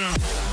now.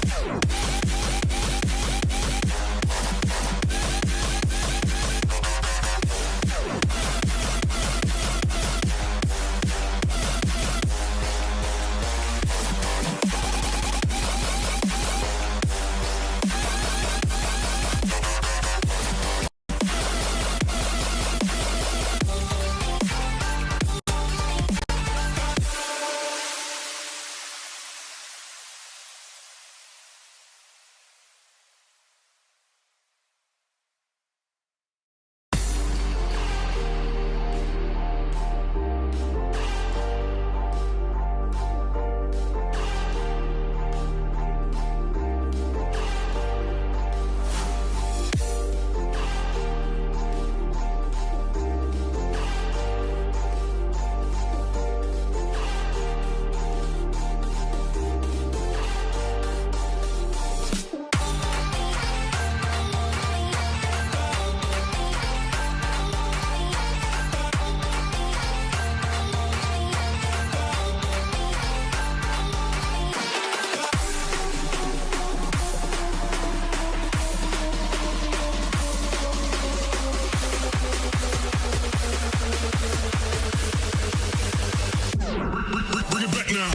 Bring it back now.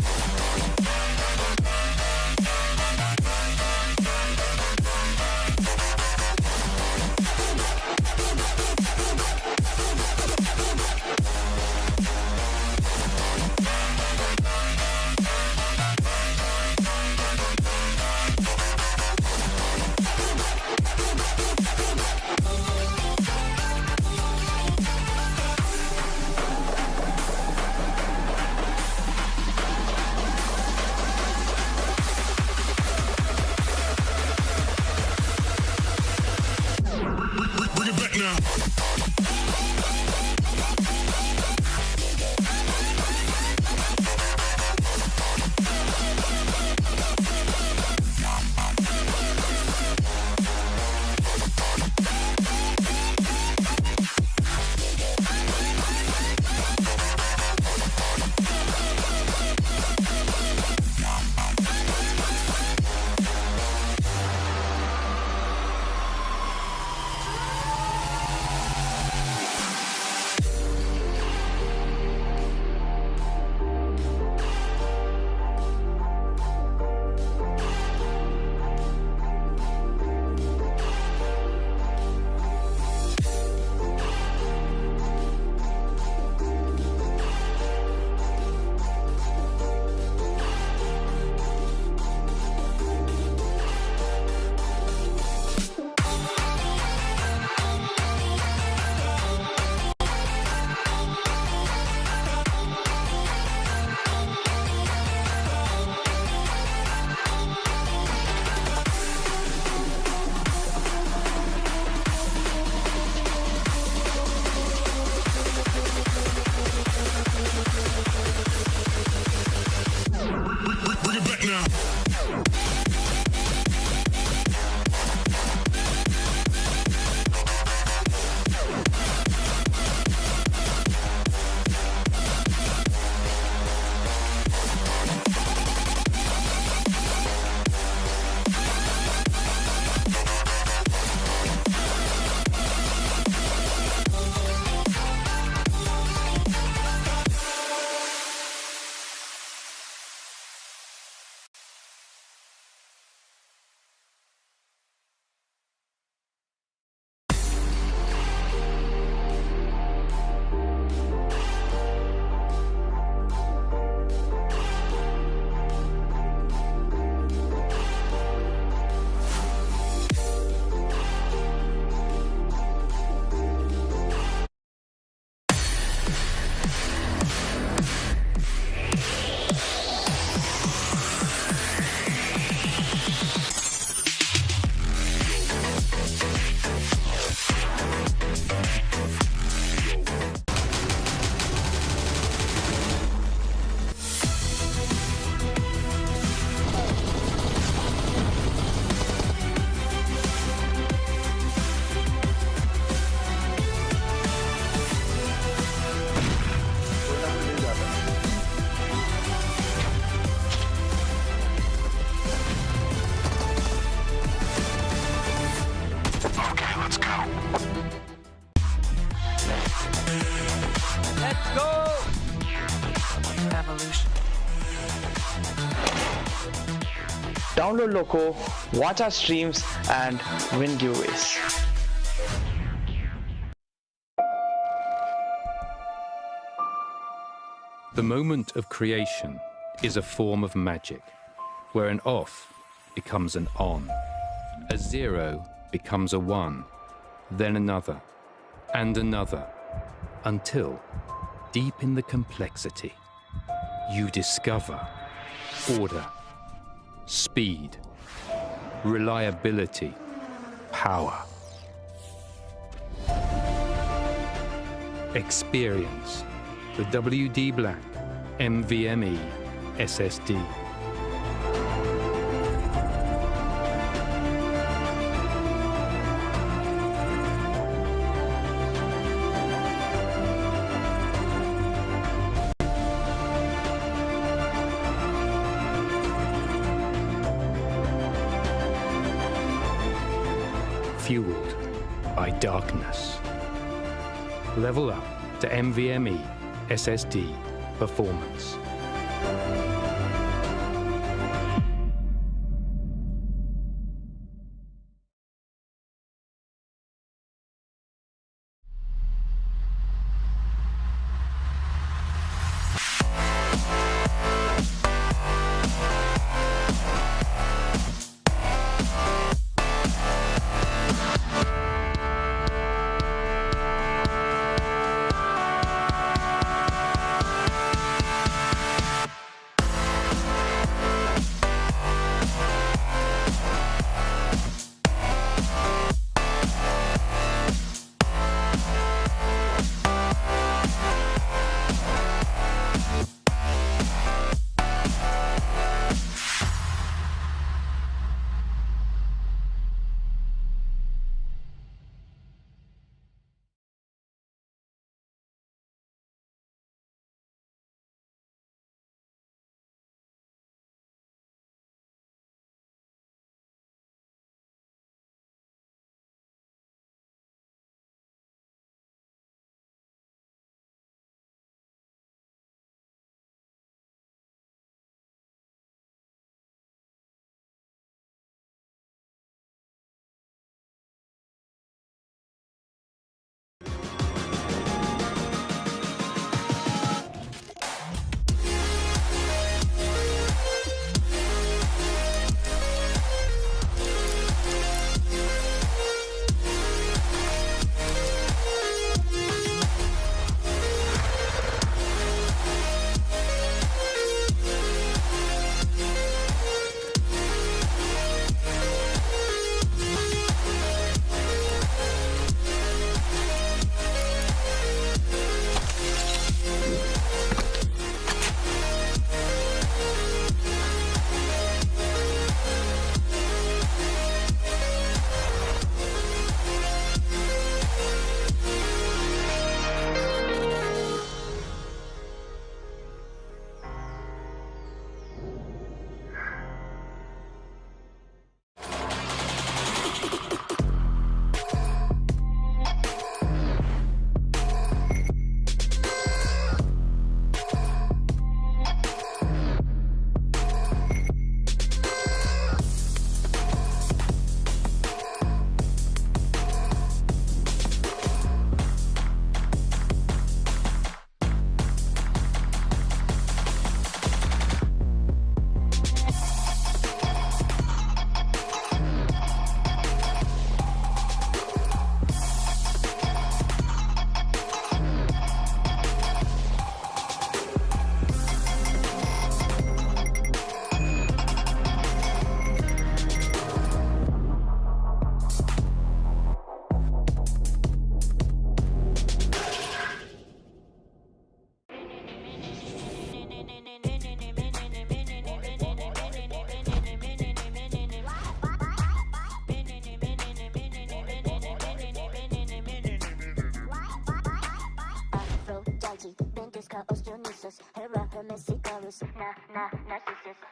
Bring it back now. Bring it back now. Download Loco, watch our streams, and win giveaways. The moment of creation is a form of magic, where an off becomes an on, a 0 becomes a 1, then another, and another, until, deep in the complexity, you discover order, speed, reliability, power. Experience the WD Black NVMe SSD. Fueled by darkness. Level up to NVMe SSD performance.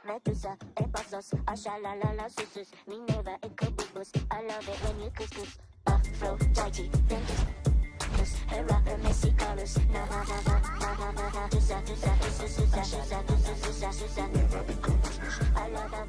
Medusa, Epazos, Ashalalala, Susus, Minerva, Ecobubus. I love it when you couscous. Aphrodite, Ventus, Hera, Messi, Carlos, na ha ha ha ha ha ha ha. Tusa, tusa, tusa, tusa, tusa, tusa, tusa, tusa. I love that.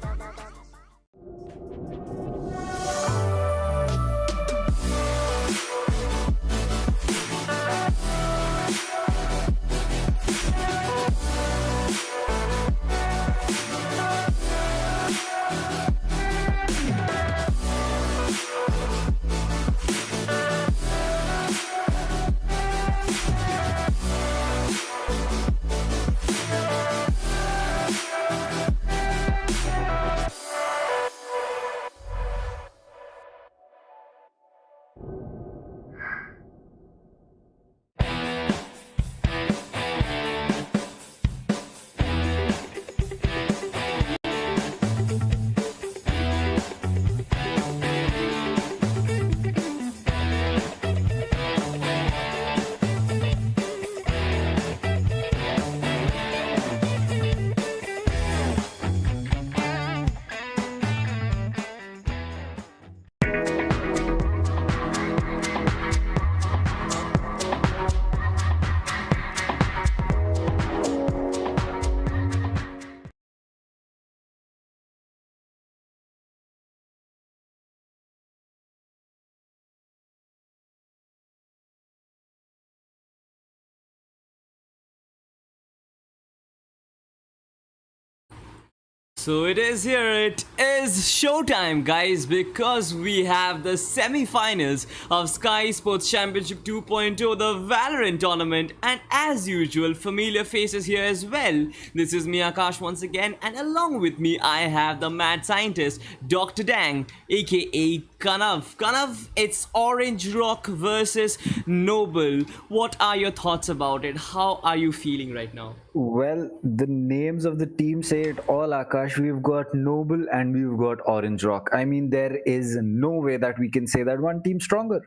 So it is here, it is showtime, guys, because we have the semi-finals of Skyesports Championship 2.0, the Valorant tournament, and as usual, familiar faces here as well. This is me, Akash, once again, and along with me, I have the mad scientist, Dr. Dang, aka Kanav. Kanav, it's Orange Rock versus Noble. What are your thoughts about it? How are you feeling right now? Well, the names of the team say it all, Akash. We've got Noble and we've got Orange Rock. I mean, there is no way that we can say that one team's stronger.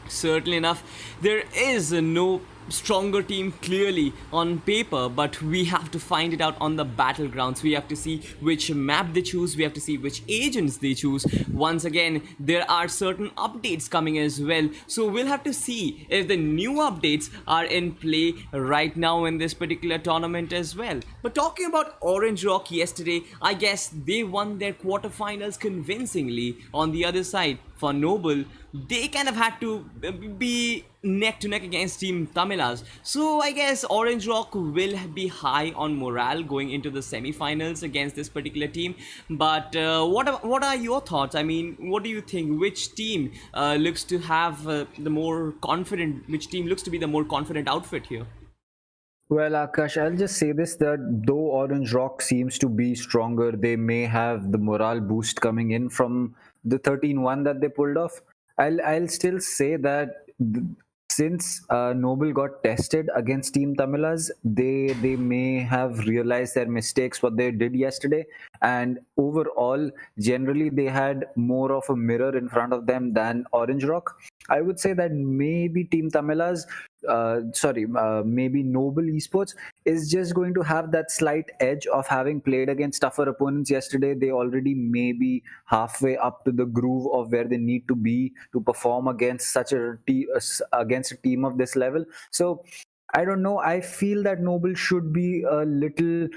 Certainly enough, there is no stronger team clearly on paper, but we have to find it out on the battlegrounds. We have to see which map they choose, we have to see which agents they choose. Once again, there are certain updates coming as well, so we'll have to see if the new updates are in play right now in this particular tournament as well. But talking about Orange Rock yesterday, I guess they won their quarterfinals convincingly. On the other side, for Noble, they kind of had to be neck to neck against Team Tamilas. So I guess Orange Rock will be high on morale going into the semi-finals against this particular team. But what are your thoughts? I mean, what do you think? Which team looks to have the more confident? Which team looks to be the more confident outfit here? Well, Akash, I'll just say this that though Orange Rock seems to be stronger, they may have the morale boost coming in from the 13-1 that they pulled off. I'll still say that since Noble got tested against Team Tamilas, they may have realized their mistakes what they did yesterday, and overall, generally they had more of a mirror in front of them than Orange Rock. I would say that maybe Team Tamilas, maybe Noble Esports is just going to have that slight edge of having played against tougher opponents yesterday. They already may be halfway up to the groove of where they need to be to perform against against a team of this level. So I don't know. I feel that Noble should be a little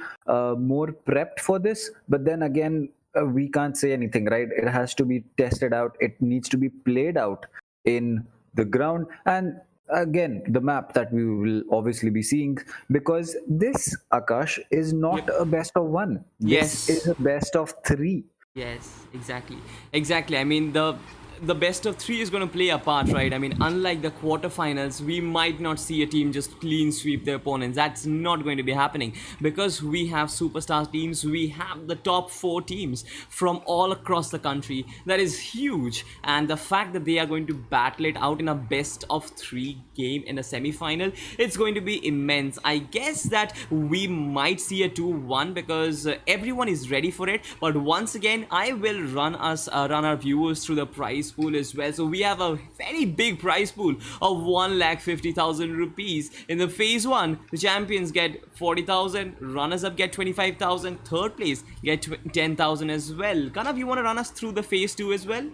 more prepped for this, but then again, we can't say anything, right? It has to be tested out. It needs to be played out in the ground, and again the map that we will obviously be seeing, because this, Akash, is not a best of one. This Yes. is a best of three. Yes, exactly. Exactly. I mean, the best of three is going to play a part, right? I mean, unlike the quarterfinals, we might not see a team just clean sweep their opponents. That's not going to be happening because we have superstar teams. We have the top four teams from all across the country. That is huge. And the fact that they are going to battle it out in a best of three game in a semi-final, it's going to be immense. I guess that we might see a 2-1 because everyone is ready for it. But once again, I will run our viewers through the prize pool as well. So we have a very big prize pool of 1,50,000 rupees. In the phase 1, the champions get 40,000, runners up get 25,000, third place get 10,000 as well. Kanav, you want to run us through the phase 2 as well?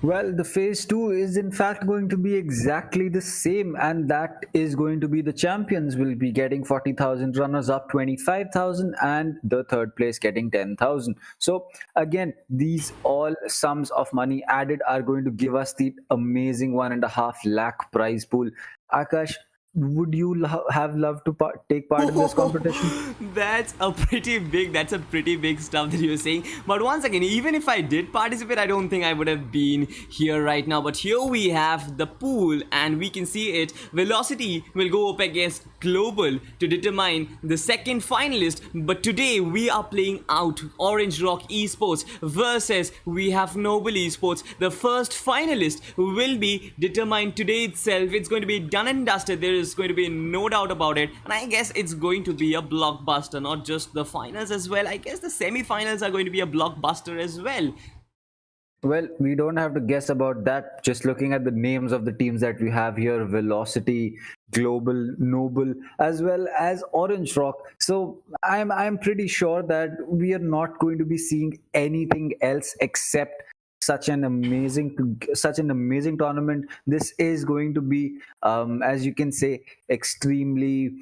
Well, the phase 2 is in fact going to be exactly the same, and that is going to be the champions will be getting 40,000, runners up 25,000, and the third place getting 10,000. So again, these all sums of money added are going to give us the amazing 1.5 lakh prize pool. Akash, would you have loved to take part in this competition? That's a pretty big stuff that you're saying. But once again, even if I did participate, I don't think I would have been here right now. But here we have the pool and we can see it. Velocity will go up against Global to determine the second finalist. But today we are playing out Orange Rock Esports versus we have Noble Esports. The first finalist will be determined today itself. It's going to be done and dusted. There is going to be no doubt about it, and I guess it's going to be a blockbuster. Not just the finals as well, I guess the semi-finals are going to be a blockbuster as well. Well, we don't have to guess about that. Just looking at the names of the teams that we have here: Velocity, Global, Noble, as well as Orange Rock. So I'm pretty sure that we are not going to be seeing anything else except such an amazing tournament. This is going to be, as you can say, extremely.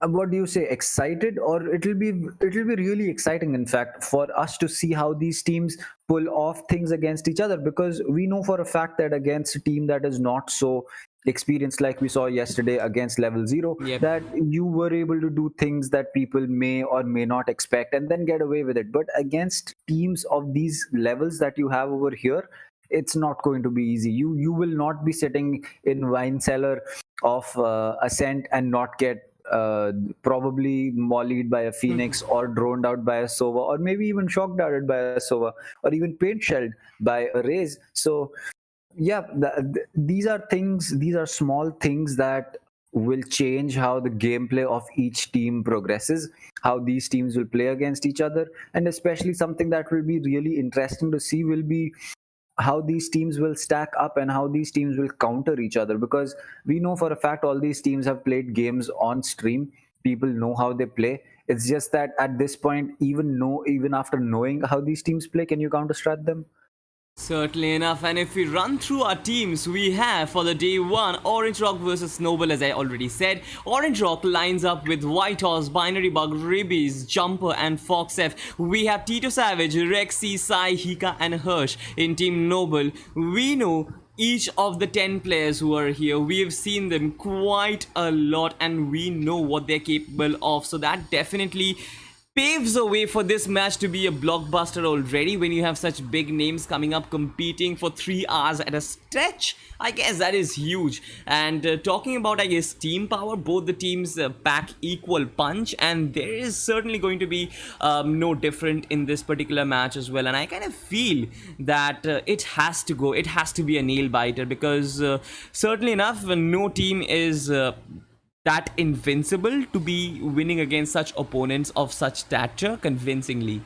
What do you say, excited, or it'll be really exciting, in fact, for us to see how these teams pull off things against each other, because we know for a fact that against a team that is not so experience like we saw yesterday against level 0, Yep. that you were able to do things that people may or may not expect and then get away with it. But against teams of these levels that you have over here, it's not going to be easy. You will not be sitting in wine cellar of Ascent and not get probably mollied by a Phoenix or droned out by a Sova, or maybe even shock darted by a Sova, or even paint shelled by a Raze. So yeah, these are things, these are small things that will change how the gameplay of each team progresses, how these teams will play against each other. And especially something that will be really interesting to see will be how these teams will stack up and how these teams will counter each other, because we know for a fact all these teams have played games on stream. People know how they play. It's just that at this point, even after knowing how these teams play, can you counter strat them? Certainly enough, and if we run through our teams, we have for the day one Orange Rock versus Noble, as I already said. Orange Rock lines up with White Horse, Binary Bug, Ribbies, Jumper, and Fox F. We have Tito Savage, Rexy, Sai, Hika, and Hirsch in Team Noble. We know each of the 10 players who are here. We have seen them quite a lot, and we know what they're capable of. So that definitely paves the way for this match to be a blockbuster already when you have such big names coming up competing for 3 hours at a stretch. I guess that is huge. And talking about, I guess, team power, both the teams pack equal punch, and there is certainly going to be no different in this particular match as well. And I kind of feel that it has to be a nail biter, because certainly enough, no team is that invincible to be winning against such opponents of such stature convincingly.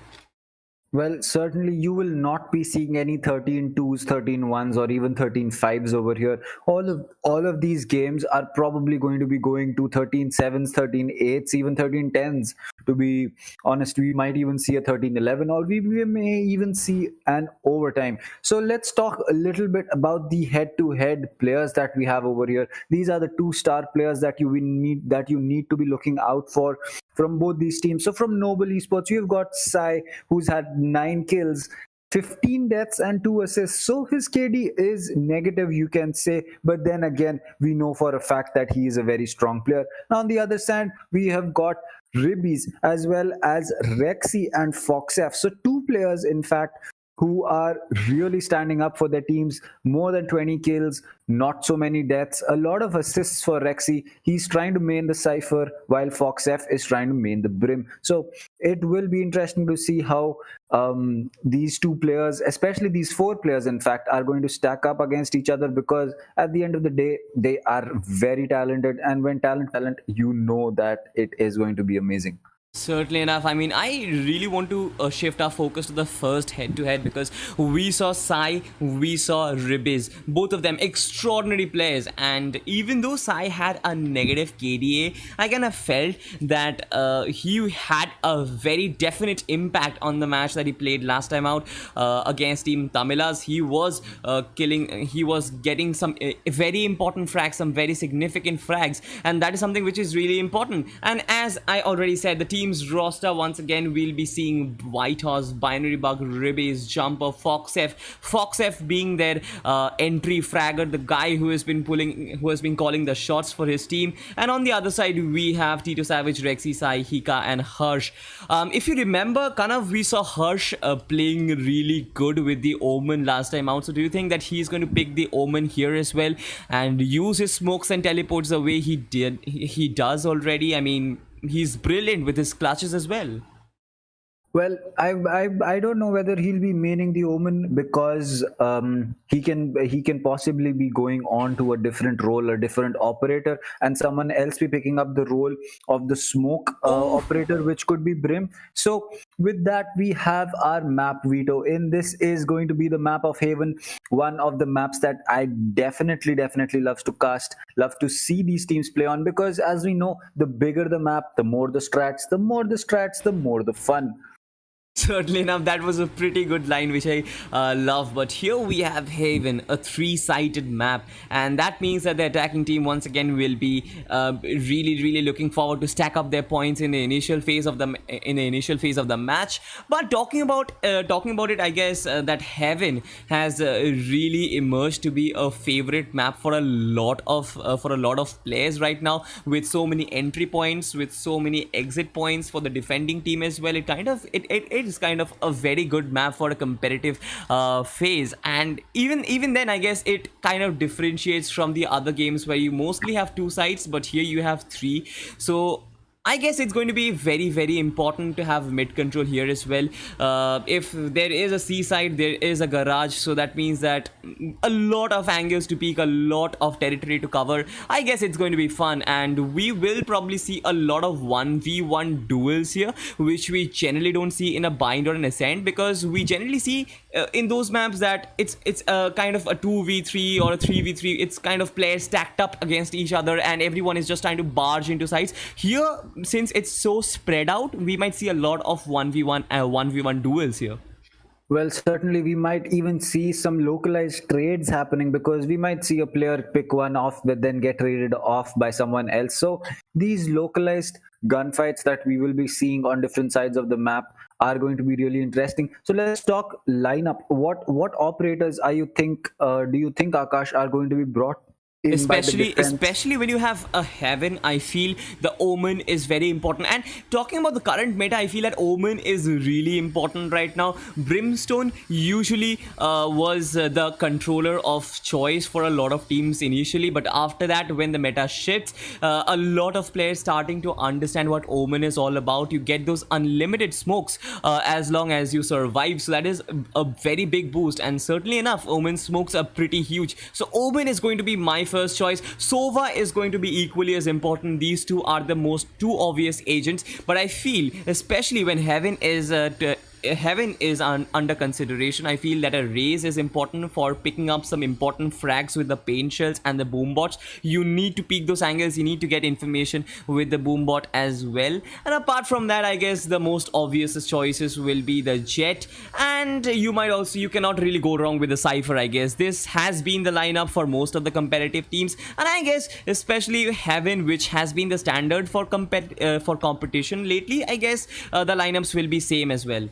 Well, certainly you will not be seeing any 13 twos, 13 ones, or even 13 fives over here. All of these games are probably going to be going to 13 sevens, 13 eights, even 13 tens. To be honest, we might even see a 13-11, or we may even see an overtime. So let's talk a little bit about the head-to-head players that we have over here. These are the 2-star players that you need to be looking out for from both these teams. So from Noble Esports, you've got Sai, who's had 9 kills, 15 deaths and 2 assists. So his KD is negative, you can say, but then again, we know for a fact that he is a very strong player. Now on the other side, we have got Ribbies as well as Rexy and Foxf. So 2 players, in fact, who are really standing up for their teams. More than 20 kills, not so many deaths, a lot of assists for Rexy. He's trying to main the Cypher while Fox F is trying to main the Brim. So it will be interesting to see how these 2 players, especially these 4 players, in fact, are going to stack up against each other, because at the end of the day, they are very talented. And when talent, you know that it is going to be amazing. Certainly enough. I mean, I really want to shift our focus to the first head-to-head, because we saw Sai, we saw Ribbies, both of them extraordinary players. And even though Sai had a negative KDA, I kind of felt that he had a very definite impact on the match that he played last time out against Team Tamilas. He was he was getting some very important frags, some very significant frags, and that is something which is really important. And as I already said, the team's roster, once again, we'll be seeing White Horse, Binary Bug, Ribbies, Jumper, Fox F being their entry fragger, the guy who has been calling the shots for his team. And on the other side, we have Tito Savage, Rexy, Sai, Hika, and Hirsch. If you remember, we saw Hirsch playing really good with the Omen last time out. So do you think that he's going to pick the Omen here as well and use his smokes and teleports the way he does already? I mean, he's brilliant with his clutches as well. Well, I don't know whether he'll be maining the Omen, because he can possibly be going on to a different role, a different operator, and someone else be picking up the role of the smoke operator, which could be Brim. So with that, we have our map veto. In this is going to be the map of Haven, one of the maps that I definitely love to see these teams play on, because as we know, the bigger the map, the more the strats, the more the fun. Certainly enough, that was a pretty good line, which I love. But here we have Haven, a three-sided map, and that means that the attacking team once again will be really looking forward to stack up their points in the initial phase of the match. But talking about it, I guess that Heaven has really emerged to be a favorite map for a lot of players right now, with so many entry points, with so many exit points for the defending team as well. It is kind of a very good map for a competitive phase, and even then I guess it kind of differentiates from the other games where you mostly have two sides, but here you have three. So I guess it's going to be very important to have mid control here as well. If there is a C side, there is a garage, so that means that a lot of angles to peek, a lot of territory to cover. I guess it's going to be fun, and we will probably see a lot of 1v1 duels here, which we generally don't see in a bind or an ascent, because we generally see in those maps that it's kind of a 2v3 or a 3v3. It's kind of players stacked up against each other, and everyone is just trying to barge into sides. Here, since it's so spread out, we might see a lot of 1v1 duels here. Well, certainly we might even see some localized trades happening, because we might see a player pick one off but then get traded off by someone else. So these localized gunfights that we will be seeing on different sides of the map are going to be really interesting. So let's talk lineup. What operators do you think Akash are going to be brought in by the defense? Especially when you have a Heaven, I feel the Omen is very important. And talking about the current meta, I feel that Omen is really important right now. Brimstone usually was the controller of choice for a lot of teams initially, but after that, when the meta shifts, a lot of players starting to understand what Omen is all about. You get those unlimited smokes as long as you survive, so that is a very big boost. And certainly enough, Omen smokes are pretty huge. So Omen is going to be my first choice. Sova is going to be equally as important. These two are the two obvious agents, but I feel, especially when Heaven is under consideration, I feel that a raise is important for picking up some important frags with the paint shells and the boom bots. You need to peek those angles, you need to get information with the boom bot as well. And apart from that, I guess the most obvious choices will be the Jet, and you cannot really go wrong with the Cypher. I guess this has been the lineup for most of the competitive teams, and I guess especially Heaven, which has been the standard for competition lately, I guess the lineups will be same as well.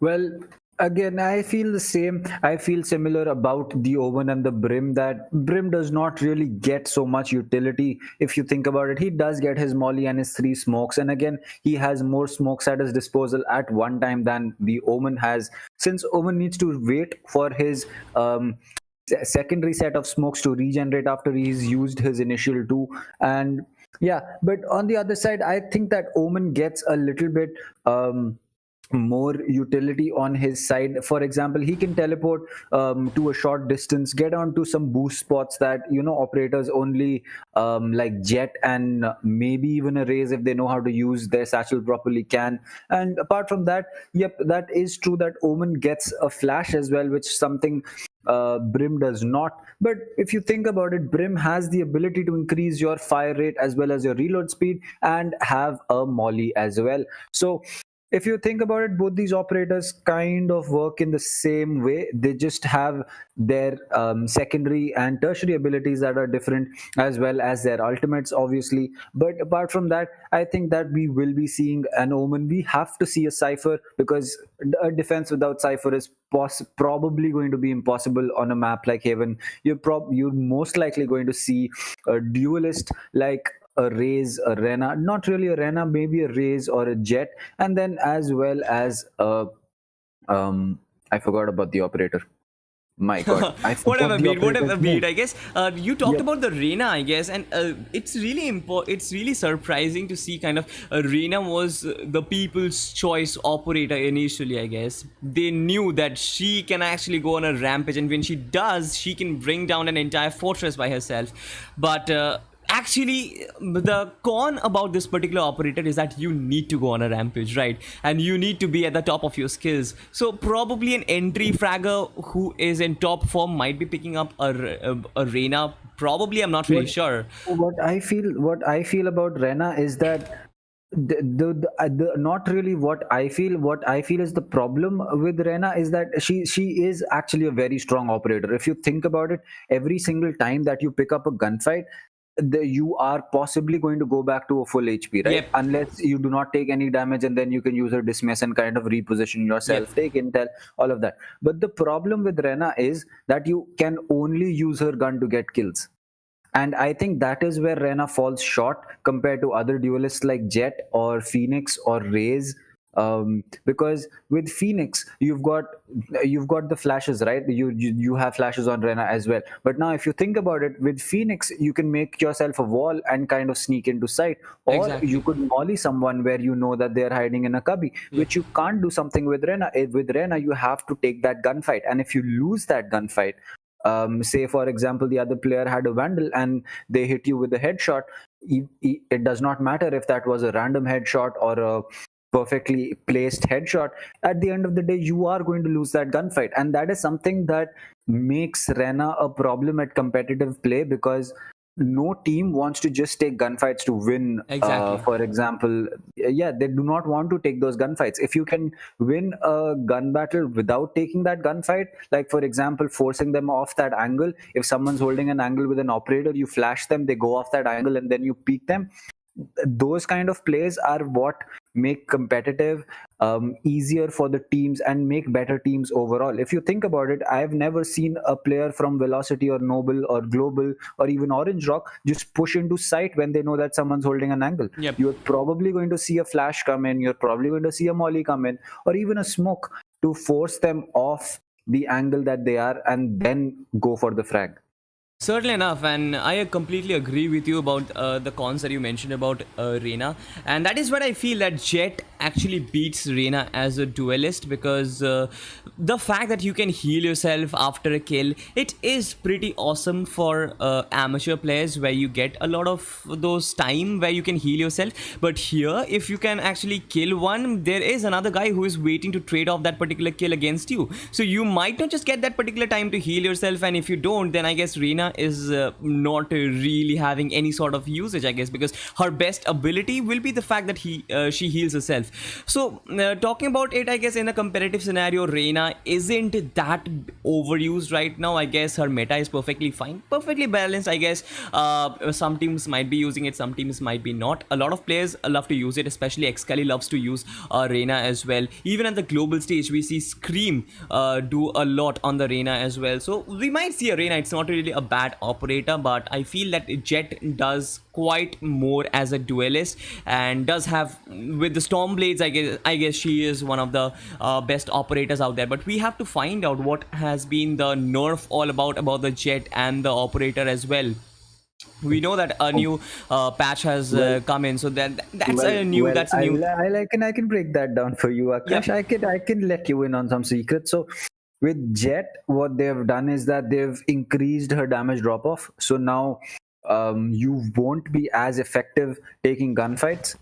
Well, again, I feel the same. I feel similar about the Omen and the Brim, that Brim does not really get so much utility. If you think about it, he does get his molly and his 3 smokes, and again, he has more smokes at his disposal at one time than the Omen has, since Omen needs to wait for his secondary set of smokes to regenerate after he's used his initial 2. And yeah, but on the other side, I think that Omen gets a little bit more utility on his side. For example, he can teleport to a short distance, get onto some boost spots that operators only like Jet and maybe even a Raze, if they know how to use their satchel properly, can. And apart from that, yep, that is true that Omen gets a flash as well, which something Brim does not. But if you think about it, Brim has the ability to increase your fire rate as well as your reload speed, and have a molly as well. So if you think about it, both these operators kind of work in the same way. They just have their secondary and tertiary abilities that are different, as well as their ultimates, obviously. But apart from that, I think that we will be seeing an Omen. We have to see a Cypher, because a defense without Cypher is probably going to be impossible on a map like Haven. You're most likely going to see a duelist like a Raze, a Rena, not really a Rena, maybe a Raze or a Jet, and then as well as I forgot about the operator. My God, I forgot whatever beat. I guess you talked about the Reyna, I guess, and it's really It's really surprising to see kind of Reyna was the people's choice operator initially. I guess they knew that she can actually go on a rampage, and when she does, she can bring down an entire fortress by herself. But actually, the con about this particular operator is that you need to go on a rampage, right? And you need to be at the top of your skills. So probably an entry fragger who is in top form might be picking up a Reyna. Probably, I'm not really sure. What I feel about Rena is that not really what I feel. What I feel is the problem with Rena is that she is actually a very strong operator. If you think about it, every single time that you pick up a gunfight, you are possibly going to go back to a full HP, right? Yep. Unless you do not take any damage, and then you can use her dismiss and kind of reposition yourself, Yep. take intel, all of that. But the problem with Rena is that you can only use her gun to get kills. And I think that is where Rena falls short compared to other duelists like Jet or Phoenix or Raze. Because with Phoenix, you've got the flashes, right? You have flashes on Rena as well. But now, if you think about it, with Phoenix, you can make yourself a wall and kind of sneak into sight, or Exactly. you could molly someone where you know that they're hiding in a cubby, which you can't do something with Rena. With Rena, you have to take that gunfight, and if you lose that gunfight, say for example the other player had a vandal and they hit you with a headshot, it does not matter if that was a random headshot or a perfectly placed headshot. At the end of the day, you are going to lose that gunfight, and that is something that makes Rena a problem at competitive play, because no team wants to just take gunfights to win. Exactly. For example, yeah, they do not want to take those gunfights. If you can win a gun battle without taking that gunfight, like for example forcing them off that angle, if someone's holding an angle with an operator, you flash them, they go off that angle, and then you peek them. Those kind of plays are what make competitive easier for the teams and make better teams overall. If you think about it, I've never seen a player from Velocity or Noble or Global or even Orange Rock just push into sight when they know that someone's holding an angle. Yep. You're probably going to see a flash come in, you're probably going to see a molly come in, or even a smoke to force them off the angle that they are and then go for the frag. Certainly enough, and I completely agree with you about the cons that you mentioned about Reina, and that is what I feel that Jet actually beats Reina as a duelist, because the fact that you can heal yourself after a kill, it is pretty awesome for amateur players, where you get a lot of those time where you can heal yourself. But here, if you can actually kill one, there is another guy who is waiting to trade off that particular kill against you, so you might not just get that particular time to heal yourself, and if you don't, then I guess Reina is not really having any sort of usage, I guess, because her best ability will be the fact that she heals herself. So talking about it, I guess in a competitive scenario, Reina isn't that overused right now. I guess her meta is perfectly fine, perfectly balanced, I guess. Some teams might be using it, some teams might be not. A lot of players love to use it, especially Xcali loves to use Reina as well. Even at the global stage, we see Scream do a lot on the Reina as well. So we might see a Reina. It's not really a bad operator, but I feel that Jet does quite more as a duelist, and does have with the Stormblades. I guess she is one of the best operators out there. But we have to find out what has been the nerf all about the Jet and the operator as well. We know that a new patch has come in, so that's a new. I can break that down for you, Akash. Yep. I can let you in on some secrets. So with Jet, what they've done is that they've increased her damage drop off. So now you won't be as effective taking gunfights.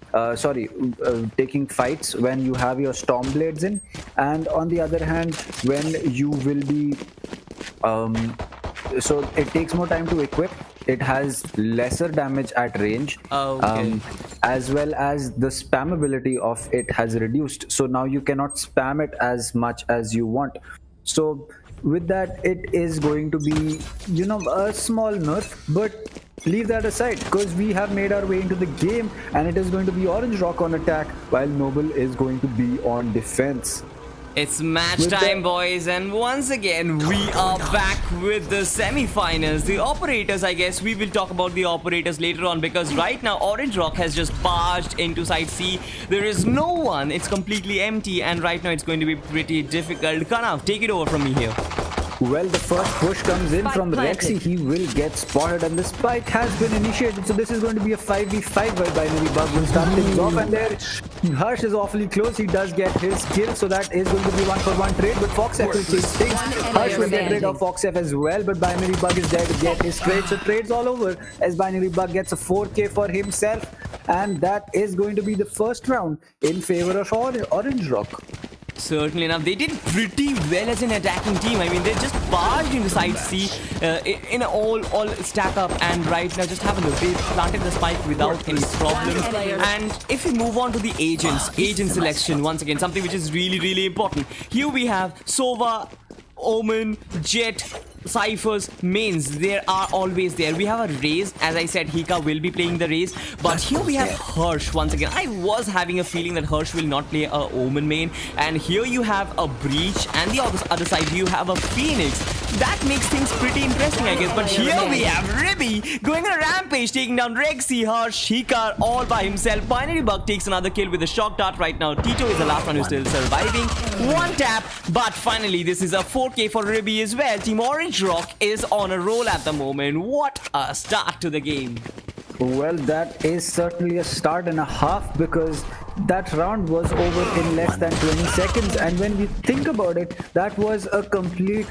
Taking fights when you have your Stormblades in, and on the other hand, when you will be. So it takes more time to equip. It has lesser damage at range, Okay. as well as the spammability of it has reduced. So now you cannot spam it as much as you want. So with that, it is going to be, a small nerf, but leave that aside, because we have made our way into the game, and it is going to be Orange Rock on attack while Noble is going to be on defense. It's match With time, the- boys, and once again we are back with the semi-finals. The operators, I guess we will talk about the operators later on, because right now Orange Rock has just barged into Site C. There is no one, it's completely empty, and right now it's going to be pretty difficult. Kanav, take it over from me here. Well, the first push comes in Spike from planted. Rexy. He will get spotted, and the spike has been initiated. So this is going to be a 5v5 where Binary Bug will start things off. And there, Harsh is awfully close. He does get his kill, so that is going to be 1-for-1 trade. But Foxf will change things. Harsh will get rid of Foxf as well, but Binary Bug is there to get his trade. So trades all over as Binary Bug gets a 4k for himself, and that is going to be the first round in favor of Orange Rock. Certainly enough, they did pretty well as an attacking team. I mean, they just barged into side C in all stack up, and right now just have a look. They planted the spike without any problem. And if we move on to the agent selection once again, something which is really important. Here we have Sova, Omen, Jet, Cyphers, mains. They are always there. We have a Raze. As I said, Hika will be playing the Raze. But here we have Harsh once again. I was having a feeling that Harsh will not play a Omen main. And here you have a Breach. And the other side, you have a Phoenix. That makes things pretty interesting, I guess. But here we have Ribby going on a rampage, taking down Rexy, Harsh, Hika all by himself. Binary Bug takes another kill with a shock dart right now. Tito is the last one who's still surviving. One tap. But finally, this is a 4K for Ribby as well. Team Orange Rock is on a roll at the moment. What a start to the game. Well, that is certainly a start and a half, because that round was over in less than 20 seconds. And when we think about it, that was a complete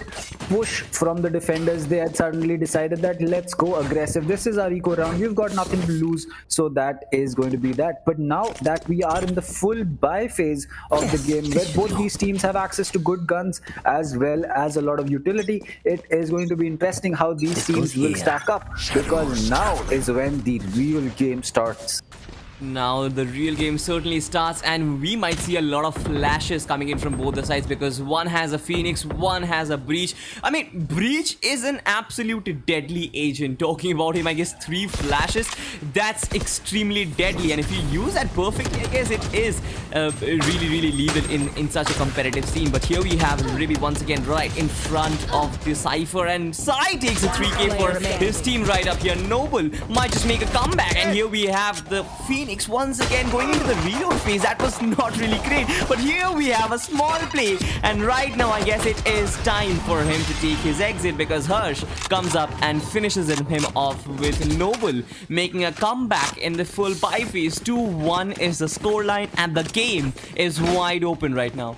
push from the defenders. They had suddenly decided that let's go aggressive. This is our eco round. We've got nothing to lose. So that is going to be that. But now that we are in the full buy phase of the game, where both these teams have access to good guns as well as a lot of utility, it is going to be interesting how these teams will stack up, because now is when the real game starts. Now the real game certainly starts, and we might see a lot of flashes coming in from both the sides, because one has a Phoenix, one has a Breach. I mean, Breach is an absolute deadly agent. Talking about him, I guess 3 flashes, that's extremely deadly, and if you use that perfectly, I guess it is really lethal in such a competitive scene. But here we have Ribby once again right in front of the Cypher, and Sai takes a 3K for his team right up here. Noble might just make a comeback, and here we have the Phoenix once again going into the reload phase. That was not really great, but here we have a small play, and right now I guess it is time for him to take his exit, because Harsh comes up and finishes him off with Noble making a comeback in the full buy phase. 2-1 is the scoreline, and the game is wide open right now.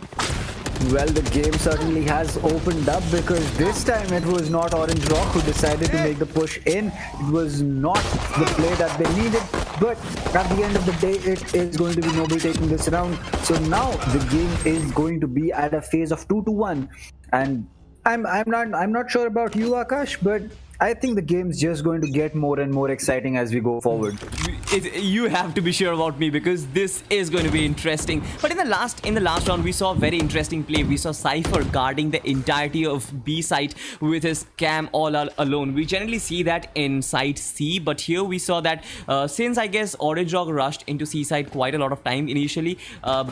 Well, the game certainly has opened up, because this time it was not Orange Rock who decided to make the push in. It was not the play that they needed, but at the end of the day, it is going to be Noble taking this round. So now the game is going to be at a phase of 2-1, and I'm not sure about you, Akash, but I think the game's just going to get more and more exciting as we go forward. You have to be sure about me, because this is going to be interesting. But in the last round, we saw a very interesting play. We saw Cypher guarding the entirety of B site with his cam all alone. We generally see that in site C, but here we saw that since I guess Orange Rock rushed into C site quite a lot of time initially,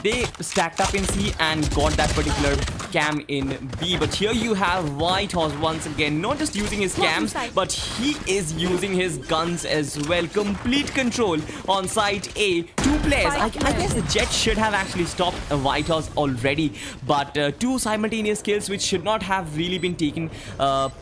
they stacked up in C and got that particular cam in B. But here you have Whitehorse once again, not just using his cams, but he is using his guns as well. Complete control on site A. 2 players. I guess the Jet should have actually stopped Whitehorse already, but 2 simultaneous kills which should not have really been taken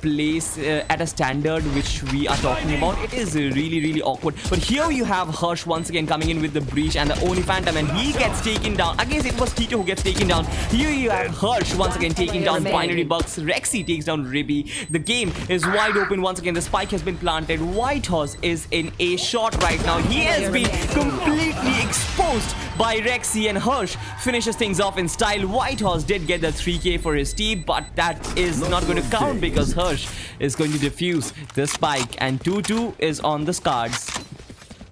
place at a standard which we are talking about. It is really awkward. But here you have Harsh once again coming in with the Breach and the Oni Phantom, and he gets taken down. I guess it was Tito who gets taken down. Here you have Harsh once again taking down Binary Bucks. Rexy takes down Ribby. The game is wide open once again. The spike has been planted. Whitehorse is in a shot right now. He has been completely exposed by Rexy, and Harsh finishes things off in style. Whitehorse did get the 3K for his team, but that is not going to count, because Harsh is going to defuse the spike, and 2-2 is on the cards.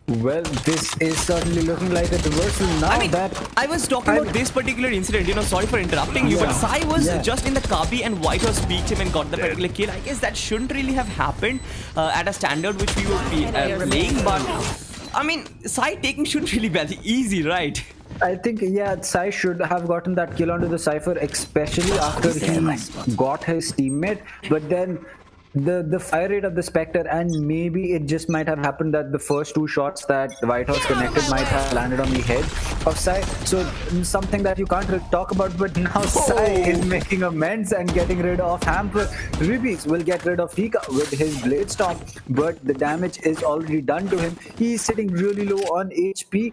Well, this is certainly looking like a reversal now. I mean, I was talking about this particular incident, sorry for interrupting you, but Sai was just in the Kabi and Whitehorse peeked him and got the particular kill. I guess that shouldn't really have happened at a standard which we were playing, but I mean, Sai taking shouldn't really be that easy, right? I think, yeah, Sai should have gotten that kill onto the Cypher, especially after he got his teammate, but then the fire rate of the Spectre, and maybe it just might have happened that the first 2 shots that Whitehorse connected might have landed on the head of Sai. So something that you can't really talk about, but now Sai is making amends and getting rid of Hamper. Ribbies will get rid of Hika with his Blade Storm, but the damage is already done to him. He's sitting really low on HP.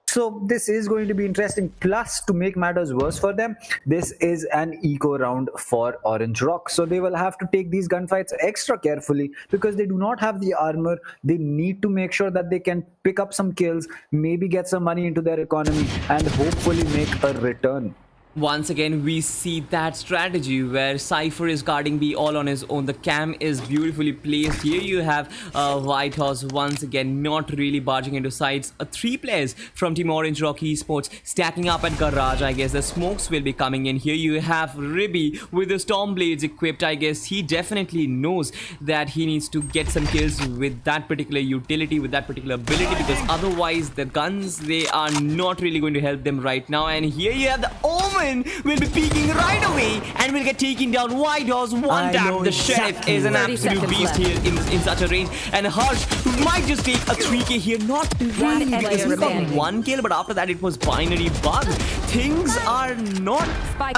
So this is going to be interesting. Plus, to make matters worse for them, this is an eco round for Orange Rock. So they will have to take these gunfights extra carefully, because they do not have the armor. They need to make sure that they can pick up some kills, maybe get some money into their economy, and hopefully make a return. Once again, we see that strategy where Cypher is guarding B all on his own. The cam is beautifully placed. Here you have White Horse once again not really barging into sides. 3 players from Team Orange Rock Esports stacking up at Garage. I guess the smokes will be coming in. Here you have Ribby with the Storm Blades equipped. I guess he definitely knows that he needs to get some kills with that particular utility, with that particular ability, because otherwise the guns, they are not really going to help them right now. And here you have the Omen will be peeking right away and will get taken down. White Horse one tap. The Sheriff is an absolute beast here in such a range, and Harsh might just take a 3k here. Not really, because he got 1 kill, but after that it was binary bug. Things are not,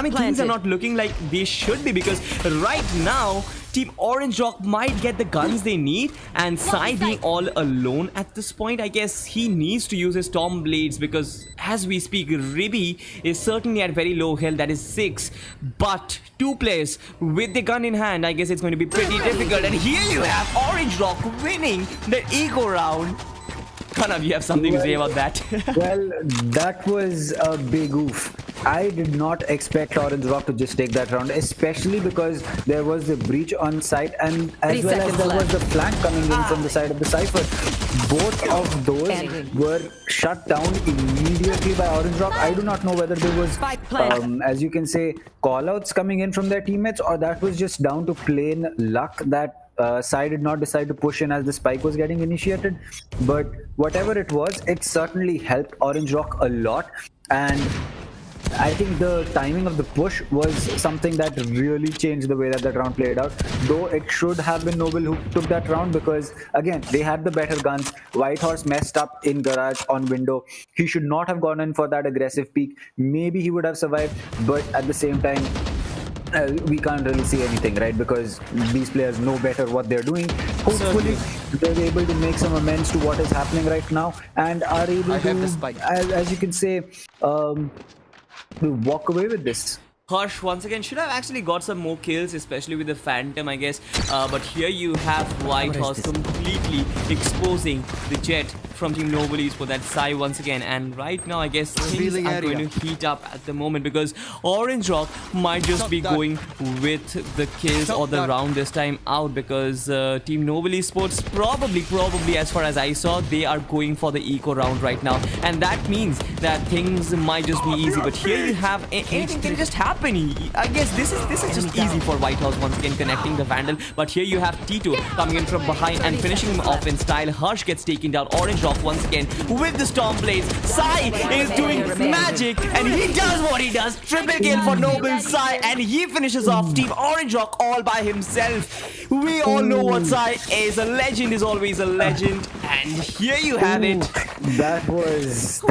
things are not looking like they should be, because right now Team Orange Rock might get the guns they need, and Sai being all alone at this point, I guess he needs to use his Storm Blades, because as we speak, Ribby is certainly at very low health, that is 6. But 2 players with the gun in hand, I guess it's going to be pretty difficult. And here you have Orange Rock winning the eco round. Kanav, you have something to say about that? Well, that was a big oof. I did not expect Orange Rock to just take that round, especially because there was the breach on site, and as well as there was the flank coming in from the side of the Cypher. Both of those were shut down immediately by Orange Rock. I do not know whether there was, as you can say, callouts coming in from their teammates, or that was just down to plain luck that Sai did not decide to push in as the spike was getting initiated. But whatever it was, it certainly helped Orange Rock a lot, and I think the timing of the push was something that really changed the way that round played out. Though it should have been Noble who took that round, because again, they had the better guns. White Horse messed up in Garage on window. He should not have gone in for that aggressive peek. Maybe he would have survived, but at the same time, we can't really see anything, right? Because these players know better what they're doing. Hopefully, they're able to make some amends to what is happening right now, and are able to, as you can say, walk away with this. Harsh once again should have actually got some more kills, especially with the Phantom, I guess. But here you have White Horse completely exposing the Jet from Team Noble for that Sai once again. And right now, I guess things are going to heat up at the moment, because Orange Rock might just be going with the kills or the round this time out, because Team Noble Esports probably, as far as I saw, they are going for the eco round right now, and that means that things might just be easy. But here you have anything can just happen. I guess this is just easy for White House once again, connecting the Vandal. But here you have Tito coming in from behind and finishing him off in style. Harsh gets taken down. Orange Rock once again with the Storm Blades. Sai is doing magic, and he does what he does. Triple kill for Noble Sai, and he finishes off Team Orange Rock all by himself. We all know what Sai is. A legend is always a legend, and here you have it. That was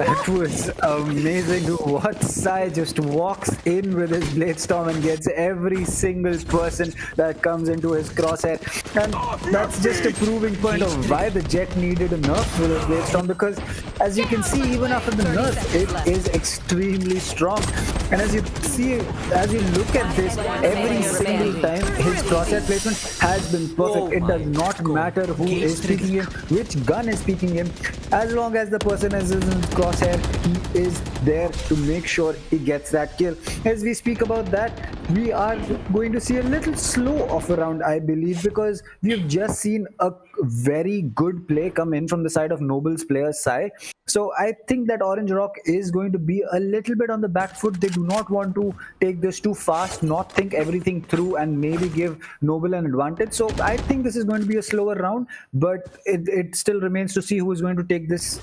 amazing to watch. Sai just walks in with his Blade Storm and gets every single person that comes into his crosshair, and that's just a proving point of why the Jet needed a nerf with his Blade Storm, because as you can see, even after the nerf, it is extremely strong. And as you look at this, every single time his crosshair placement has been perfect. It does not matter who is peeking him, which gun is peeking him, as long as the person is in his crosshair, he is there to make sure he gets that kill. As we speak about that, we are going to see a little slow of a round, I believe, because we've just seen a very good play come in from the side of Noble's player Sai. So I think that Orange Rock is going to be a little bit on the back foot. They do not want to take this too fast, not think everything through, and maybe give Noble an advantage. So I think this is going to be a slower round, but it still remains to see who is going to take this.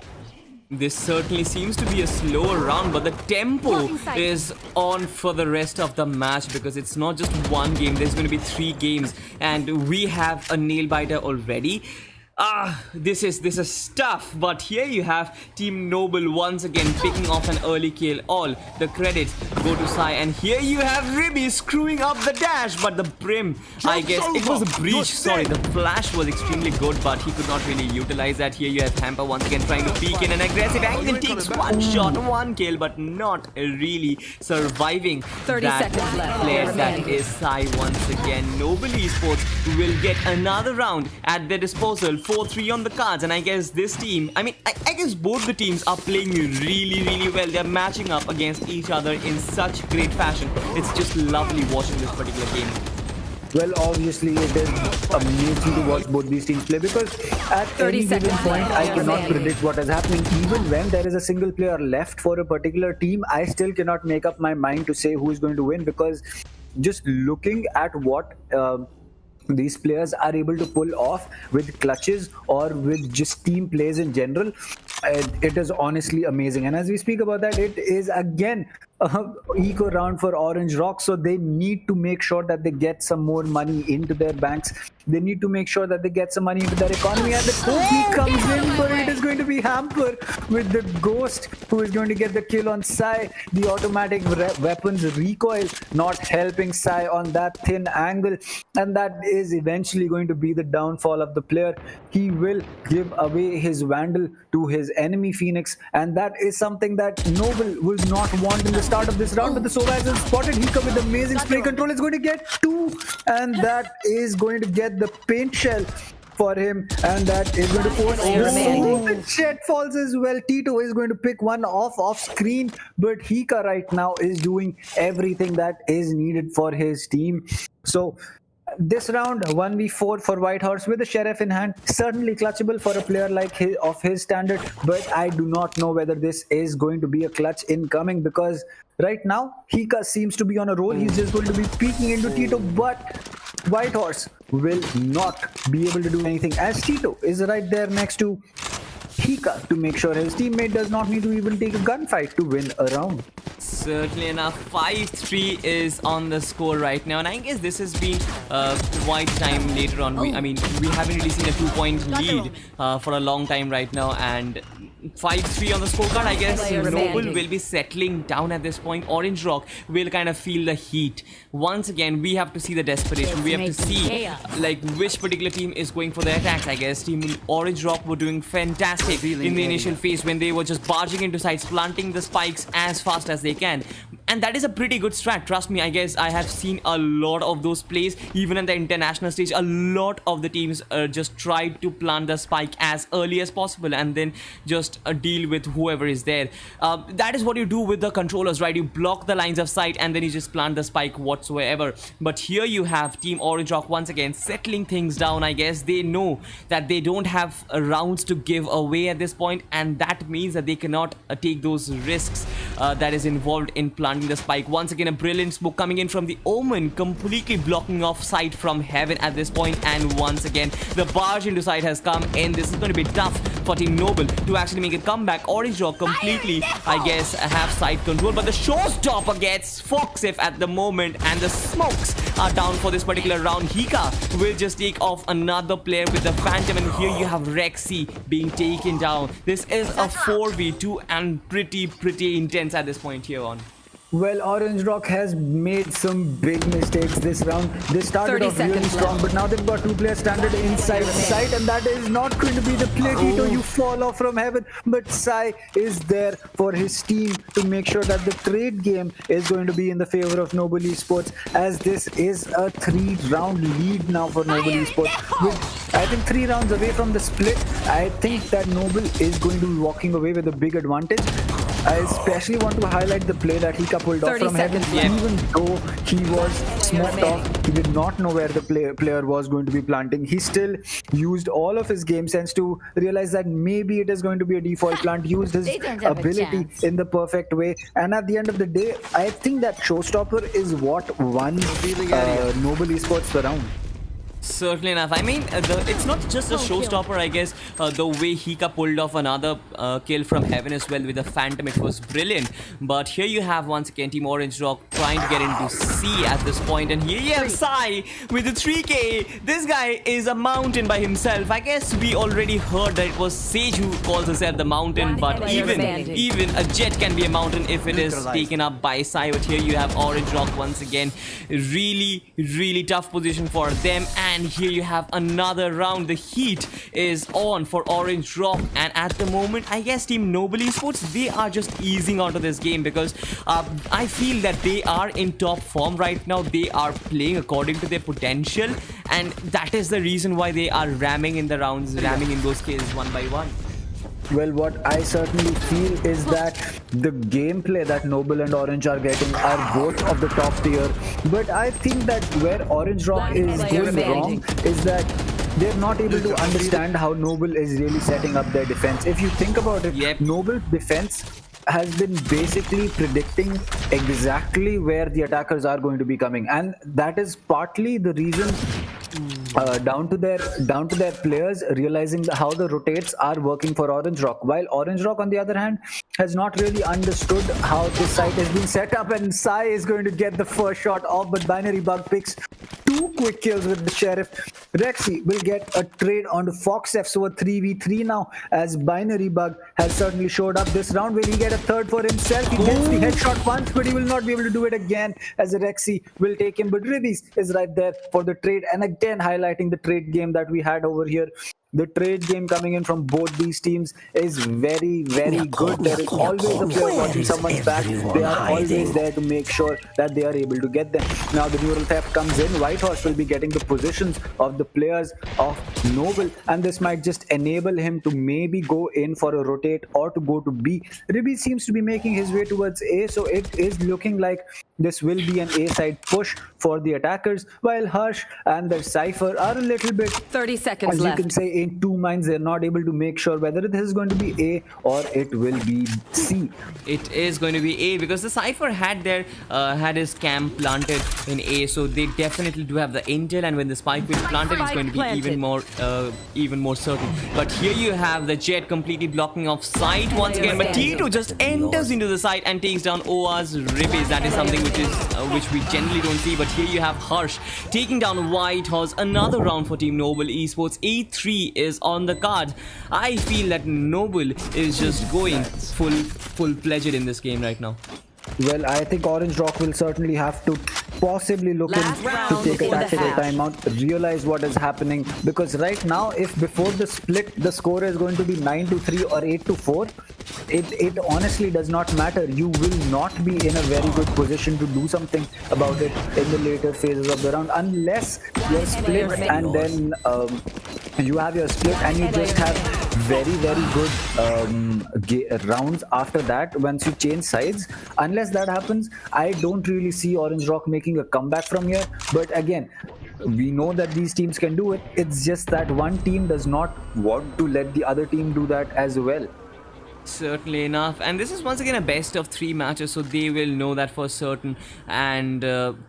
This certainly seems to be a slower round, but the tempo is on for the rest of the match, because it's not just one game. There's going to be 3 games, and we have a nail biter already. This is tough, but here you have Team Noble once again picking off an early kill. All the credits go to Sai, and here you have Ribby screwing up the dash, but the Brim, I guess it was a breach. Sorry, the flash was extremely good, but he could not really utilize that. Here you have Hamper once again trying to peek in an aggressive angle, and takes 1 shot, 1 kill, but not really surviving 30 that seconds left. player. That is Sai once again. Noble Esports will get another round at their disposal 4-3 on the cards, and I guess this team, I mean, I guess both the teams are playing really well. They're matching up against each other in such great fashion. It's just lovely watching this particular game. Well, obviously, it is amazing to watch both these teams play because at 30 any given seconds point, left. I cannot predict what is happening. Even when there is a single player left for a particular team, I still cannot make up my mind to say who is going to win because just looking at what these players are able to pull off with clutches or with just team plays in general, it is honestly amazing. And as we speak about that, it is again eco round for Orange Rock, so they need to make sure that they get some more money into their banks. They need to make sure that they get some money into their economy, and the Kofi comes in, but it is going to be hampered with the Ghost, who is going to get the kill on Sai. The automatic weapons recoil not helping Sai on that thin angle, and that is eventually going to be the downfall of the player. He will give away his Vandal to his enemy Phoenix, and that is something that Noble will not want in the start of this round. But the Sova has spotted Hika with amazing spray control, is going to get 2, and that is going to get the paint shell for him, and that is going to force the Jet falls as well. Tito is going to pick one off screen, but Hika right now is doing everything that is needed for his team. So this round 1v4 for Whitehorse with the Sheriff in hand, certainly clutchable for a player like his standard, but I do not know whether this is going to be a clutch incoming because right now Hika seems to be on a roll. He's just going to be peeking into Tito, but Whitehorse will not be able to do anything as Tito is right there next to Hika to make sure his teammate does not need to even take a gunfight to win a round. Certainly enough, 5-3 is on the score right now, and I guess this has been quite time later on. I mean, we haven't really seen a 2-point lead for a long time right now, and 5-3 on the scorecard. I guess Noble will be settling down at this point. Orange Rock will kind of feel the heat. Once again, we have to see the desperation. We have to see like which particular team is going for the attacks. I guess Team Orange Rock were doing fantastic in the initial phase when they were just barging into sites, planting the spikes as fast as they can. And that is a pretty good strat, trust me. I guess I have seen a lot of those plays, even in the international stage. A lot of the teams just tried to plant the spike as early as possible and then just deal with whoever is there. That is what you do with the controllers, right? You block the lines of sight and then you just plant the spike whatsoever. But here you have Team Orange Rock once again settling things down. I guess they know that they don't have rounds to give away at this point, and that means that they cannot take those risks that is involved in planting the spike. Once again, a brilliant smoke coming in from the Omen, completely blocking off sight from Heaven at this point. And once again, the barge into sight has come in. This is going to be tough for Team Noble to actually make a comeback. Orange Rock completely, I guess, have sight control, but the showstopper gets Foxif at the moment, and the smokes are down for this particular round. Hika will just take off another player with the Phantom, and here you have Rexy being taken down. This is a 4v2 and pretty intense at this point here on. Well, Orange Rock has made some big mistakes this round. They started off really strong, but now they've got 2 players stranded inside sight, and that is not going to be the play. Tito, you fall off from Heaven, but Sai is there for his team to make sure that the trade game is going to be in the favor of Noble Esports, as this is a 3-round lead now for Noble Esports. With, I think, 3 rounds away from the split, I think that Noble is going to be walking away with a big advantage. I especially want to highlight the play that Hika pulled off from Heaven. Even though he was smoked off, he did not know where the player was going to be planting. He still used all of his game sense to realize that maybe it is going to be a default plant, used his ability in the perfect way. And at the end of the day, I think that showstopper is what won Noble Esports the round. Certainly enough. I mean, it's not just a showstopper, I guess. The way Hika pulled off another kill from Heaven as well with the Phantom, it was brilliant. But here you have once again Team Orange Rock trying to get into C at this point. And here you have Sai with the 3k. This guy is a mountain by himself. I guess we already heard that it was Sage who calls himself the mountain. But even a Jet can be a mountain if it is taken up by Sai. But here you have Orange Rock once again. Really tough position for them. And here you have another round. The heat is on for Orange Rock, and at the moment, I guess Team Noble Esports, they are just easing onto this game because I feel that they are in top form right now. They are playing according to their potential, and that is the reason why they are ramming in the rounds, ramming in those kills one by one. Well, what I certainly feel is that the gameplay that Noble and Orange are getting are both of the top tier. But I think that where Orange Rock is going wrong is that they're not able to understand how Noble is really setting up their defense. If you think about it, Yep. Noble defense has been basically predicting exactly where the attackers are going to be coming, and that is partly the reason down to their players realizing how the rotates are working for Orange Rock, while Orange Rock on the other hand has not really understood how this site has been set up. And Sai is going to get the first shot off, but Binary Bug picks 2 quick kills with the Sheriff. Rexy will get a trade onto Fox F, so a 3v3 now, as Binary Bug has certainly showed up this round. Will he get a third for himself? He gets the headshot once, but he will not be able to do it again, as Rexy will take him. But Ribbies is right there for the trade, and again highlighting the trade game that we had over here. The trade game coming in from both these teams is very, very good. There is always a player watching someone's back. They are always there to make sure that they are able to get them. Now the neural theft comes in. Whitehorse will be getting the positions of the players of Noble, and this might just enable him to maybe go in for a rotate or to go to B. Ribby seems to be making his way towards A, so it is looking like this will be an A side push for the attackers, while Harsh and the Cypher are a little bit, 30 seconds as left. you can say, in two minds. They're not able to make sure whether this is going to be A or it will be C. It is going to be A, because the Cypher had his camp planted in A, so they definitely do have the intel, and when the spike will be planted, it's going to be even more certain. But here you have the Jet completely blocking off sight once again, but T2 just enters into the site and takes down OR's Ribbies. That is something which we generally don't see, but here you have Harsh taking down Whitehorse. Another round for Team Noble Esports. A3 is on the card. I feel that Noble is just going full-fledged in this game right now. Well, I think Orange Rock will certainly have to possibly look Last in round to take a before the tactical half. timeout, realize what is happening, because right now, if before the split the score is going to be 9-3 or 8-4, it honestly does not matter. You will not be in a very good position to do something about it in the later phases of the round, unless you're split and then you have your split and you just have very good rounds after that once you change sides. Unless that happens, I don't really see Orange Rock making a comeback from here. But again, we know that these teams can do it. It's just that one team does not want to let the other team do that as well. Certainly enough, and this is once again a best of 3 matches, so they will know that for certain. And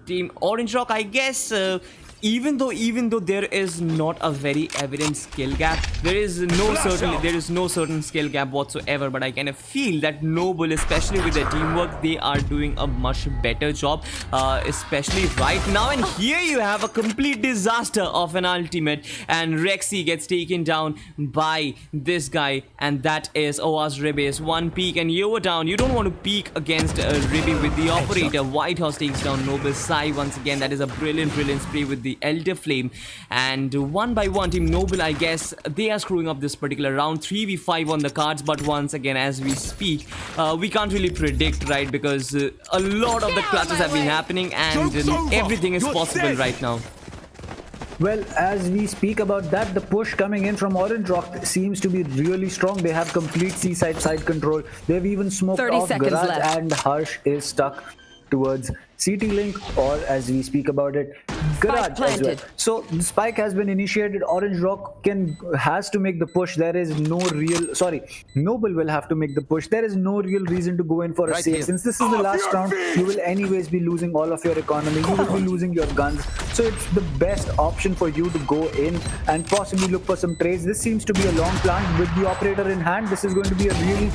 Team Orange Rock, I guess, even though there is not a very evident skill gap, there is no certain skill gap whatsoever, but I kind of feel that Noble, especially with their teamwork, they are doing a much better job, especially right now. And here you have a complete disaster of an ultimate, and Rexy gets taken down by this guy, and that is OR's Ribbies. One peek and you were down. You don't want to peek against Ribby with the operator. Whitehorse takes down Noble. Sai once again, that is a brilliant spray with the Elder Flame, and one by one, Team Noble, I guess they are screwing up this particular round. 3v5 on the cards, but once again, as we speak, we can't really predict, right, because a lot of the clutches have been happening, and everything is possible right now. Well, as we speak about that, the push coming in from Orange Rock seems to be really strong. They have complete seaside side control. They've even smoked 30 off seconds Garage, left. and Harsh is stuck towards CT Link, or as we speak about it, Garage as well. planted. So the spike has been initiated. Orange Rock has to make the push. There is no real, Noble will have to make the push. There is no real reason to go in for a save. Since this is the last round, you will anyways be losing all of your economy. You will be losing your guns. So it's the best option for you to go in and possibly look for some trades. This seems to be a long plan with the operator in hand. This is going to be a really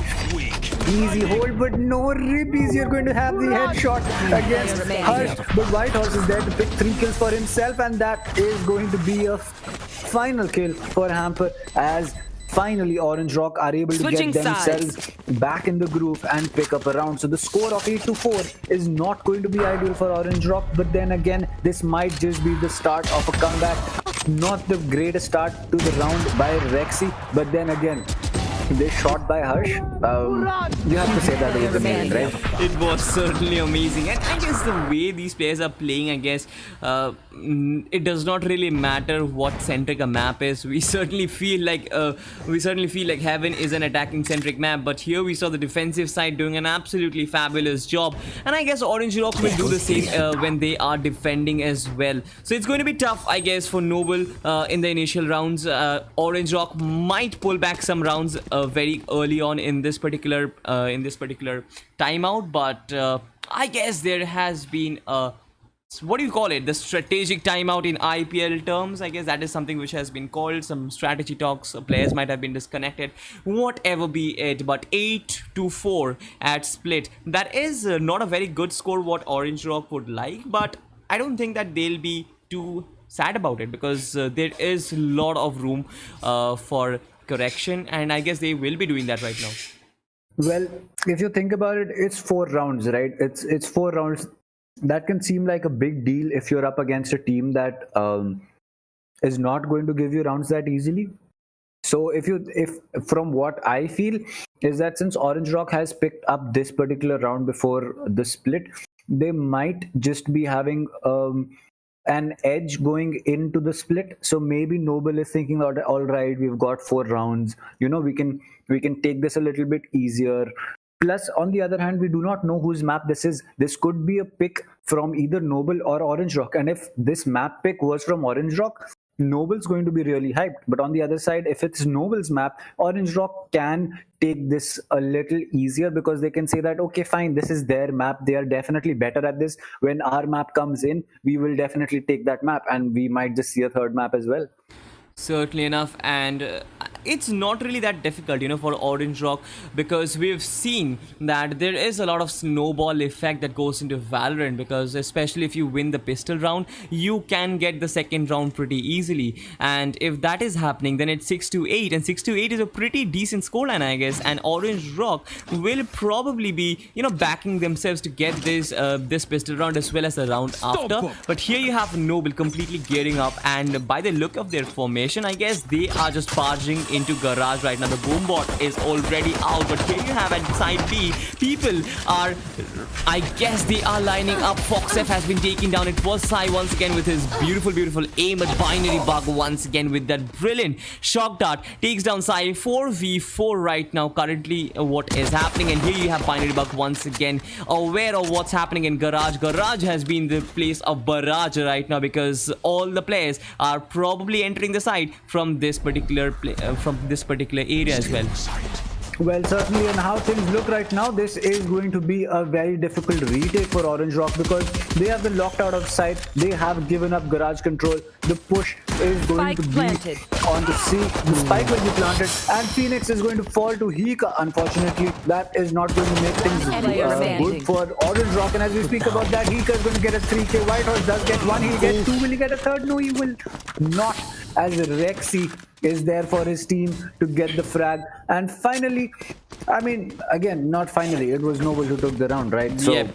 easy hold, but no Ribbies. You're going to have the headshot against Harsh, but Whitehorse is there to pick 3 kills for himself, and that is going to be a final kill for Hamper, as finally Orange Rock are able to Switching get themselves back in the groove and pick up a round. So the score of 8-4 is not going to be ideal for Orange Rock, but then again, this might just be the start of a comeback. Not the greatest start to the round by Rexy, but then again, They shot by Harsh. You have to say that was amazing, right? It was certainly amazing, and I guess the way these players are playing, I guess it does not really matter what centric a map is. We certainly feel like Heaven is an attacking centric map, but here we saw the defensive side doing an absolutely fabulous job, and I guess Orange Rock will do the same when they are defending as well. So it's going to be tough, I guess, for Noble in the initial rounds. Orange Rock might pull back some rounds very early on in this particular timeout, but I guess there has been a, what do you call it, the strategic timeout in IPL terms. I guess that is something which has been called. Some strategy talks, players might have been disconnected, whatever be it. But 8-4 at split, that is not a very good score what Orange Rock would like, but I don't think that they'll be too sad about it, because there is a lot of room for correction, and I guess they will be doing that right now. Well, if you think about it, it's 4 rounds, right? It's 4 rounds. That can seem like a big deal if you're up against a team that is not going to give you rounds that easily. So if from what I feel is that since Orange Rock has picked up this particular round before the split, they might just be having an edge going into the split. So maybe Noble is thinking, all right, we've got 4 rounds, we can take this a little bit easier. Plus, on the other hand, we do not know whose map this is. This could be a pick from either Noble or Orange Rock, and if this map pick was from Orange Rock, Noble's going to be really hyped. But on the other side, if it's Noble's map, Orange Rock can take this a little easier, because they can say that, okay, fine, this is their map, they are definitely better at this. When our map comes in, we will definitely take that map, and we might just see a third map as well. Certainly enough, and it's not really that difficult, for Orange Rock, because we've seen that there is a lot of snowball effect that goes into Valorant, because especially if you win the pistol round, you can get the second round pretty easily, and if that is happening, then it's 6-8, and 6-8 is a pretty decent scoreline, I guess, and Orange Rock will probably be, backing themselves to get this pistol round as well as the round after. But here you have Noble completely gearing up, and by the look of their formation, I guess they are just barging into garage right now. The boombot is already out, but here you have at side B, people are, I guess they are lining up. Foxf has been taken down. It was Sai once again with his beautiful aim, but Binary Bug once again with that brilliant shock dart takes down Sai. 4v4 right now currently what is happening, and here you have Binary Bug once again aware of what's happening in garage. Garage has been the place of barrage right now, because all the players are probably entering the site from this particular area as well. Well, certainly, and how things look right now, this is going to be a very difficult retake for Orange Rock, because they have been locked out of sight. They have given up garage control. The push is going to be on the C. The spike will be planted, and Phoenix is going to fall to Hika. Unfortunately, that is not going to make things good for Orange Rock. And as we speak about that, Hika is going to get a 3K. Whitehorse does get 1. He'll get 2. Will he get a third? No, he will not, as Rexy is there for his team to get the frag. And finally, I mean, again, not finally, it was Noble who took the round, right? So yeah.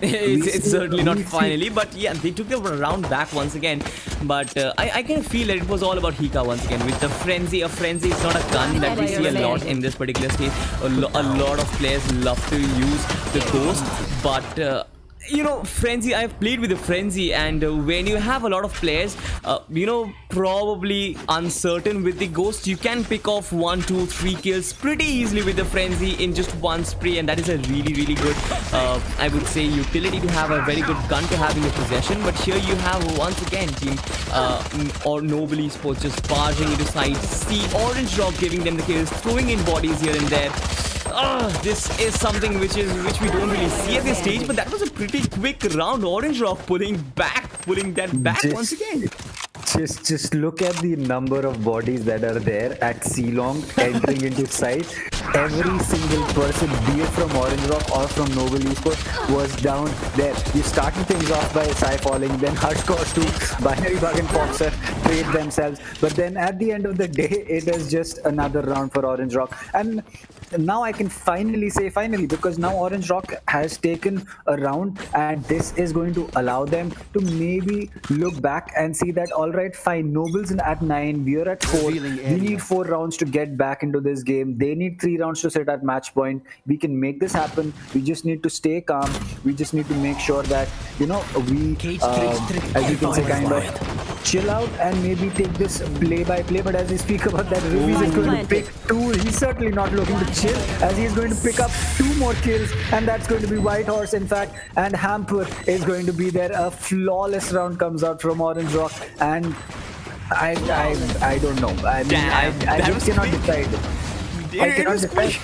It's certainly not finally, but yeah, they took the round back once again. But I can feel that it was all about Hika once again with the frenzy. A frenzy is not a gun that we see a lot in this particular stage. A lot of players love to use the ghost, but frenzy, I've played with the frenzy, and when you have a lot of players probably uncertain with the ghost, you can pick off 1, 2, 3 kills pretty easily with the frenzy in just one spray, and that is a really good I would say utility to have, a very good gun to have in your possession. But here you have once again team or Noble Esports just barging into side C. Orange Rock giving them the kills, throwing in bodies here and there. This is something which we don't really see at this stage, but that was a pretty quick round. Orange Rock pulling that back once again. Just look at the number of bodies that are there at C-Long entering into sight. Every single person, be it from Orange Rock or from Noble Esports, was down there. You started things off by Sai falling, then Harsh got to Binary Bug and Foxer trade themselves. But then at the end of the day, it is just another round for Orange Rock. And now I can finally say finally, because now Orange Rock has taken a round, and this is going to allow them to maybe look back and see that, all right, fine, Nobles at 9, we are at 4. We need 4 rounds to get back into this game. They need 3 rounds to sit at match point. We can make this happen. We just need to stay calm. We just need to make sure that, we, as you can say, kind of chill out and maybe take this play by play. But as we speak about that, Rubies is going to pick 2. He's certainly not looking to chill, as he is going to pick up 2 more kills, and that's going to be Whitehorse, in fact, and Hamper is going to be there. A flawless round comes out from Orange Rock, and I don't know. I mean, I just cannot decide. I cannot decide.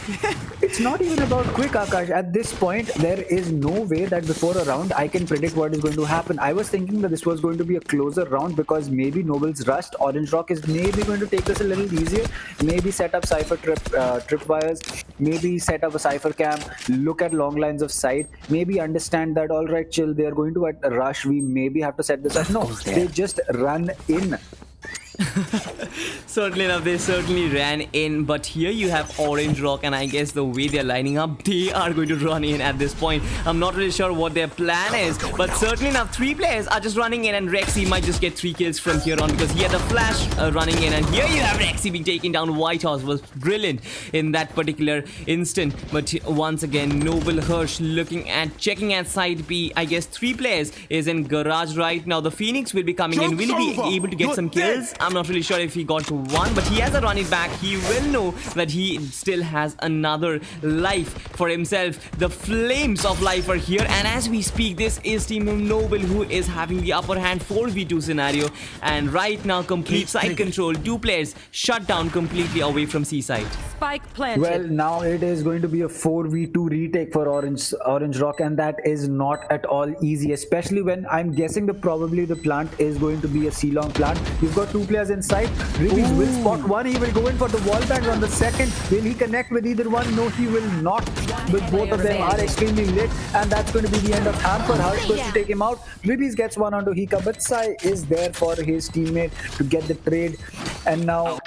It's not even about quick, Akash. At this point, there is no way that before a round I can predict what is going to happen. I was thinking that this was going to be a closer round because maybe Nobles rushed. Orange Rock is maybe going to take this a little easier. Maybe set up Cypher tripwires. Maybe set up a Cypher cam. Look at long lines of sight. Maybe understand that, all right, chill, they are going to rush. We maybe have to set this up. No, they just run in. Certainly enough, they certainly ran in, but here you have Orange Rock, and I guess the way they're lining up, they are going to run in at this point. I'm not really sure what their plan is, but certainly enough, 3 players are just running in, and Rexy might just get 3 kills from here on because he had a flash running in, and here you have Rexy being taken down. Whitehorse was brilliant in that particular instant, but once again, Noble Hirsch checking at side B. I guess 3 players is in garage right now. The Phoenix will be coming in. Will he be able to get some kills? I'm not really sure if he got to 1, but he has a run it back. He will know that he still has another life for himself. The flames of life are here, and as we speak, this is Team Noble who is having the upper hand 4v2 scenario, and right now complete side control. 2 players shut down completely away from C side. Spike planted. Well, now it is going to be a 4v2 retake for Orange Rock, and that is not at all easy, especially when I'm guessing probably the plant is going to be a C-long plant. You've got 2 players inside. Rubies will spot 1. He will go in for the wall bang on the second. Will he connect with either one? No, he will not. But both of them are extremely lit, and that's going to be the end of Hamper. How is supposed to take him out? Rubies gets 1 onto Hika, but Sai is there for his teammate to get the trade. And now,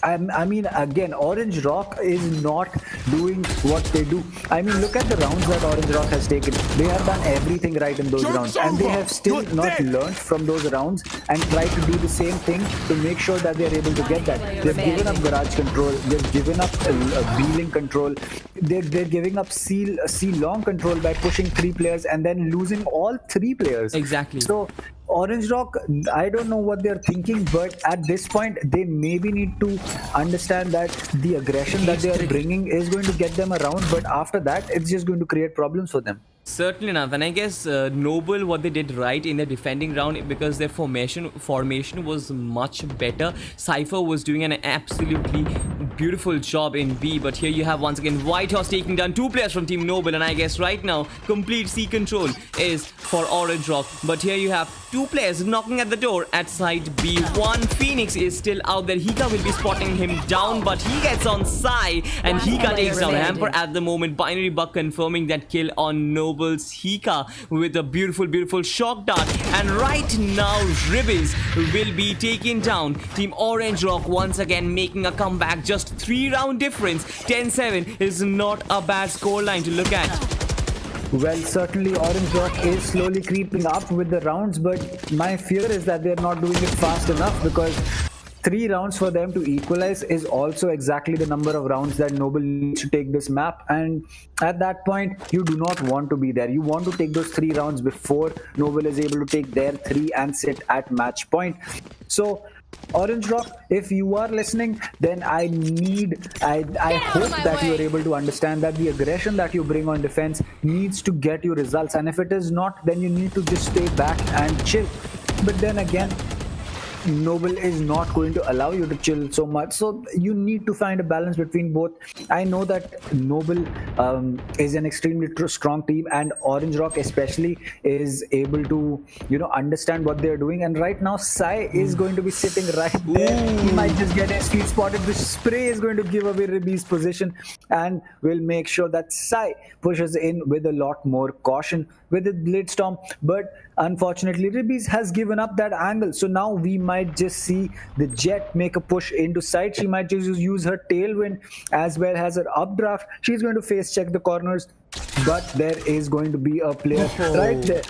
I mean, again, Orange Rock is not doing what they do. I mean, look at the rounds that Orange Rock has taken. They have done everything right in those rounds, and they have still not learned from those rounds and tried to do the same thing to make sure that they are able to get that. They've given up garage control. They've given up B-link control. They're giving up C-long control by pushing 3 players and then losing all 3 players. Exactly. So Orange Rock, I don't know what they're thinking, but at this point, they maybe need to understand that the aggression that they are bringing is going to get them around, but after that, it's just going to create problems for them. Certainly enough, and I guess Noble, what they did right in the defending round, because their formation was much better. Cypher was doing an absolutely beautiful job in B, but here you have once again Whitehorse taking down 2 players from Team Noble, and I guess right now complete C control is for Orange Rock. But here you have 2 players knocking at the door at side B. 1 Phoenix is still out there. Hika will be spotting him down, but he gets on Sai, and Hika takes down Hamper at the moment. Binary Buck confirming that kill on Noble's Hika with a beautiful shock dart, and right now Ribbies will be taken down. Team Orange Rock once again making a comeback. Just 3-round difference. 10-7 is not a bad scoreline to look at. Well, certainly Orange Rock is slowly creeping up with the rounds, but my fear is that they're not doing it fast enough, because 3 rounds for them to equalize is also exactly the number of rounds that Noble needs to take this map, and at that point you do not want to be there. You want to take those 3 rounds before Noble is able to take their 3 and sit at match point. So Orange Rock, if you are listening, then I hope that you are able to understand that the aggression that you bring on defense needs to get you results, and if it is not, then you need to just stay back and chill. But then again, Noble is not going to allow you to chill so much, so you need to find a balance between both. I know that Noble is an extremely strong team, and Orange Rock especially is able to understand what they're doing, and right now Sai is going to be sitting right there. He might just get his feet spotted. The spray is going to give away Ribby's position, and will make sure that Sai pushes in with a lot more caution. with the Blade Storm, but unfortunately Ribbies has given up that angle. So now we might just see the Jet make a push into side. She might just use her tailwind as well as her updraft. She's going to face check the corners, but there is going to be a player right there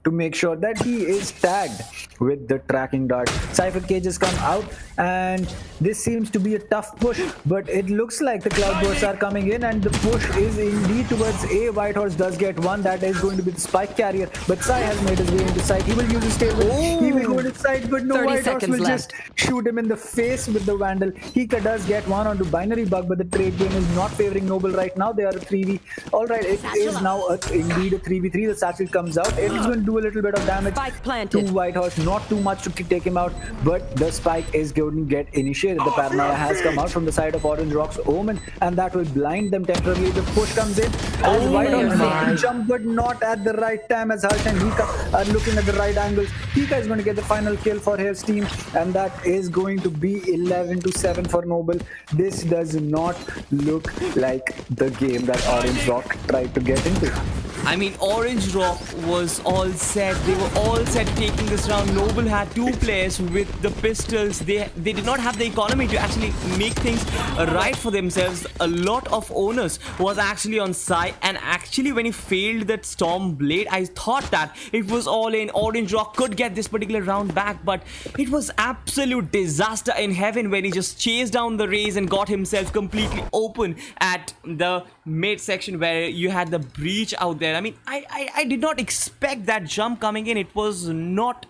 to make sure that he is tagged with the tracking dart. Cypher cages come out, and this seems to be a tough push, but it looks like the Cloudbursts are coming in, and the push is indeed towards A. Whitehorse does get one. That is going to be the spike carrier, but Sai has made his way into side. He will use his tailwind. He will go to side, but no, 30 Whitehorse seconds will left. just shoot him in the face with the Vandal. Hika does get one onto Binary Bug, but the trade game is not favoring Noble right now. They are a 3v. Alright, it is now indeed a 3v3. The satchel comes out. It is going to do a little bit of damage Spike planted. to Whitehorse. Not too much to take him out, but the spike is going to get initiated. The Paranoia has come out from the side of Orange Rock's Omen, and that will blind them temporarily. The push comes in as Whitehorse is looking to jump, but not at the right time, as Harsh and Hika are looking at the right angles. Hika is going to get the final kill for his team, and that is going to be 11-7 for Noble. This does not look like the game that Orange Rock tried to get into. I mean, Orange Rock was all set. They were all set taking this round. Noble had two players with the pistols. They did not have the economy to actually make things right for themselves. A lot of owners was actually on side, and actually when he failed that Storm Blade, I thought that it was all in. Orange Rock could get this particular round back, but it was absolute disaster in heaven when he just chased down the race and got himself completely open at the mid section where you had the breach out there. I mean, I did not expect that jump coming in. It was not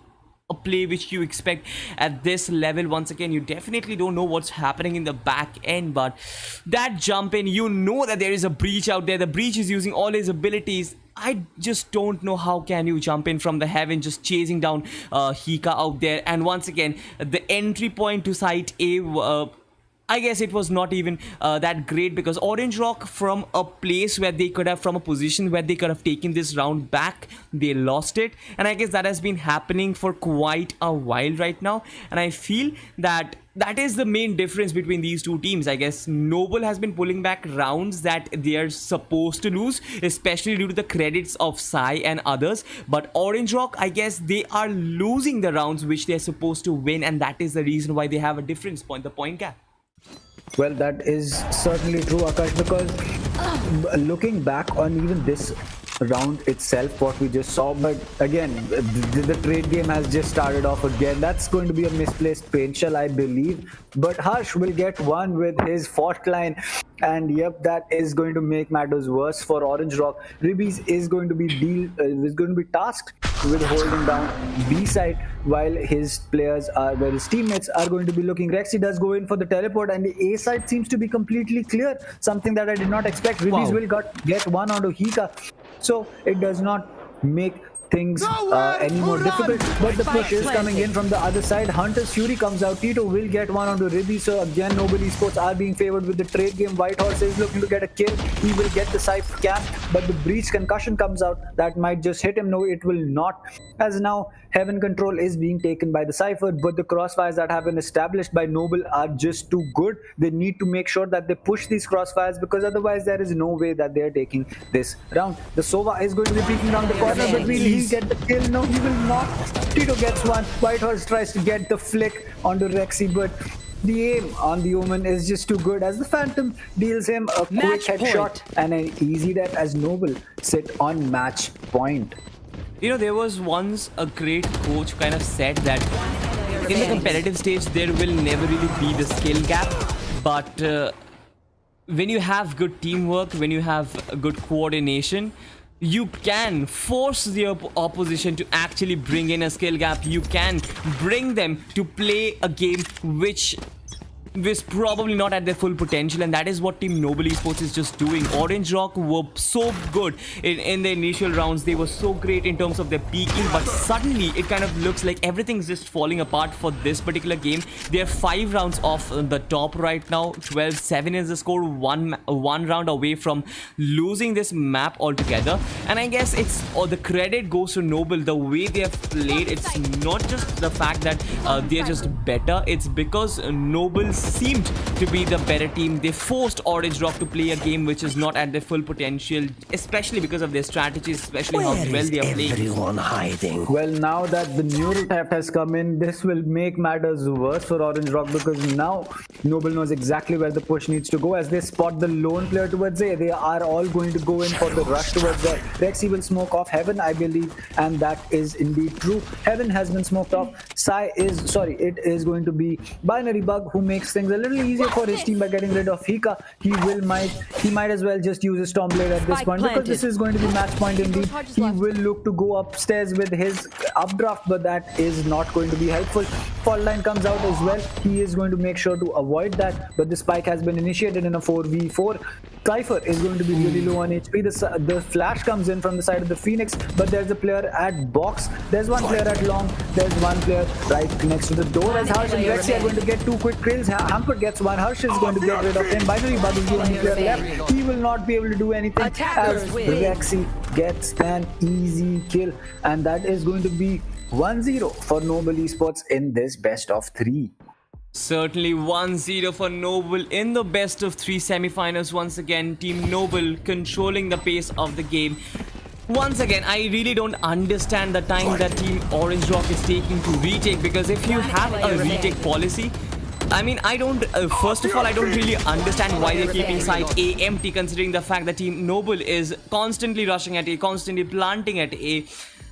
a play which you expect at this level. Once again, you definitely don't know what's happening in the back end, but that jump in, you know that there is a breach out there. The breach is using all his abilities. I just don't know how can you jump in from the heaven just chasing down Hika out there. And once again, the entry point to site A, I guess it was not even that great, because Orange Rock, from a place where they could have, from a position where they could have taken this round back, they lost it. And I guess that has been happening for quite a while right now. And I feel that that is the main difference between these two teams. I guess Noble has been pulling back rounds that they are supposed to lose, especially due to the credits of Sai and others. But Orange Rock, I guess they are losing the rounds which they are supposed to win, and that is the reason why they have a difference point, the point gap. Well, that is certainly true, Akash, because looking back on even this round itself, what we just saw, but again, the trade game has just started off again. That's going to be a misplaced paint shell, I believe, but Harsh will get one with his fault line, and yep, that is going to make matters worse for Orange Rock. Ribbies is going to be tasked with holding down B side, while his teammates are going to be looking. Rexy does go in for the teleport, and the A side seems to be completely clear, something that I did not expect. Ribbies will get one onto Hika, so it does not make things any more difficult, but the push is coming in from the other side. Hunter's Fury comes out. Tito will get one onto Ribby, so again Noble Esports are being favored with the trade game. Whitehorse is looking to get a kill. He will get the Cypher camp, but the breach concussion comes out. That might just hit him. No, it will not, as now Heaven control is being taken by the Cypher, but the crossfires that have been established by Noble are just too good. They need to make sure that they push these crossfires, because otherwise there is no way that they are taking this round. The Sova is going to be peeking around the corner, but will he get the kill? No, he will not. Tito gets one. Whitehorse tries to get the flick onto Rexy, but the aim on the Omen is just too good, as the Phantom deals him a quick headshot and an easy death, as Noble sit on match point. You know, there was once a great coach who kind of said that in the competitive stage there will never really be the skill gap, but when you have good teamwork, when you have good coordination, you can force the opposition to actually bring in a skill gap. You can bring them to play a game which is probably not at their full potential, and that is what Team Noble Esports is just doing. Orange Rock were so good in the initial rounds. They were so great in terms of their peaking, but suddenly it kind of looks like everything's just falling apart for this particular game. They're 5 rounds off the top right now. 12-7 is the score, one round away from losing this map altogether. And I guess it's the credit goes to Noble. The way they have played, it's not just the fact that they're just better. It's because Noble's seemed to be the better team. They forced Orange Rock to play a game which is not at their full potential, especially because of their strategies, especially how well they are playing. Everyone hiding. Well, now that the neural theft has come in, this will make matters worse for Orange Rock, because now Noble knows exactly where the push needs to go. As they spot the lone player towards A, they are all going to go in for the rush towards there. Rexy will smoke off Heaven, I believe, and that is indeed true. Heaven has been smoked off. It is going to be Binary Bug, who makes things a little easier for his team by getting rid of Hika. He might as well just use his Stormblade at this point, because this is going to be match point indeed. He will look to go upstairs with his updraft, but that is not going to be helpful. Fault line comes out as well. He is going to make sure to avoid that, but the spike has been initiated in a 4v4. Cypher is going to be really low on HP. The flash comes in from the side of the Phoenix, but there's a player at box. There's one player at long. There's one player right next to the door, as Harsh and Rexy are going to get 2 quick kills. Hamper gets one. Harsh is going to get rid of him. Binary Bug is the only player left. He will not be able to do anything, as Rexy gets an easy kill, and that is going to be 1-0 for Noble Esports in this best of 3. Certainly 1-0 for Noble in the best of 3 semi-finals. Once again, Team Noble controlling the pace of the game. Once again, I really don't understand the time that Team Orange Rock is taking to retake, because if you have a retake policy, I mean, first of all, I don't really understand why they're keeping site A empty, considering the fact that Team Noble is constantly rushing at A, constantly planting at A.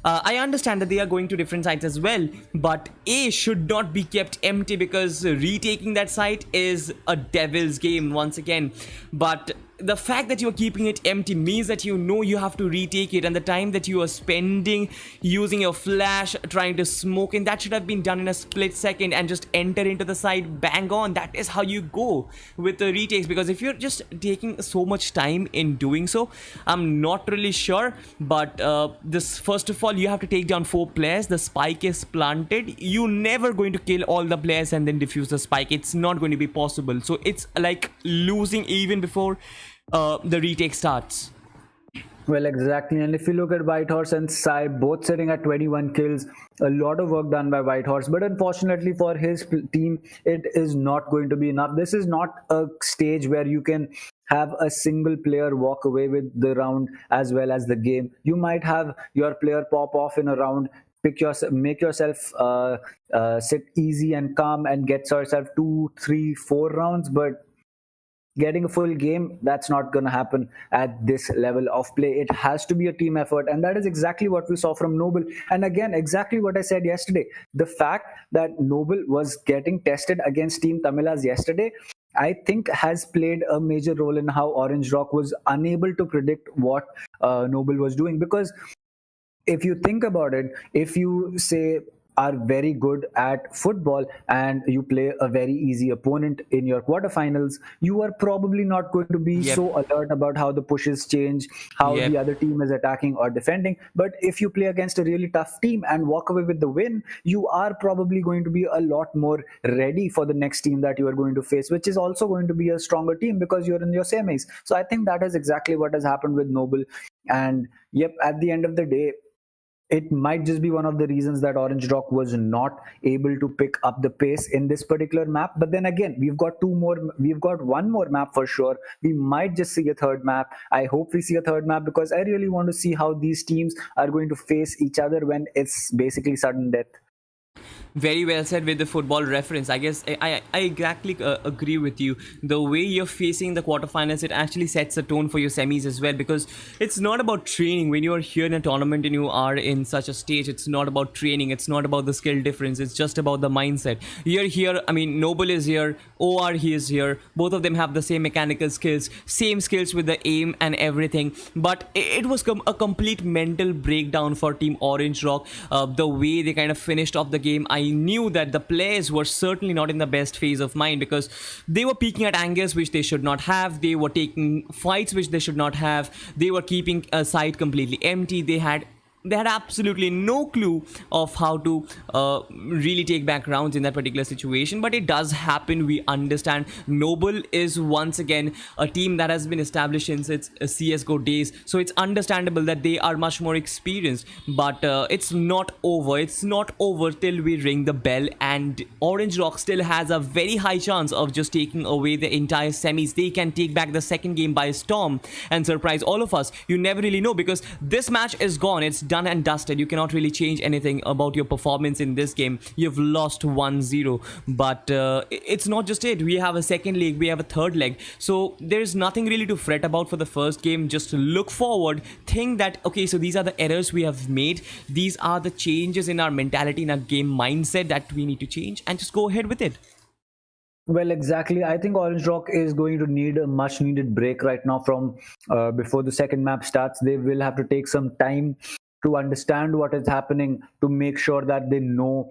I understand that they are going to different sites as well, but A should not be kept empty, because retaking that site is a devil's game once again. But the fact that you are keeping it empty means that you know you have to retake it, and the time that you are spending using your flash trying to smoke in, that should have been done in a split second and just enter into the site bang on. That is how you go with the retakes, because if you're just taking so much time in doing so, I'm not really sure. But this, first of all, you have to take down 4 players. The spike is planted. You're never going to kill all the players and then defuse the spike. It's not going to be possible. So it's like losing even before the retake starts. Well, exactly. And if you look at Whitehorse and Sai, both sitting at 21 kills, a lot of work done by Whitehorse. But unfortunately for his team, it is not going to be enough. This is not a stage where you can have a single player walk away with the round as well as the game. You might have your player pop off in a round, make yourself sit easy and calm and get yourself 2, 3, 4 rounds, but getting a full game, that's not going to happen at this level of play. It has to be a team effort, and that is exactly what we saw from Noble. And again, exactly what I said yesterday, the fact that Noble was getting tested against Team Tamilas yesterday, I think has played a major role in how Orange Rock was unable to predict what Noble was doing. Because if you think about it, if you say are very good at football and you play a very easy opponent in your quarterfinals, you are probably not going to be so alert about how the pushes change, how the other team is attacking or defending. But if you play against a really tough team and walk away with the win, you are probably going to be a lot more ready for the next team that you are going to face, which is also going to be a stronger team because you're in your semis. So I think that is exactly what has happened with Noble. And at the end of the day, it might just be one of the reasons that Orange Rock was not able to pick up the pace in this particular map. But then again, we've got one more map for sure. We might just see a third map. I hope we see a third map, because I really want to see how these teams are going to face each other when it's basically sudden death. Very well said with the football reference. I guess I exactly agree with you. The way you're facing the quarterfinals, it actually sets a tone for your semis as well, because it's not about training. When you're here in a tournament and you are in such a stage, it's not about training. It's not about the skill difference. It's just about the mindset. You're here, I mean, Noble is here, OR he is here. Both of them have the same mechanical skills, same skills with the aim and everything. But it was a complete mental breakdown for Team Orange Rock. The way they kind of finished off the game, I knew that the players were certainly not in the best phase of mind, because they were peeking at angles which they should not have. They were taking fights which they should not have. They were keeping a site completely empty. They had they had absolutely no clue of how to really take back rounds in that particular situation. But it does happen. We understand. Noble is once again a team that has been established since its CS:GO days, so it's understandable that they are much more experienced. But it's not over. It's not over till we ring the bell, and Orange Rock still has a very high chance of just taking away the entire semis. They can take back the second game by storm and surprise all of us. You never really know, because this match is gone. It's done and dusted. You cannot really change anything about your performance in this game. You've lost 1-0. But it's not just it. We have a second leg, we have a third leg, so there's nothing really to fret about for the first game. Just look forward, think that okay, so these are the errors we have made, these are the changes in our mentality, in our game mindset that we need to change, and just go ahead with it. Well, exactly. I think Orange Rock is going to need a much needed break right now from before the second map starts. They will have to take some time to understand what is happening, to make sure that they know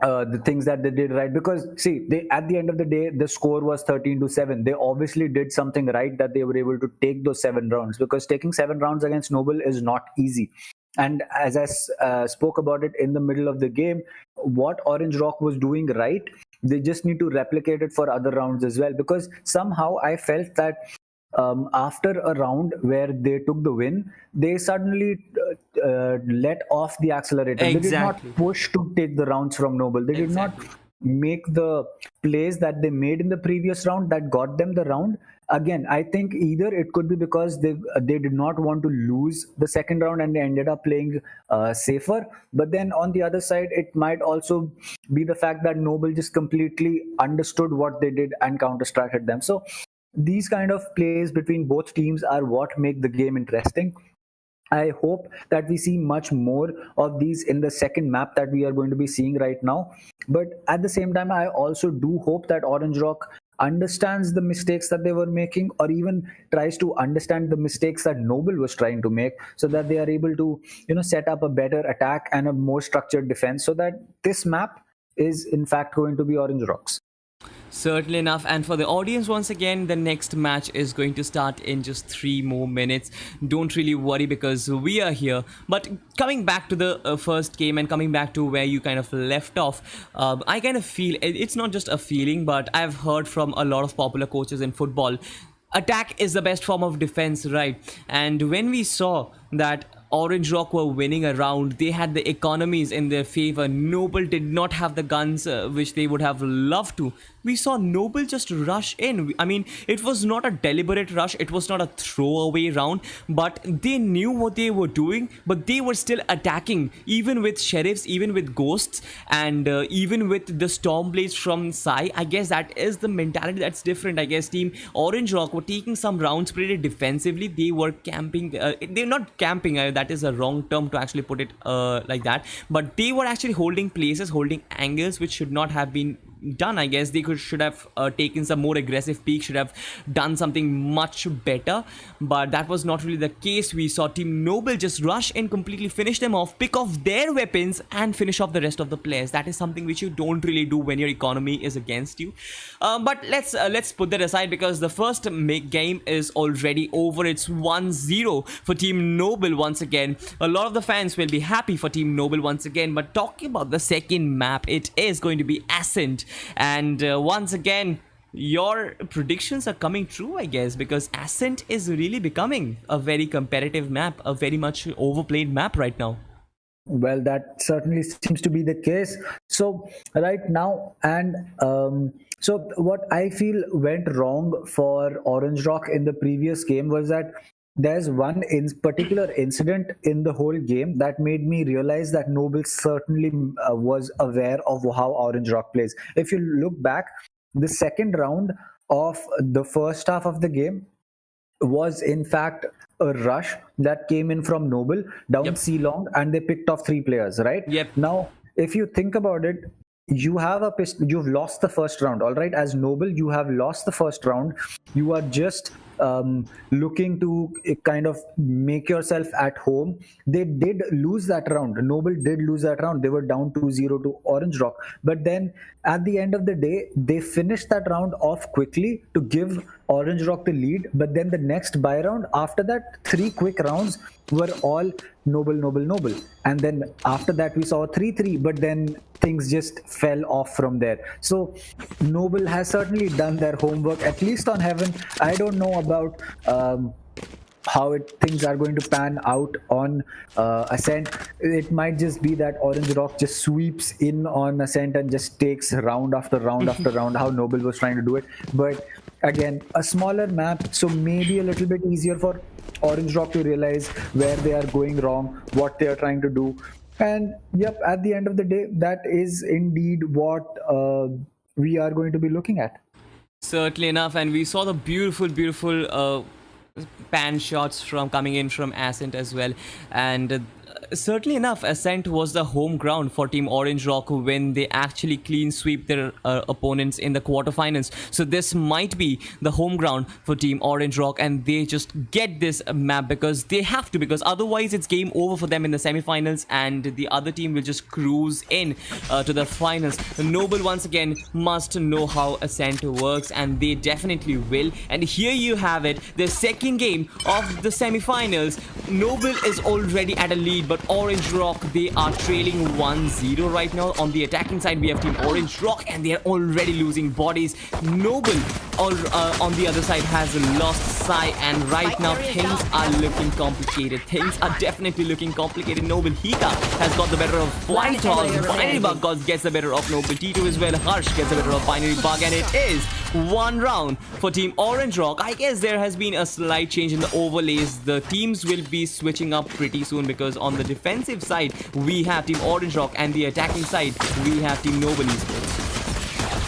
the things that they did right. Because see, they, at the end of the day, the score was 13-7. They obviously did something right, that they were able to take those 7 rounds, because taking 7 rounds against Noble is not easy. And as I spoke about it in the middle of the game, what Orange Rock was doing right, they just need to replicate it for other rounds as well. Because somehow I felt that after a round where they took the win, they suddenly let off the accelerator. Exactly. They did not push to take the rounds from Noble. They did not make the plays that they made in the previous round that got them the round. Again, I think either it could be because they did not want to lose the second round and they ended up playing safer. But then on the other side, it might also be the fact that Noble just completely understood what they did and counter-strateged them. So these kind of plays between both teams are what make the game interesting. I hope that we see much more of these in the second map that we are going to be seeing right now. But at the same time, I also do hope that Orange Rock understands the mistakes that they were making, or even tries to understand the mistakes that Noble was trying to make, so that they are able to, set up a better attack and a more structured defense, so that this map is in fact going to be Orange Rock's. Certainly enough. And for the audience, once again, the next match is going to start in just 3 more minutes. Don't really worry, because we are here. But coming back to the first game, and coming back to where you kind of left off, I kind of feel, it's not just a feeling, but I've heard from a lot of popular coaches in football, attack is the best form of defense, right? And when we saw that Orange Rock were winning a round, they had the economies in their favor. Noble did not have the guns which they would have loved to. We saw Noble just rush in. I mean, it was not a deliberate rush, it was not a throwaway round, but they knew what they were doing, but they were still attacking, even with sheriffs, even with ghosts, and even with the Stormblades from Sai. I guess that is the mentality that's different. I guess Team Orange Rock were taking some rounds pretty defensively. They were camping, they're not camping, that is a wrong term to actually put it like that, but they were actually holding places, holding angles which should not have been done. I guess they should have taken some more aggressive peak, should have done something much better, but that was not really the case. We saw Team Noble just rush in, completely finish them off, pick off their weapons, and finish off the rest of the players. That is something which you don't really do when your economy is against you. But let's put that aside, because the first game is already over. It's 1-0 for Team Noble once again. A lot of the fans will be happy for Team Noble once again. But talking about the second map, it is going to be Ascent. And once again, your predictions are coming true, I guess, because Ascent is really becoming a very competitive map, a very much overplayed map right now. Well, that certainly seems to be the case. So right now, and so what I feel went wrong for Orange Rock in the previous game was that there's one particular incident in the whole game that made me realize that Noble certainly was aware of how Orange Rock plays. If you look back, the second round of the first half of the game was in fact a rush that came in from Noble down C long, and they picked off 3 players, right? Yep. Now, if you think about it, you've lost the first round. All right, as Noble, you have lost the first round. You are just looking to kind of make yourself at home. They did lose that round. Noble did lose that round. They were down 2-0 to Orange Rock. But then at the end of the day, they finished that round off quickly to give Orange Rock the lead. But then the next buy round, after that, 3 quick rounds were all Noble, Noble, Noble. And then after that, we saw a 3-3, but then things just fell off from there. So Noble has certainly done their homework, at least on Heaven. I don't know about how things are going to pan out on Ascent. It might just be that Orange Rock just sweeps in on Ascent and just takes round after round after round, how Noble was trying to do it. But again, a smaller map, so maybe a little bit easier for Orange Rock to realize where they are going wrong, what they are trying to do. And yep, at the end of the day, that is indeed what we are going to be looking at. Certainly enough, and we saw the beautiful pan shots from coming in from Ascent as well. And certainly enough, Ascent was the home ground for Team Orange Rock when they actually clean sweep their opponents in the quarterfinals. So this might be the home ground for Team Orange Rock, and they just get this map because they have to, because otherwise it's game over for them in the semifinals and the other team will just cruise in to the finals. Noble once again must know how Ascent works, and they definitely will. And here you have it, the second game of the semifinals. Noble is already at a lead, but Orange Rock, they are trailing 1-0 right now. On the attacking side, we have Team Orange Rock, and they are already losing bodies. Noble, on the other side, has lost Sai, and right now things are looking complicated. Things are definitely looking complicated. Noble Hika has got the better of White Hog. Binary Bug gets the better of Noble T2 as well. Harsh gets the better of Binary Bug, and it is one round for Team Orange Rock. I guess there has been a slight change in the overlays. The teams will be switching up pretty soon, because on the defensive side we have Team Orange Rock, and the attacking side we have Team Noble Esports.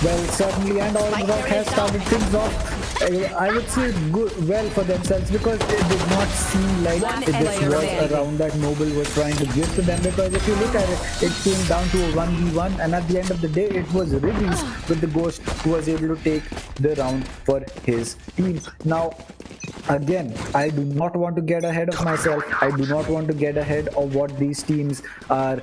Well, certainly, and Orange Rock has started things off, I would say, good, well for themselves, because it did not seem like this was a round that Noble was trying to give to them, because if you look at it, it came down to a 1v1, and at the end of the day, it was Riddies with the Ghost who was able to take the round for his team. Now, again, I do not want to get ahead of myself. I do not want to get ahead of what these teams are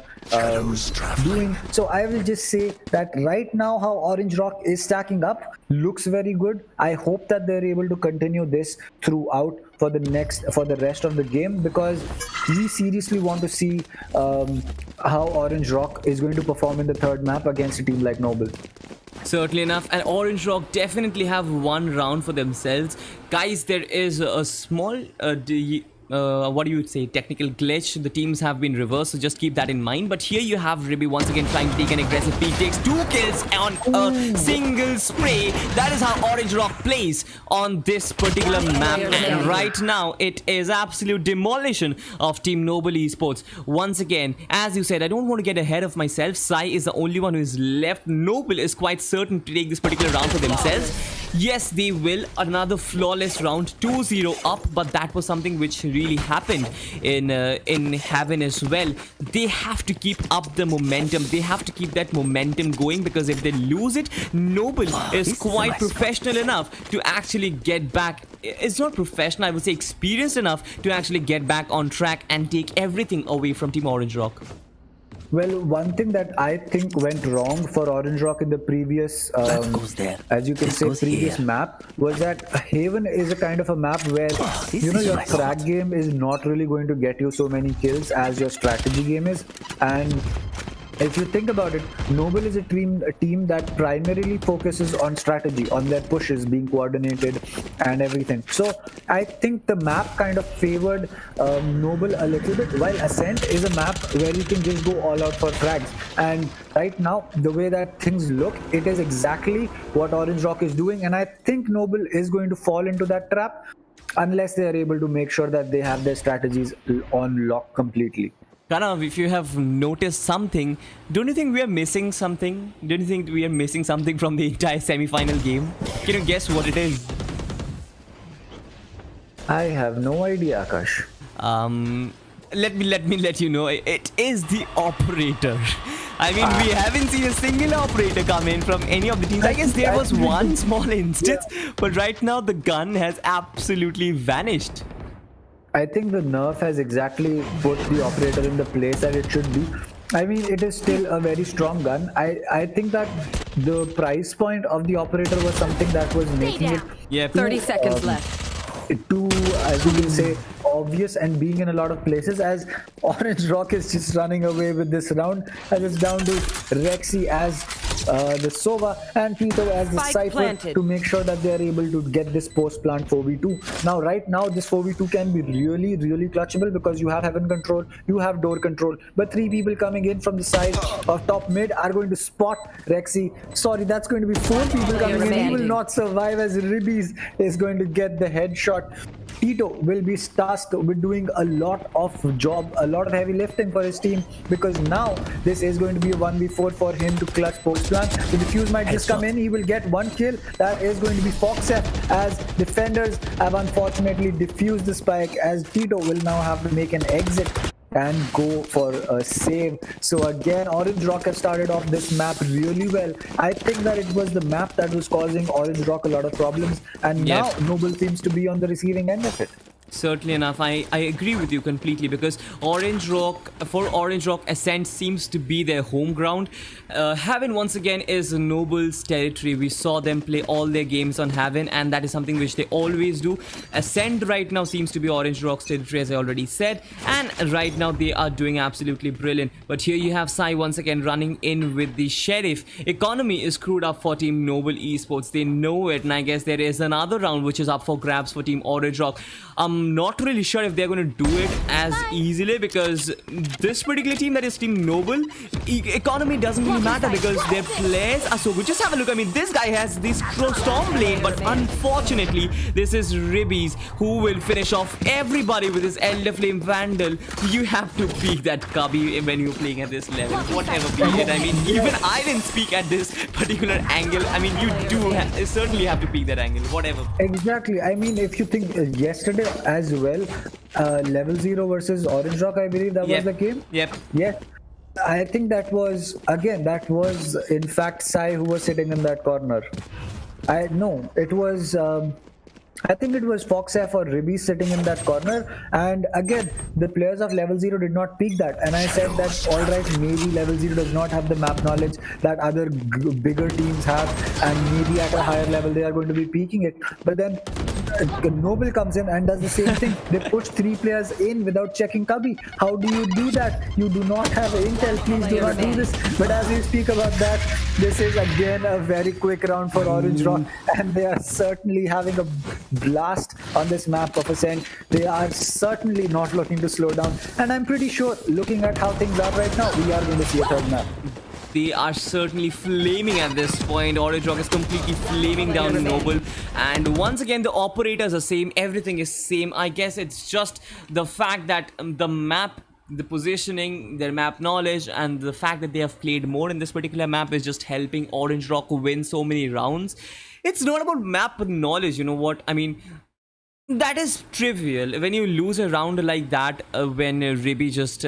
doing. So I will just say that right now, how Orange Rock is stacking up looks very good. I hope that they're able to continue this throughout for the rest of the game, because we seriously want to see how Orange Rock is going to perform in the third map against a team like Noble. Certainly enough, and Orange Rock definitely have one round for themselves. Guys, there is a small what do you say, technical glitch. The teams have been reversed, so just keep that in mind. But here you have Ribby once again trying to take an aggressive peek, takes 2 kills on a single spray. That is how Orange Rock plays on this particular map, and right now it is absolute demolition of Team Noble Esports. Once again, as you said, I don't want to get ahead of myself. Sai is the only one who is left. Noble is quite certain to take this particular round for themselves. Yes, they will. Another flawless round, 2-0 up, but that was something which really happened in Heaven as well. They have to keep up the momentum. They have to keep that momentum going, because if they lose it, Noble is quite professional enough to actually get back. It's not professional, I would say experienced enough to actually get back on track and take everything away from Team Orange Rock. Well, one thing that I think went wrong for Orange Rock in the previous, as you can say, previous map, was that Haven is a kind of a map where, you know, your frag game is not really going to get you so many kills as your strategy game is. And if you think about it, Noble is a team that primarily focuses on strategy, on their pushes being coordinated and everything. So I think the map kind of favored Noble a little bit, while Ascent is a map where you can just go all out for frags. And right now, the way that things look, it is exactly what Orange Rock is doing, and I think Noble is going to fall into that trap unless they are able to make sure that they have their strategies on lock completely. Pranav, if you have noticed something, don't you think we are missing something? Don't you think we are missing something from the entire semi-final game? Can you guess what it is? I have no idea, Akash. Let me let you know. It is the operator. I mean, we haven't seen a single operator come in from any of the teams. I guess there was one small instance, but right now the gun has absolutely vanished. I think the nerf has exactly put the operator in the place that it should be. I mean, it is still a very strong gun. I think that the price point of the operator was something that was making it Yep. 30 seconds left. too, as you will say, obvious and being in a lot of places, as Orange Rock is just running away with this round, as it's down to Rexy as the Sova and Tito as the Spike Cypher planted. to make sure that they are able to get this post plant 4v2. Now, right now, this 4v2 can be really, really clutchable because you have heaven control, you have door control, but 3 people coming in from the side of top mid are going to spot Rexy. Sorry, that's going to be 4 people coming in. He will not survive as Ribbies is going to get the headshot. Tito will be tasked with doing a lot of heavy lifting for his team, because now this is going to be a 1v4 for him to clutch post plant. The defuse might just come in, he will get 1 kill. That is going to be Foxef, as defenders have unfortunately defused the spike, as Tito will now have to make an exit and go for a save. So again, Orange Rock has started off this map really well. I think that it was the map that was causing Orange Rock a lot of problems, and now Noble seems to be on the receiving end of it. Certainly enough, I agree with you completely, because Orange Rock, Ascent seems to be their home ground. Heaven once again is Noble's territory. We saw them play all their games on Heaven, and that is something which they always do. Ascent right now seems to be Orange Rock's territory, as I already said, and right now they are doing absolutely brilliant. But here you have Sai once again running in with the Sheriff. Economy is screwed up for Team Noble Esports. They know it, and I guess there is another round which is up for grabs for Team Orange Rock. I'm not really sure if they're going to do it as easily, because this particular team, that is Team Noble, economy doesn't really matter because their players are so good. Just have a look. I mean, this guy has this Storm Blade, but unfortunately, this is Ribbies who will finish off everybody with his Elder Flame Vandal. You have to peek that cubby when you're playing at this level. Whatever be it. I mean, even I didn't speak at this particular angle. I mean, you do certainly have to peek that angle. Whatever. Exactly. I mean, if you think yesterday as well, level 0 versus Orange Rock, I believe that was the game. Yep. Yeah. I think that was in fact Sai who was sitting in that corner. I think it was Foxef or Ribby sitting in that corner, and again the players of level 0 did not peek that, and I said that alright, maybe level 0 does not have the map knowledge that other bigger teams have, and maybe at a higher level they are going to be peeking it. But then Noble comes in and does the same thing. They push 3 players in without checking cubby. How do you do that? You do not have intel. Please do not do this. But as we speak about that, this is again a very quick round for Orange Rock, and they are certainly having a blast on this map of Ascent. They are certainly not looking to slow down, and I'm pretty sure, looking at how things are right now, we are going to see a third map. They are certainly flaming at this point. Orange Rock is completely flaming down Noble. And once again, the operators are same. Everything is same. I guess it's just the fact that the map, the positioning, their map knowledge, and the fact that they have played more in this particular map is just helping Orange Rock win so many rounds. It's not about map knowledge, you know what? I mean, that is trivial. When you lose a round like that, when Ribby just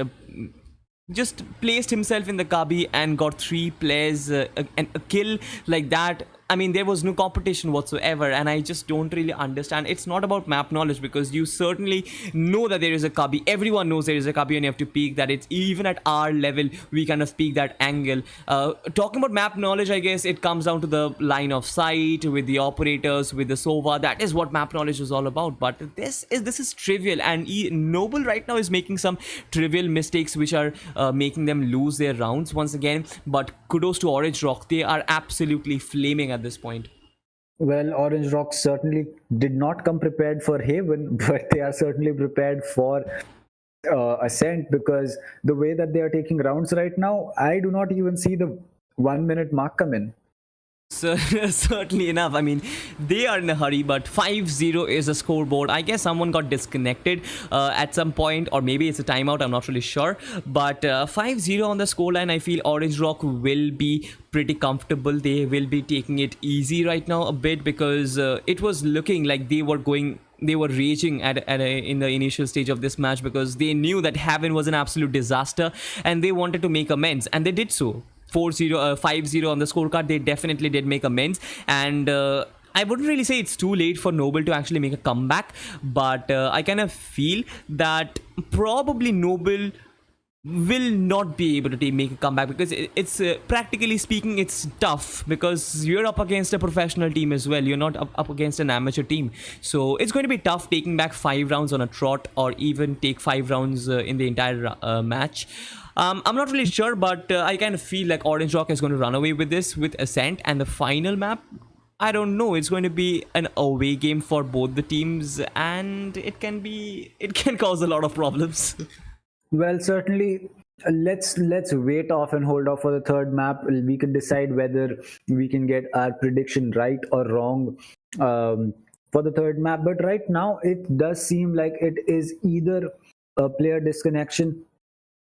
placed himself in the cubby and got 3 players and a kill like that. I mean, there was no competition whatsoever, and I just don't really understand. It's not about map knowledge, because you certainly know that there is a cubby. Everyone knows there is a cubby, and you have to peek that. It's even at our level, we kind of peek that angle. Talking about map knowledge, I guess it comes down to the line of sight with the operators, with the Sova. That is what map knowledge is all about. But this is trivial, and Noble right now is making some trivial mistakes which are making them lose their rounds once again. But kudos to Orange Rock. They are absolutely flaming at this point. Well, Orange Rock certainly did not come prepared for Haven, but they are certainly prepared for Ascent, because the way that they are taking rounds right now, I do not even see the 1 minute mark come in. Certainly enough. I mean, they are in a hurry, but 5-0 is a scoreboard. I guess someone got disconnected at some point, or maybe it's a timeout, I'm not really sure. But 5-0 on the scoreline, I feel Orange Rock will be pretty comfortable. They will be taking it easy right now a bit, because it was looking like they were going they were raging in the initial stage of this match, because they knew that Heaven was an absolute disaster and they wanted to make amends, and they did so. 4-0, 5-0 on the scorecard, they definitely did make amends. And I wouldn't really say it's too late for Noble to actually make a comeback, but I kind of feel that probably Noble will not be able to make a comeback, because it's practically speaking, it's tough, because you're up against a professional team as well. You're not up against an amateur team, so it's going to be tough taking back 5 rounds on a trot, or even take 5 rounds in the entire match. I'm not really sure, but I kind of feel like Orange Rock is going to run away with this, with Ascent. And the final map, I don't know, it's going to be an away game for both the teams, and it can cause a lot of problems. Well, certainly, let's wait off and hold off for the third map. We can decide whether we can get our prediction right or wrong for the third map. But right now, it does seem like it is either a player disconnection,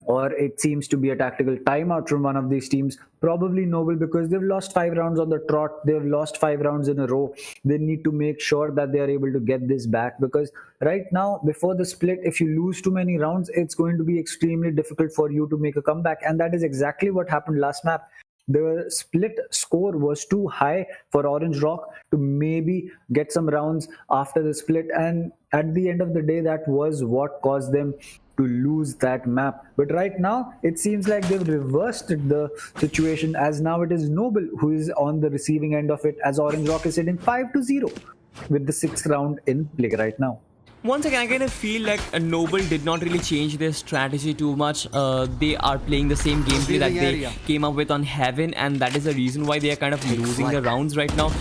or it seems to be a tactical timeout from one of these teams. Probably Noble, because they've lost 5 rounds on the trot. They've lost 5 rounds in a row. They need to make sure that they are able to get this back, because right now, before the split, if you lose too many rounds, it's going to be extremely difficult for you to make a comeback. And that is exactly what happened last map. The split score was too high for Orange Rock to maybe get some rounds after the split, and at the end of the day, that was what caused them to lose that map. But right now, it seems like they've reversed the situation, as now it is Noble who is on the receiving end of it, as Orange Rock is sitting 5-0 with the 6th round in play right now. Once again, I kind of feel like Noble did not really change their strategy too much. They are playing the same gameplay that they came up with on Heaven, and that is the reason why they are kind of losing the rounds right now.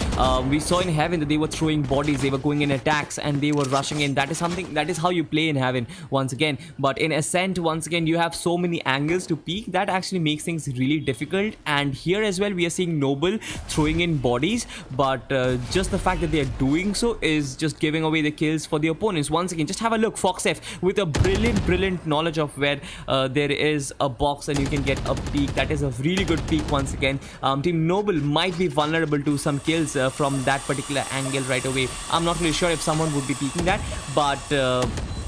We saw in Heaven that they were throwing bodies, they were going in attacks, and they were rushing in. That is how you play in Heaven, once again. But in Ascent, once again, you have so many angles to peek. That actually makes things really difficult. And here as well, we are seeing Noble throwing in bodies, but just the fact that they are doing so is just giving away the kills for the opponents. Once again, just have a look. Foxf with a brilliant knowledge of where there is a box and you can get a peek. That is a really good peek once again. Team Noble might be vulnerable to some kills from that particular angle right away. I'm not really sure if someone would be peeking that, but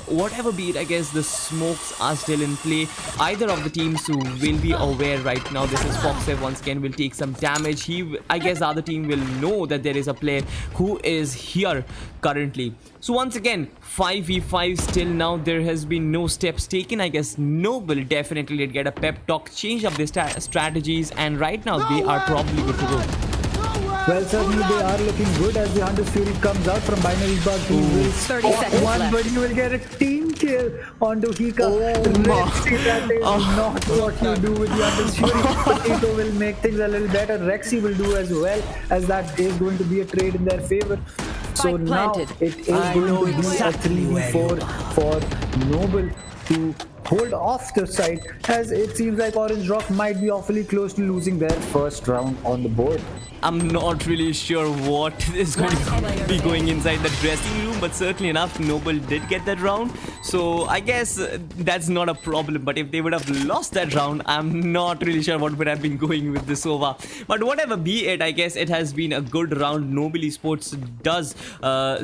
whatever be it, I guess the smokes are still in play. Either of the teams who will be aware right now. This is Foxf once again, will take some damage. I guess the other team will know that there is a player who is here currently. So once again, 5v5 still now. There has been no steps taken. I guess Noble definitely did get a pep talk, change up their strategies, and right now they are probably good to go. Well, certainly they are looking good, as the Hunter's Fury comes out from Binary Bug. He will 30 seconds one, left. but he will get a team kill onto Hika. Rexy, that is not what you do with the Hunter's Fury. Potato will make things a little better. Rexy will do as well, as that is going to be a trade in their favor. So Spike now planted. it is going to be a 3v4 for Noble to hold off the side, as it seems like Orange Rock might be awfully close to losing their first round on the board. I'm not really sure what is going to be going inside the dressing room, but certainly enough, Noble did get that round. So I guess that's not a problem. But if they would have lost that round, I'm not really sure what would have been going with the Sova. But whatever be it, I guess it has been a good round. Noble Esports does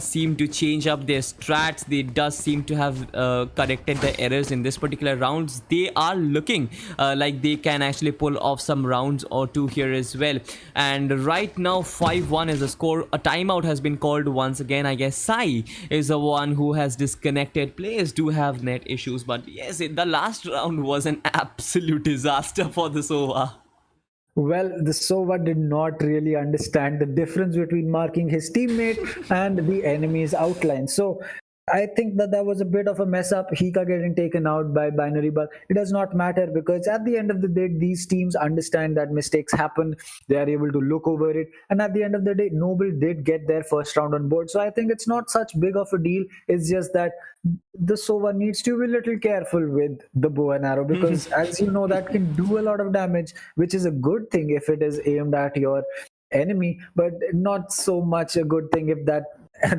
seem to change up their strats. They does seem to have corrected the errors in this particular rounds. They are looking like they can actually pull off some rounds or two here as well. And right now 5-1 is the score. A timeout has been called once again. I guess Sai is the one who has disconnected. Players do have net issues, but yes, the last round was an absolute disaster for the Sova. Well, the Sova did not really understand the difference between marking his teammate and the enemy's outline. So I think that was a bit of a mess up. Hika getting taken out by Binary Bug. It does not matter, because at the end of the day, these teams understand that mistakes happen. They are able to look over it. And at the end of the day, Noble did get their first round on board. So I think it's not such big of a deal. It's just that the Sova needs to be a little careful with the bow and arrow, because as you know, that can do a lot of damage, which is a good thing if it is aimed at your enemy, but not so much a good thing if that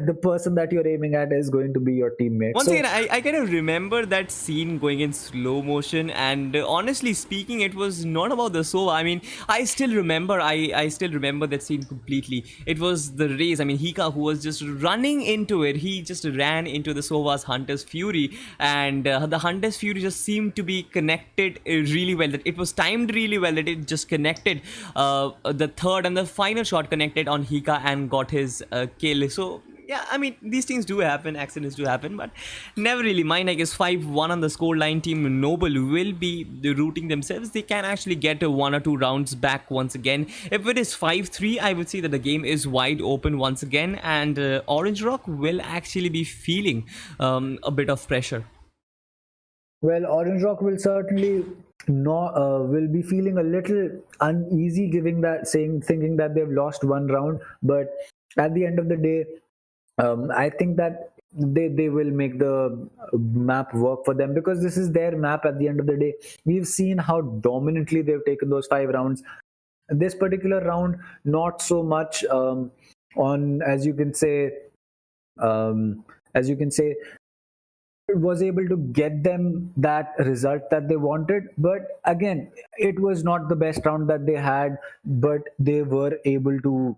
the person that you're aiming at is going to be your teammate. Once So, again, I kind of remember that scene going in slow motion, and honestly speaking, it was not about the Sova. I mean, I still remember that scene completely. It was the race. I mean, Hika, who was just running into it, he just ran into the Sova's Hunter's Fury, and the Hunter's Fury just seemed to be connected really well. That it was timed really well. That it just connected the third and the final shot connected on Hika and got his kill. So yeah, I mean, these things do happen, accidents do happen, but never really mind. I guess 5-1 on the scoreline. Team Noble will be rooting themselves. They can actually get 1 or 2 rounds back once again. If it is 5-3, I would say that the game is wide open once again, and Orange Rock will actually be feeling a bit of pressure. well, Orange Rock will certainly not will be feeling a little uneasy, thinking that they've lost one round. But at the end of the day, I think that they will make the map work for them, because this is their map. At the end of the day, we've seen how dominantly they've taken those 5 rounds. This particular round, not so much on, as you can say, was able to get them that result that they wanted. But again, it was not the best round that they had, but they were able to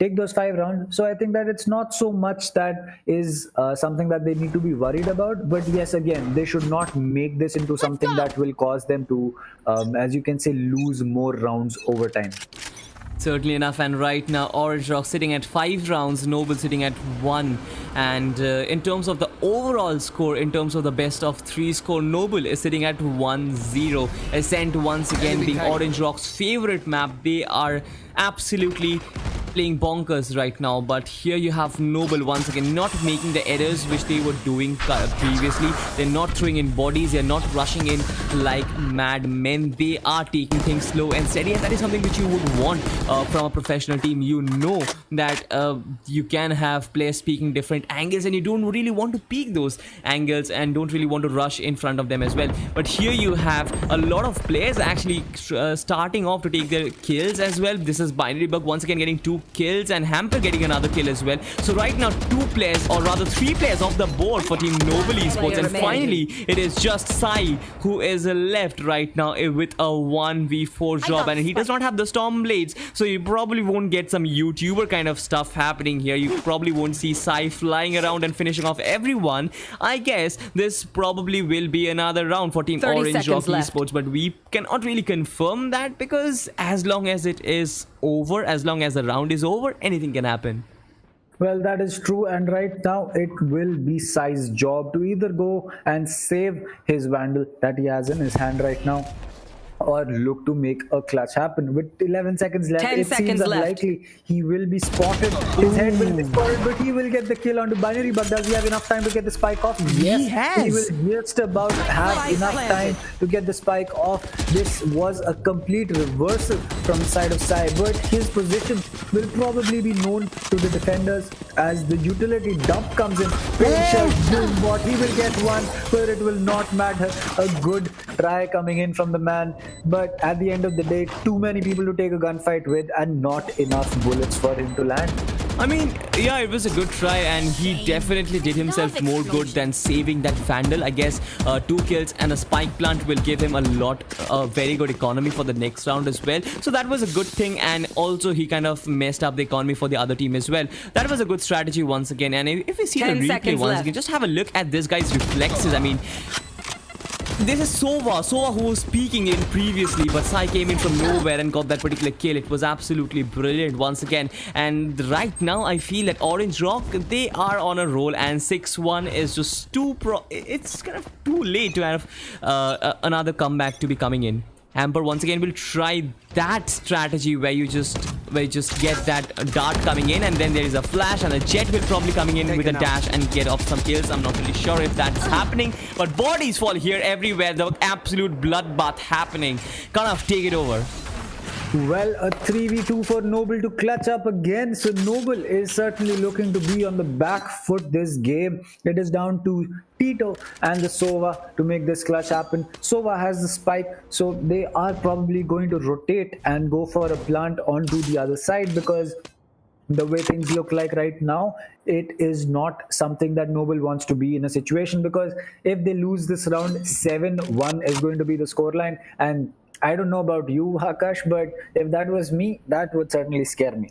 take those 5 rounds. So I think that it's not so much that is something that they need to be worried about. But yes, again, they should not make this into something that will cause them to, as you can say, lose more rounds over time. Certainly enough, and right now Orange Rock sitting at 5 rounds, Noble sitting at 1. And in terms of the overall score, in terms of the best of 3 score, Noble is sitting at 1-0. Ascent once again being Orange Rock's favorite map. They are absolutely playing bonkers right now, but here you have Noble once again not making the errors which they were doing previously. They're not throwing in bodies, they're not rushing in like madmen. They are taking things slow and steady, and that is something which you would want from a professional team. You know that you can have players speaking different angles, and you don't really want to peek those angles and don't really want to rush in front of them as well. But here you have a lot of players actually starting off to take their kills as well. This is Binary Bug once again getting 2 kills, and Hamper getting another kill as well. So right now 2 players, or rather 3 players off the board for Team Noble Esports, and finally it is just Sai who is left right now with a 1v4 job, and he does not have the Storm Blades, so you probably won't get some YouTuber kind of stuff happening here. You probably won't see Sai flying around and finishing off everyone. I guess this probably will be another round for Team Orange Rock Esports, but we cannot really confirm that, because as long as it is over, as long as the round is over, anything can happen. Well, that is true, and right now it will be Sai's job to either go and save his Vandal that he has in his hand right now, or look to make a clutch happen. With 11 seconds left, 10 it seconds seems left. unlikely he will be spotted. His head will be spotted, but he will get the kill onto Binary. But does he have enough time to get the spike off? Yes, He has. He will just about have enough time to get the spike off. This was a complete reversal from the side of Sai, but his position will probably be known to the defenders as the utility dump comes in. What he will get one, but it will not matter. A good try coming in from the man. But at the end of the day, too many people to take a gunfight with, and not enough bullets for him to land. I mean, yeah, it was a good try, and he definitely did himself more good than saving that Vandal. I guess 2 kills and a spike plant will give him a very good economy for the next round as well. So that was a good thing, and also he kind of messed up the economy for the other team as well. That was a good strategy once again, and if we see the 10 replay seconds once left. again, just have a look at this guy's reflexes. I mean, this is Sova who was peeking in previously, but Sai came in from nowhere and got that particular kill. It was absolutely brilliant once again. And right now I feel that Orange Rock, they are on a roll, and 6-1 is just it's kind of too late to have another comeback to be coming in. Hamper once again will try that strategy where you just get that dart coming in, and then there is a flash, and a jet will probably coming in with a dash and get off some kills. I'm not really sure if that's happening, but bodies fall here everywhere. The absolute bloodbath happening. Kind of take it over. Well, a 3v2 for Noble to clutch up again. So Noble is certainly looking to be on the back foot this game. It is down to Tito and the Sova to make this clutch happen. Sova has the spike, so they are probably going to rotate and go for a plant onto the other side, because the way things look like right now, it is not something that Noble wants to be in a situation, because if they lose this round, 7-1 is going to be the scoreline. And I don't know about you, Hakash, but if that was me, that would certainly scare me.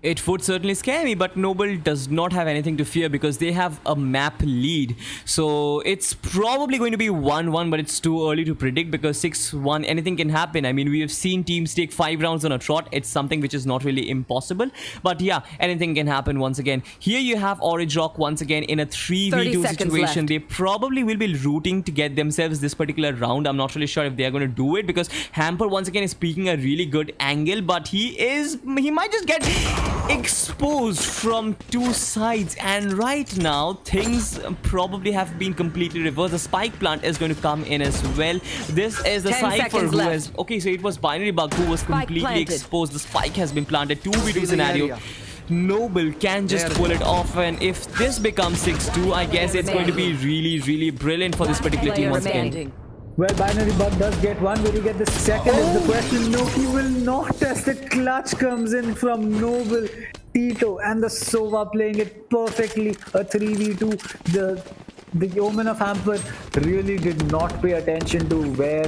It would certainly scare me, but Noble does not have anything to fear because they have a map lead. So it's probably going to be 1-1, but it's too early to predict because 6-1, anything can happen. I mean, we have seen teams take 5 rounds on a trot. It's something which is not really impossible. But yeah, anything can happen once again. Here you have Orange Rock once again in a 3v2 situation. They probably will be rooting to get themselves this particular round. I'm not really sure if they are going to do it because Hamper once again is peeking a really good angle, but he might just get exposed from 2 sides, and right now things probably have been completely reversed. The spike plant is going to come in as well. This is the Cypher who has, okay, so it was Binary Bug who was completely exposed. The spike has been planted. 2v2 scenario. Noble can just pull it off, and if this becomes 6-2, I guess it's going to be really brilliant for this particular team once again. Well, Binary Bug does get one. Will he get the second is the question. No, he will not, as the clutch comes in from Noble. Tito and the Sova playing it perfectly. A 3v2. The Omen of Hamper really did not pay attention to where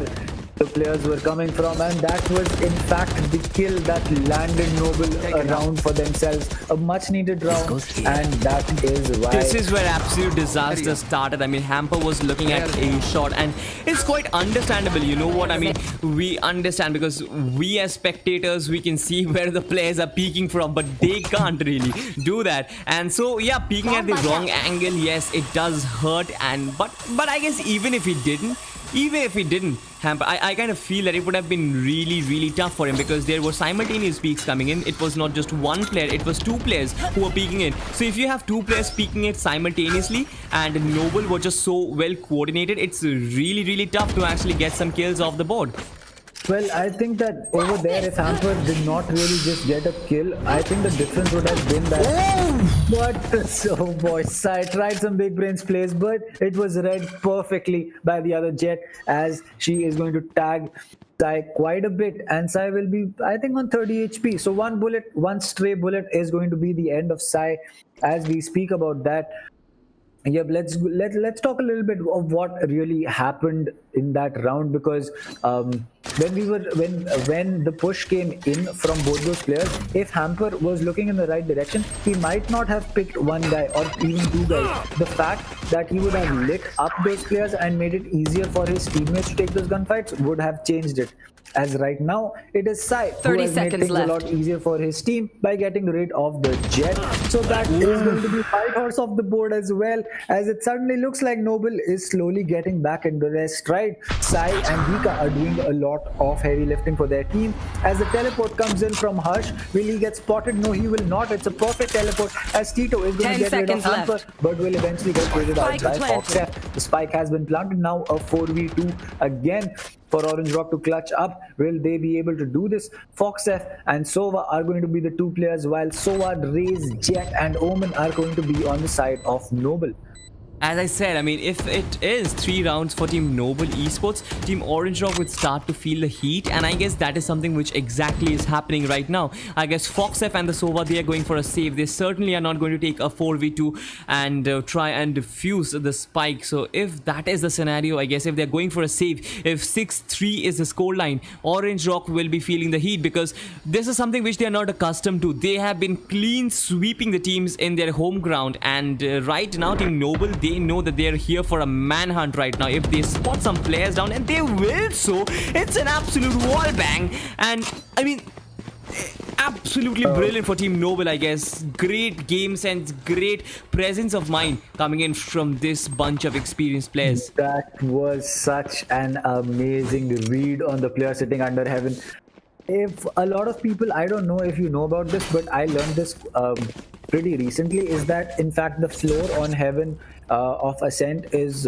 the players were coming from, and that was in fact the kill that landed Noble a round for themselves, a much needed round, and that is why this is where absolute disaster started. I mean, Hamper was looking at a shot, and it's quite understandable. You know what I mean? We understand because we as spectators, we can see where the players are peeking from, but they can't really do that. And so yeah, peeking at the wrong angle, yes, it does hurt. And but I guess even if he didn't, Hamper, I kind of feel that it would have been really tough for him because there were simultaneous peaks coming in. It was not just one player, it was 2 players who were peeking in. So if you have 2 players peeking it simultaneously and Noble were just so well coordinated, it's really tough to actually get some kills off the board. Well, I think that over there, if Hamper did not really just get a kill, I think the difference would have been that. But so boys, Sai tried some big brains plays, but it was read perfectly by the other Jet, as she is going to tag Sai quite a bit, and Sai will be, I think, on 30 HP. So one stray bullet is going to be the end of Sai as we speak about that. Yeah, let's talk a little bit of what really happened in that round, because when the push came in from both those players, if Hamper was looking in the right direction, he might not have picked one guy or even 2 guys. The fact that he would have lit up those players and made it easier for his teammates to take those gunfights would have changed it. As right now, it is Sai who has made things a lot easier for his team by getting rid of the Jet. So that is going to be fight horse of the board as well, as it suddenly looks like Noble is slowly getting back in the rest, right? Sai and Hika are doing a lot of heavy lifting for their team. As the teleport comes in from Harsh, will he get spotted? No, he will not. It's a perfect teleport, as Tito is going to get rid of Hamper, but will eventually get traded out by Foxef. The spike has been planted now, a 4v2 again for Orange Rock to clutch up. Will they be able to do this? Foxef and Sova are going to be the 2 players, while Sova, Raze, Jet and Omen are going to be on the side of Noble. As I said, I mean, if it is 3 rounds for Team Noble Esports, Team Orange Rock would start to feel the heat, and I guess that is something which exactly is happening right now. I guess Foxef and the Sova, they are going for a save. They certainly are not going to take a 4v2 and try and defuse the spike. So if that is the scenario, I guess if they're going for a save, if 6-3 is the scoreline, Orange Rock will be feeling the heat because this is something which they are not accustomed to. They have been clean sweeping the teams in their home ground, and right now Team Noble, they know that they're here for a manhunt right now. If they spot some players down, and they will, so it's an absolute wall bang. And I mean, absolutely brilliant for Team Noble, I guess. Great game sense, great presence of mind coming in from this bunch of experienced players. That was such an amazing read on the player sitting under heaven. If a lot of people, I don't know if you know about this, but I learned this pretty recently, is that in fact the floor on heaven of Ascent is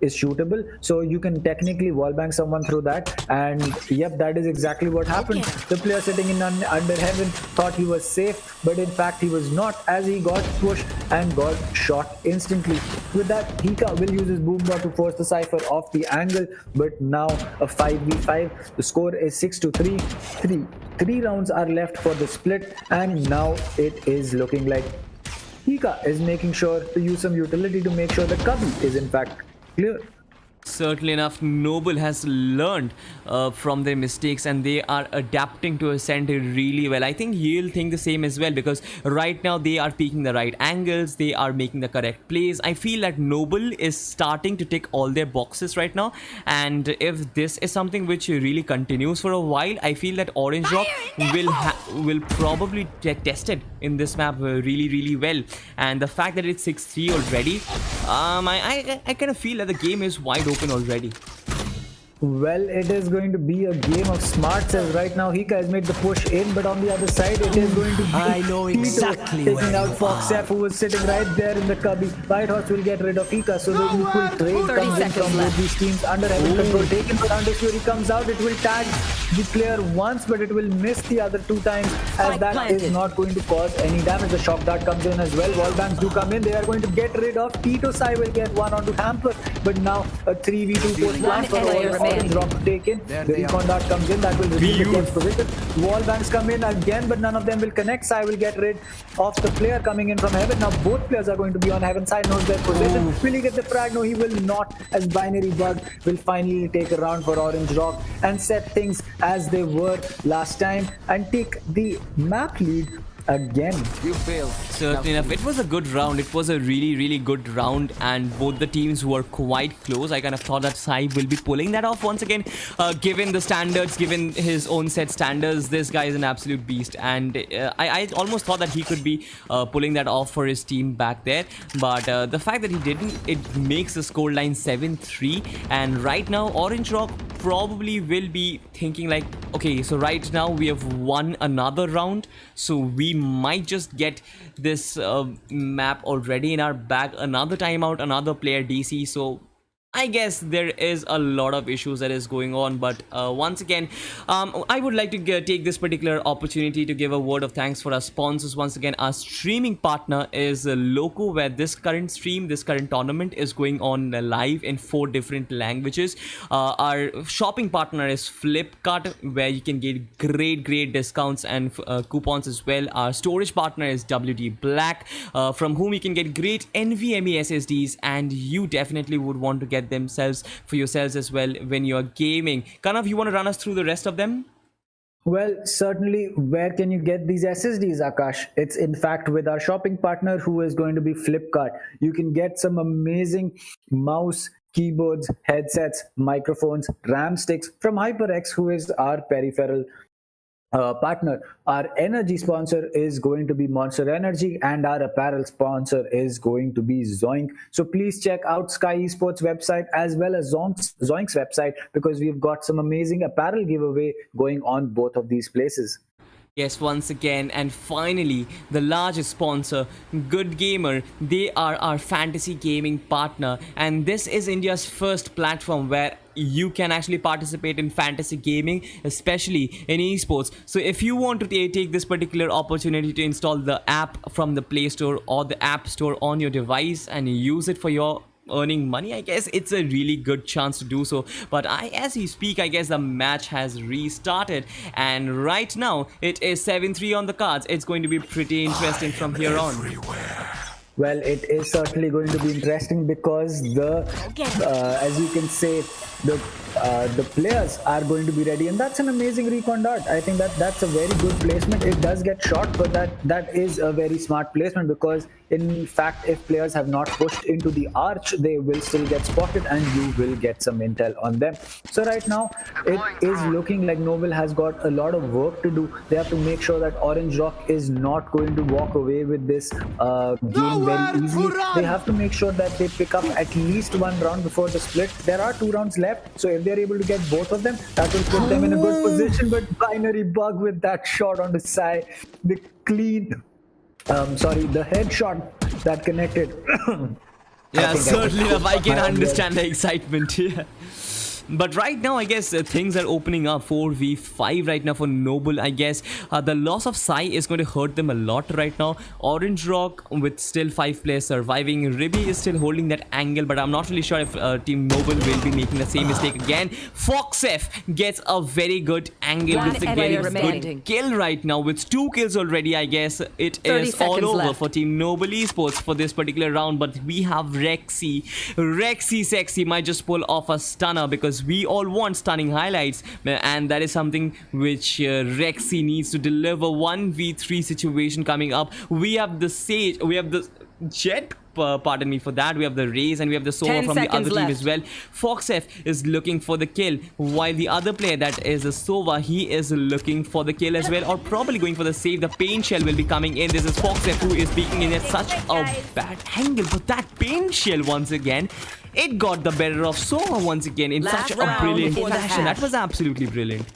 is shootable, so you can technically wallbang someone through that. And yep, that is exactly what happened. The player sitting in under heaven thought he was safe, but in fact he was not, as he got pushed and got shot instantly. With that, Hika will use his boombot to force the Cypher off the angle, but now a 5v5. The score is 6-3. Three rounds are left for the split, and now it is looking like Hika is making sure to use some utility to make sure the cubby is in fact clear. Certainly enough, Noble has learned from their mistakes and they are adapting to Ascent really well. I think he'll think the same as well, because right now they are picking the right angles, they are making the correct plays. I feel that Noble is starting to tick all their boxes right now, and if this is something which really continues for a while, I feel that Orange Rock will probably get tested in this map really well. And the fact that it's 6-3 already, I kind of feel that the game is wide open already. Well, it is going to be a game of smarts, as right now Hika has made the push in, but on the other side it is going to be I know Tito exactly taking where out you Foxef, who was sitting right there in the cubby. Whitehorse will get rid of Hika, so the equal trade 30 comes in seconds from both these teams. Under heavy control taken, but Under Fury comes out. It will tag the player once, but it will miss the other 2 times, as Spike that is planted. not going to cause any damage. The shock dart comes in as well. Wallbangs do come in. They are going to get rid of Tito. Sai will get one onto Hamper, but now a 3v2 force blast for enemy Orange remaining. Rock to take in. The recon dart comes in, that will reveal the game's position. Wallbangs come in again, but none of them will connect. Sai will get rid of the player coming in from heaven. Now both players are going to be on heaven. Sai knows their position. Will he get the frag? No, he will not, as Binary Bug will finally take a round for Orange Rock and set things as they were last time and take the map lead again. Certainly enough, it was a good round. It was a really good round, and both the teams were quite close. I kind of thought that Sai will be pulling that off once again. Given the standards, given his own set standards, this guy is an absolute beast, and I almost thought that he could be pulling that off for his team back there. But the fact that he didn't, it makes the scoreline 7-3. And right now, Orange Rock probably will be thinking like, okay, so right now we have won another round, so we might just get this map already in our bag. Another timeout, another player DC, so I guess there is a lot of issues that is going on. But once again, I would like to take this particular opportunity to give a word of thanks for our sponsors. Once again, our streaming partner is Loco, where this current tournament is going on live in 4 different languages. Our shopping partner is Flipkart, where you can get great discounts and coupons as well. Our storage partner is WD Black, from whom you can get great NVMe SSDs, and you definitely would want to get themselves for yourselves as well when you're gaming. Kanav, you want to run us through the rest of them? Well, certainly. Where can you get these SSDs, Akash? It's in fact with our shopping partner, who is going to be Flipkart. You can get some amazing mouse, keyboards, headsets, microphones, RAM sticks from HyperX, who is our peripheral partner. Our energy sponsor is going to be Monster Energy, and our apparel sponsor is going to be Zoink. So please check out Skyesports website as well as Zoink's website, because we've got some amazing apparel giveaway going on both of these places. Yes, once again, and finally, the largest sponsor, Good Gamer. They are our fantasy gaming partner, and this is India's first platform where you can actually participate in fantasy gaming, especially in esports. So if you want to take this particular opportunity to install the app from the Play Store or the App Store on your device and use it for your earning money, I guess it's a really good chance to do so. But as we speak, I guess the match has restarted, and right now it is 7-3 on the cards. It's going to be pretty interesting from here on. Well, it is certainly going to be interesting, because as you can say, the players are going to be ready, and that's an amazing recon dart. I think that's a very good placement. It does get shot, but that is a very smart placement, because in fact, if players have not pushed into the arch, they will still get spotted, and you will get some intel on them. So right now, it is looking like Noble has got a lot of work to do. They have to make sure that Orange Rock is not going to walk away with this game very easily. They have to make sure that they pick up at least 1 round before the split. There are 2 rounds left, so if they're able to get both of them, that will put them in a good position. But Binary Bug with that shot on the side, the headshot that connected Yeah, think certainly enough. I can my- understand the excitement. Yeah. But right now, I guess things are opening up. 4v5 right now for Noble. I guess the loss of Sai is going to hurt them a lot right now. Orange Rock with still 5 players surviving. Ribby is still holding that angle, but I'm not really sure if Team Noble will be making the same mistake again. Foxf gets a very good angle One with a player very remaining. good kill right now with 2 kills already. I guess it 30 is all seconds over left. for Team Noble Esports for this particular round, but we have Rexy. Rexy Sexy might just pull off a stunner because we all want stunning highlights, and that is something which Rexy needs to deliver. 1v3 situation coming up. We have the Sage, we have the Jet, pardon me for that, we have the Raze, and we have the Sova 10 from the other seconds team left. as well. Foxf is looking for the kill, while the other player, that is a Sova, he is looking for the kill as well, or probably going for the save. The pain shell will be coming in. This is Foxf who is peeking in at such a bad angle, but that pain shell once again, it got the better of Sova once again in Last such a round brilliant in the fashion. half. That was absolutely brilliant.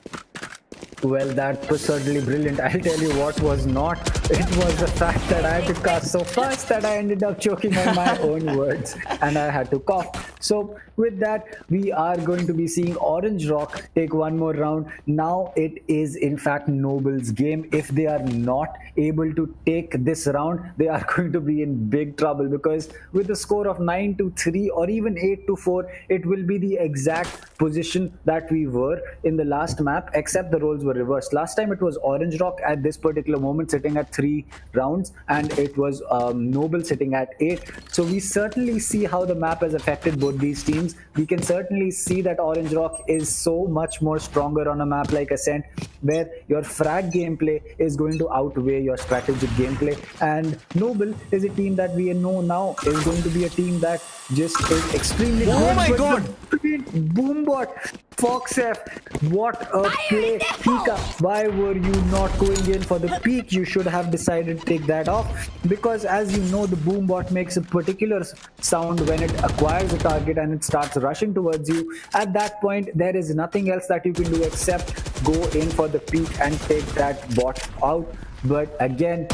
Well, that was certainly brilliant. I'll tell you what was not. It was the fact that I had to cast so fast that I ended up choking on my own words and I had to cough. So with that, we are going to be seeing Orange Rock take one more round. Now it is in fact Noble's game. If they are not able to take this round, they are going to be in big trouble, because with a score of 9-3 or even 8-4, it will be the exact position that we were in the last map, except the roles were reversed. Last time it was Orange Rock at this particular moment sitting at 3 rounds, and it was Noble sitting at 8. So we certainly see how the map has affected both these teams. We can certainly see that Orange Rock is so much more stronger on a map like Ascent, where your frag gameplay is going to outweigh your strategic gameplay, and Noble is a team that we know now is going to be a team that just is extremely Oh good. my with God. the Boombot, Foxf, what a play. Hika, why were you not going in for the peak? You should have decided to take that off, because as you know, the Boombot makes a particular sound when it acquires a target and it starts rushing towards you. At that point, there is nothing else that you can do except go in for the peak and take that bot out. But again,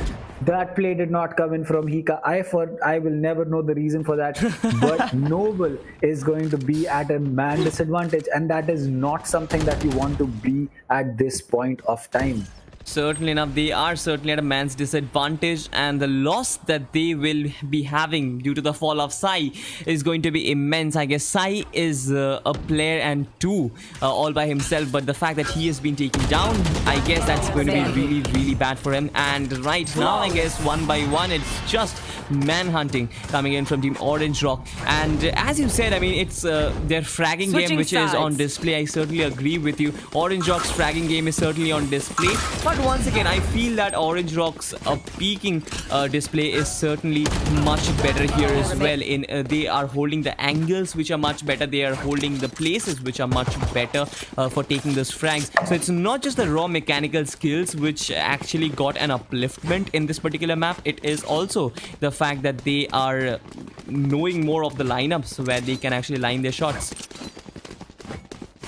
that play did not come in from Hika. I will never know the reason for that. But Noble is going to be at a man disadvantage, and that is not something that you want to be at this point of time. Certainly enough, they are certainly at a man's disadvantage, and the loss that they will be having due to the fall of Sai is going to be immense. I guess Sai is a player and 2 all by himself, but the fact that he has been taken down, I guess that's going to be really, really bad for him. And right now, I guess 1 by 1, it's just manhunting coming in from Team Orange Rock. And as you said, I mean, it's their fragging Switching game which is on sides. display. I certainly agree with you. Orange Rock's fragging game is certainly on display. But once again, I feel that Orange Rock's peaking display is certainly much better here as well. They are holding the angles which are much better. They are holding the places which are much better for taking those frags. So it's not just the raw mechanical skills which actually got an upliftment in this particular map. It is also the fact that they are knowing more of the lineups where they can actually line their shots.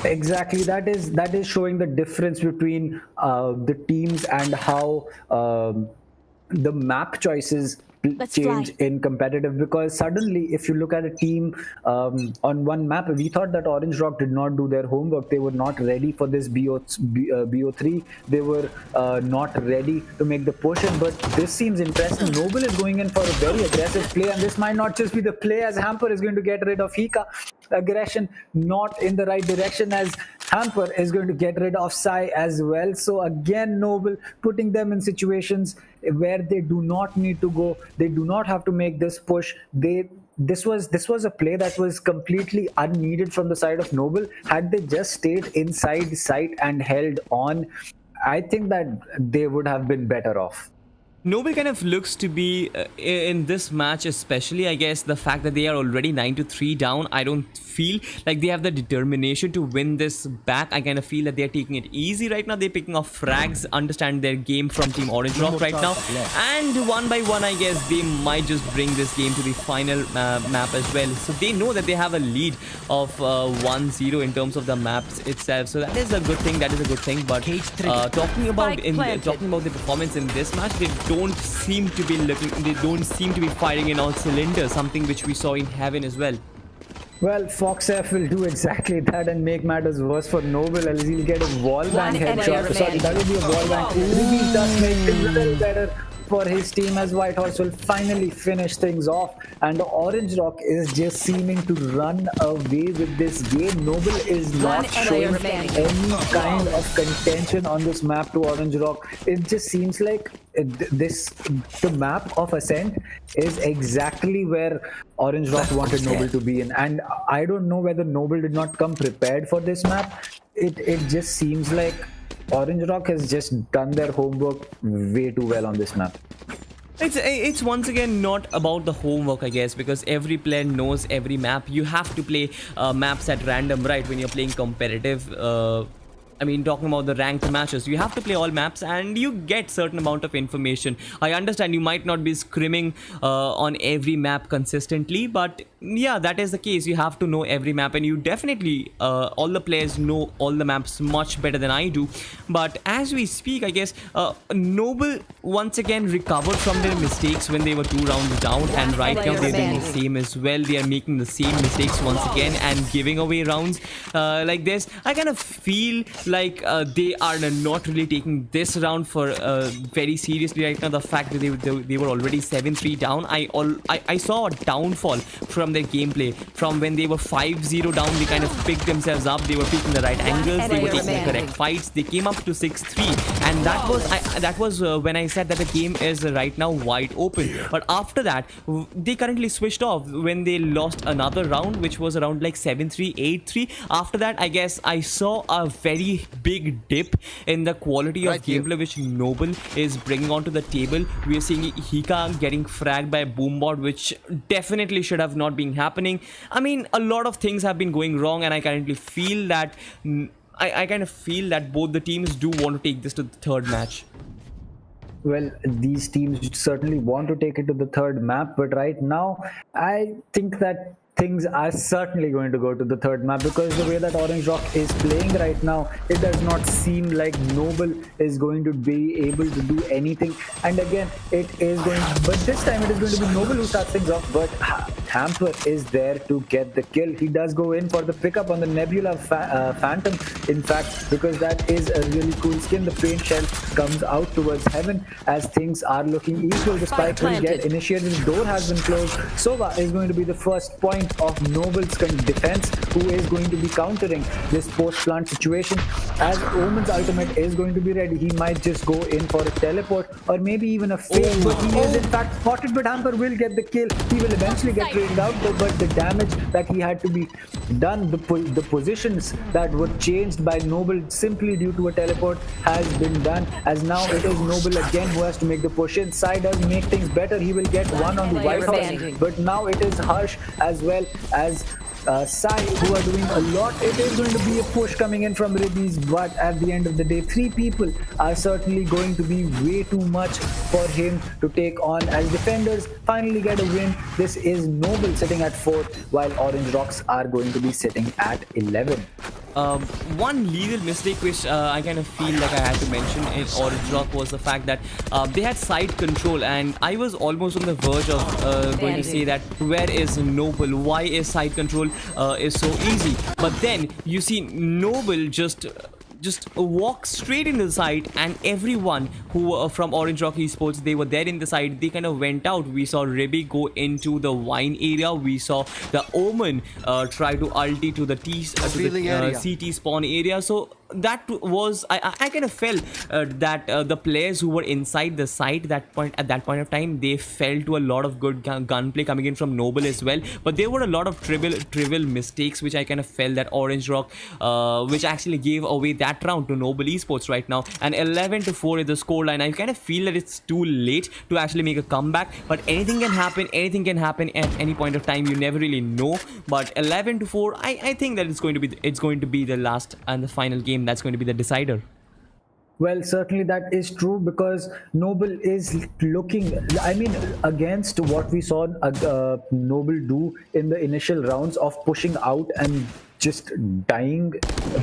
Exactly, that is showing the difference between the teams and how the map choices Let's change fly. in competitive. Because suddenly, if you look at a team on one map, we thought that Orange Rock did not do their homework. They were not ready for this BO3. They were not ready to make the push in. But this seems interesting. Noble is going in for a very aggressive play, and this might not just be the play, as Hamper is going to get rid of Hika. Aggression not in the right direction, as Hamper is going to get rid of Sai as well. So again, Noble putting them in situations where they do not need to go. They do not have to make this push. This was a play that was completely unneeded from the side of Noble. Had they just stayed inside sight and held on, I think that they would have been better off. Noble kind of looks to be in this match, especially, I guess, the fact that they are already 9-3 down. I don't feel like they have the determination to win this back. I kind of feel that they're taking it easy right now. They're picking off frags, understand their game from Team Orange Rock right now. And 1 by 1, I guess, they might just bring this game to the final map as well. So they know that they have a lead of 1-0 in terms of the maps itself. So that is a good thing. That is a good thing. But talking about the performance in this match, they don't don't seem to be firing in all cylinders, something which we saw in Heaven as well. Well, Fox F will do exactly that and make matters worse for Noble, as he'll get a wall bang headshot. Sorry, that will be a wall bang. Ribby does make things a little better for his team, as Whitehorse will finally finish things off, and Orange Rock is just seeming to run away with this game. Noble is not showing any kind of contention on this map to Orange Rock. It just seems like the map of Ascent is exactly where Orange Rock wanted Noble to be in, and I don't know whether Noble did not come prepared for this map. It just seems like Orange Rock has just done their homework way too well on this map. It's once again not about the homework, I guess, because every player knows every map. You have to play maps at random, right, when you're playing competitive. I mean, talking about the ranked matches, you have to play all maps and you get certain amount of information. I understand you might not be scrimming on every map consistently, but yeah, that is the case. You have to know every map, and you definitely, all the players know all the maps much better than I do. But as we speak, I guess, Noble once again recovered from their mistakes when they were 2 rounds down, and right now they're doing the same as well. They are making the same mistakes once again and giving away rounds like this. I kind of feel like they are not really taking this round for very seriously right now. The fact that they were already 7-3 down, I saw a downfall from their gameplay. From when they were 5-0 down, they kind of picked themselves up. They were picking the right angles, they were taking the correct fights. They came up to 6-3, and that was when I said that the game is right now wide open. But after that, they currently switched off when they lost another round, which was around like 7-3, 8-3. After that, I guess I saw a very big dip in the quality of gameplay which Noble is bringing onto the table. We are seeing Hika getting fragged by a boombot, which definitely should have not been happening. I mean, a lot of things have been going wrong, and I currently feel that I kind of feel that both the teams do want to take this to the third match. Well, these teams certainly want to take it to the third map, but right now I think that things are certainly going to go to the third map, because the way that Orange Rock is playing right now, it does not seem like Noble is going to be able to do anything. And again, it is going, but this time it is going to be Noble who starts things off, but Hamper is there to get the kill. He does go in for the pickup on the Nebula Phantom, in fact, because that is a really cool skin. The paint shell comes out towards Heaven as things are looking equal. The spike will get initiated, the door has been closed. Sova is going to be the first point of Noble's defense, who is going to be countering this post-plant situation. As Omen's ultimate is going to be ready, he might just go in for a teleport or maybe even a fake, but he is in fact spotted, but Hamper will get the kill. He will eventually get traded out, but the damage that he had to be done, the positions that were changed by Noble simply due to a teleport has been done, as now it is Noble again who has to make the push in. Sai does make things better. He will get one on the Whitehorse, but now it is Harsh as well as Sai who are doing a lot. It is going to be a push coming in from Ribbies, but at the end of the day, 3 people are certainly going to be way too much for him to take on, as defenders finally get a win. This is Noble sitting at 4th, while Orange Rocks are going to be sitting at 11. One little mistake which I kind of feel like I had to mention in Orange Rock was the fact that they had side control, and I was almost on the verge of going to say that where is Noble? Why is side control is so easy? But then you see Noble just walk straight into the side, and everyone who from Orange Rock Esports, they were there in the side, they kind of went out. We saw Ribby go into the wine area. We saw the Omen try to ulti to the CT spawn area. So that was I kind of felt that the players who were inside the site at that point of time, they fell to a lot of good gunplay coming in from Noble as well. But there were a lot of trivial mistakes which I kind of felt that Orange Rock which actually gave away that round to Noble Esports right now. And 11-4 is the scoreline. I kind of feel that it's too late to actually make a comeback, but anything can happen at any point of time. You never really know. But 11-4, I think that it's going to be the last and the final game that's going to be the decider. Well, certainly that is true, because Noble is looking, I mean, against what we saw Noble do in the initial rounds of pushing out and just dying,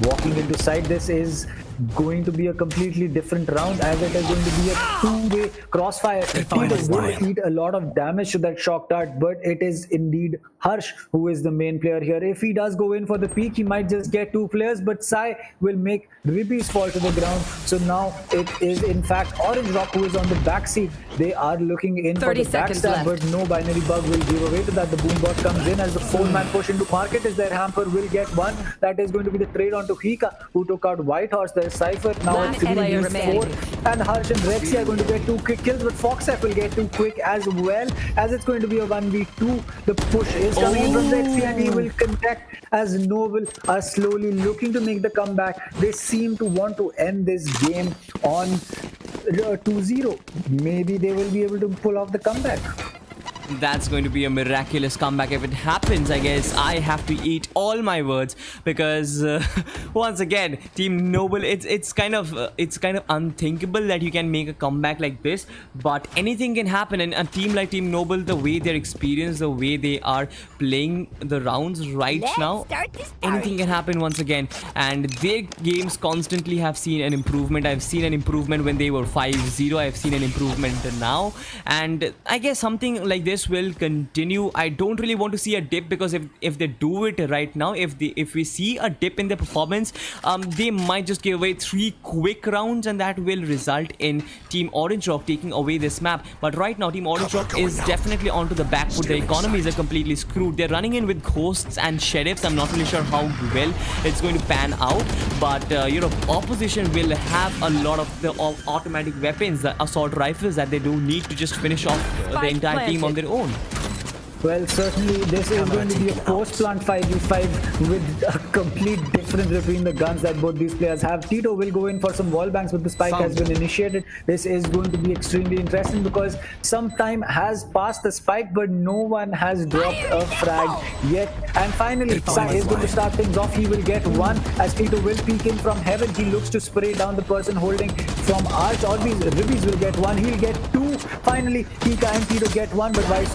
walking into side. This is going to be a completely different round, as it is going to be a two-way crossfire. Tito will eat a lot of damage to that shock dart, but it is indeed Harsh who is the main player here. If he does go in for the peak, he might just get 2 players, but Sai will make Ribbies fall to the ground. So now it is in fact Orange Rock who is on the back seat. They are looking in for the backstab, but no binary bug will give away to that. The Boombot comes in as the 4-man push into market. Is there Hamper will get one. That is going to be the trade onto Hika, who took out Whitehorse. There's Cypher. Now it's 3v4. And Harsh and Rexy are going to get 2 quick kills, but Foxef will get 2 quick as well, as it's going to be a 1v2. The push is coming in from Rexy, and he will connect as Noble are slowly looking to make the comeback. They seem to want to end this game on 2-0. Maybe they will be able to pull off the comeback. That's going to be a miraculous comeback if it happens. I guess I have to eat all my words, because once again, Team Noble, it's kind of unthinkable that you can make a comeback like this, but anything can happen. And a team like Team Noble, the way they're experienced, the way they are playing the rounds right now, anything can happen once again. And their games constantly have seen an improvement. I've seen an improvement when they were 5-0. I've seen an improvement now, and I guess something like this will continue. I don't really want to see a dip, because if they do it right now, if we see a dip in their performance, they might just give away 3 quick rounds, and that will result in Team Orange Rock taking away this map. But right now, Team Orange Rock is definitely onto the back foot. The economies are completely screwed. They're running in with Ghosts and Sheriffs. I'm not really sure how well it's going to pan out, but opposition will have a lot of the automatic weapons, the assault rifles that they do need to just finish off the entire team on their own. Well, certainly this is going to be a post-plant 5v5 with a complete difference between the guns that both these players have. Tito will go in for some wall banks, but the spike has been initiated. This is going to be extremely interesting, because some time has passed the spike, but no one has dropped a frag yet. And finally, Sai is going to start things off. He will get 1 as Tito will peek in from heaven. He looks to spray down the person holding from Arch. All these Ribbies will get 1. He'll get 2. Finally, Hika and Tito get 1, but Vice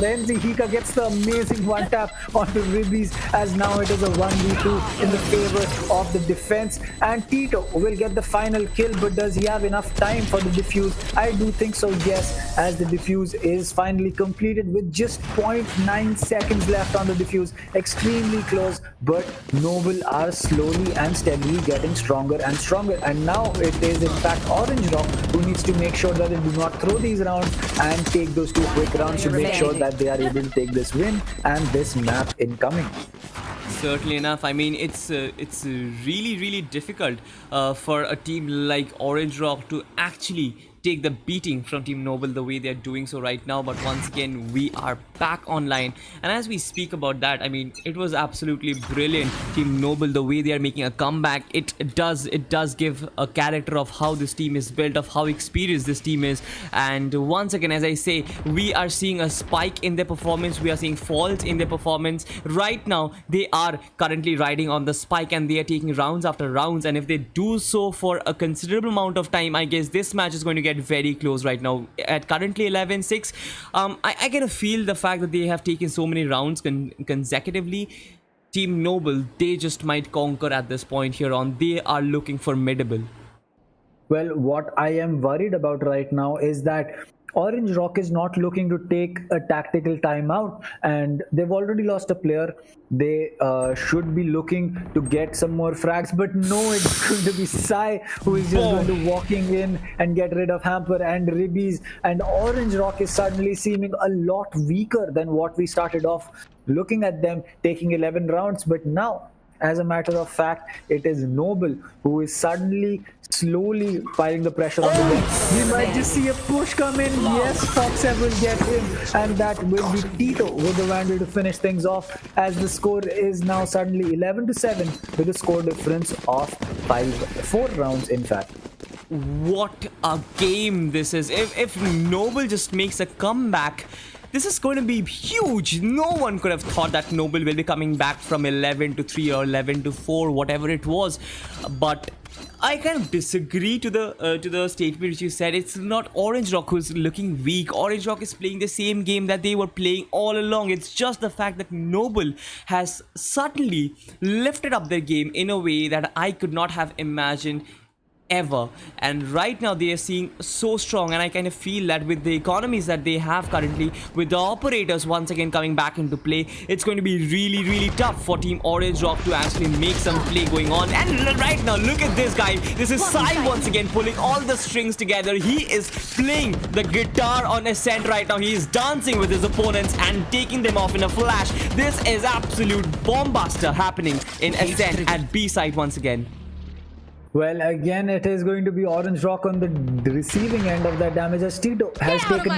Frenzy, Hika gets the amazing 1 tap onto Ribbies, as now it is a 1v2 in the favor of the defense. And Tito will get the final kill, but does he have enough time for the defuse? I do think so, yes, as the defuse is finally completed with just 0.9 seconds left on the defuse. Extremely close, but Noble are slowly and steadily getting stronger and stronger. And now it is in fact Orange Rock who needs to make sure that they do not throw these rounds and take those 2 quick rounds to make sure that they are able to take this win and this map incoming. Certainly enough. I mean, it's really difficult for a team like Orange Rock to actually take the beating from Team Noble the way they're doing so right now. But once again, we are back online, and as we speak about that, I mean, it was absolutely brilliant. Team Noble, the way they are making a comeback, it does give a character of how this team is built, of how experienced this team is. And once again, as I say, we are seeing a spike in their performance. We are seeing falls in their performance. Right now, they are currently riding on the spike, and they are taking rounds after rounds. And if they do so for a considerable amount of time, I guess this match is going to get very close right now. At currently 11-6, I get a feel the fact that they have taken so many rounds consecutively. Team Noble, they just might conquer at this point here on. They are looking formidable. Well, what I am worried about right now is that Orange Rock is not looking to take a tactical timeout, and they've already lost a player. They should be looking to get some more frags, but no, it's going to be Sai who is just going to walking in and get rid of Hamper and Ribbies, and Orange Rock is suddenly seeming a lot weaker than what we started off looking at them taking 11 rounds. But now, as a matter of fact, it is Noble who is suddenly slowly piling the pressure on the bench. We might just see a push come in. Yes, Foxef will get him, and that will be Tito with the Vandal to finish things off, as the score is now suddenly 11-7 with a score difference of 4 rounds in fact. What a game this is. If Noble just makes a comeback, this is going to be huge. No one could have thought that Noble will be coming back from 11-3 or 11-4, whatever it was. But I kind of disagree to the statement which you said. It's not Orange Rock who's looking weak. Orange Rock is playing the same game that they were playing all along. It's just the fact that Noble has suddenly lifted up their game in a way that I could not have imagined ever. And right now they are seeing so strong, and I kind of feel that with the economies that they have currently, with the operators once again coming back into play, it's going to be really tough for Team Orange Rock to actually make some play going on. And right now, look at this guy. This is Sai once again pulling all the strings together. He is playing the guitar on Ascent right now. He is dancing with his opponents and taking them off in a flash. This is absolute bombbuster happening in Ascent at B side once again. Well, again, it is going to be Orange Rock on the receiving end of that damage as Tito has taken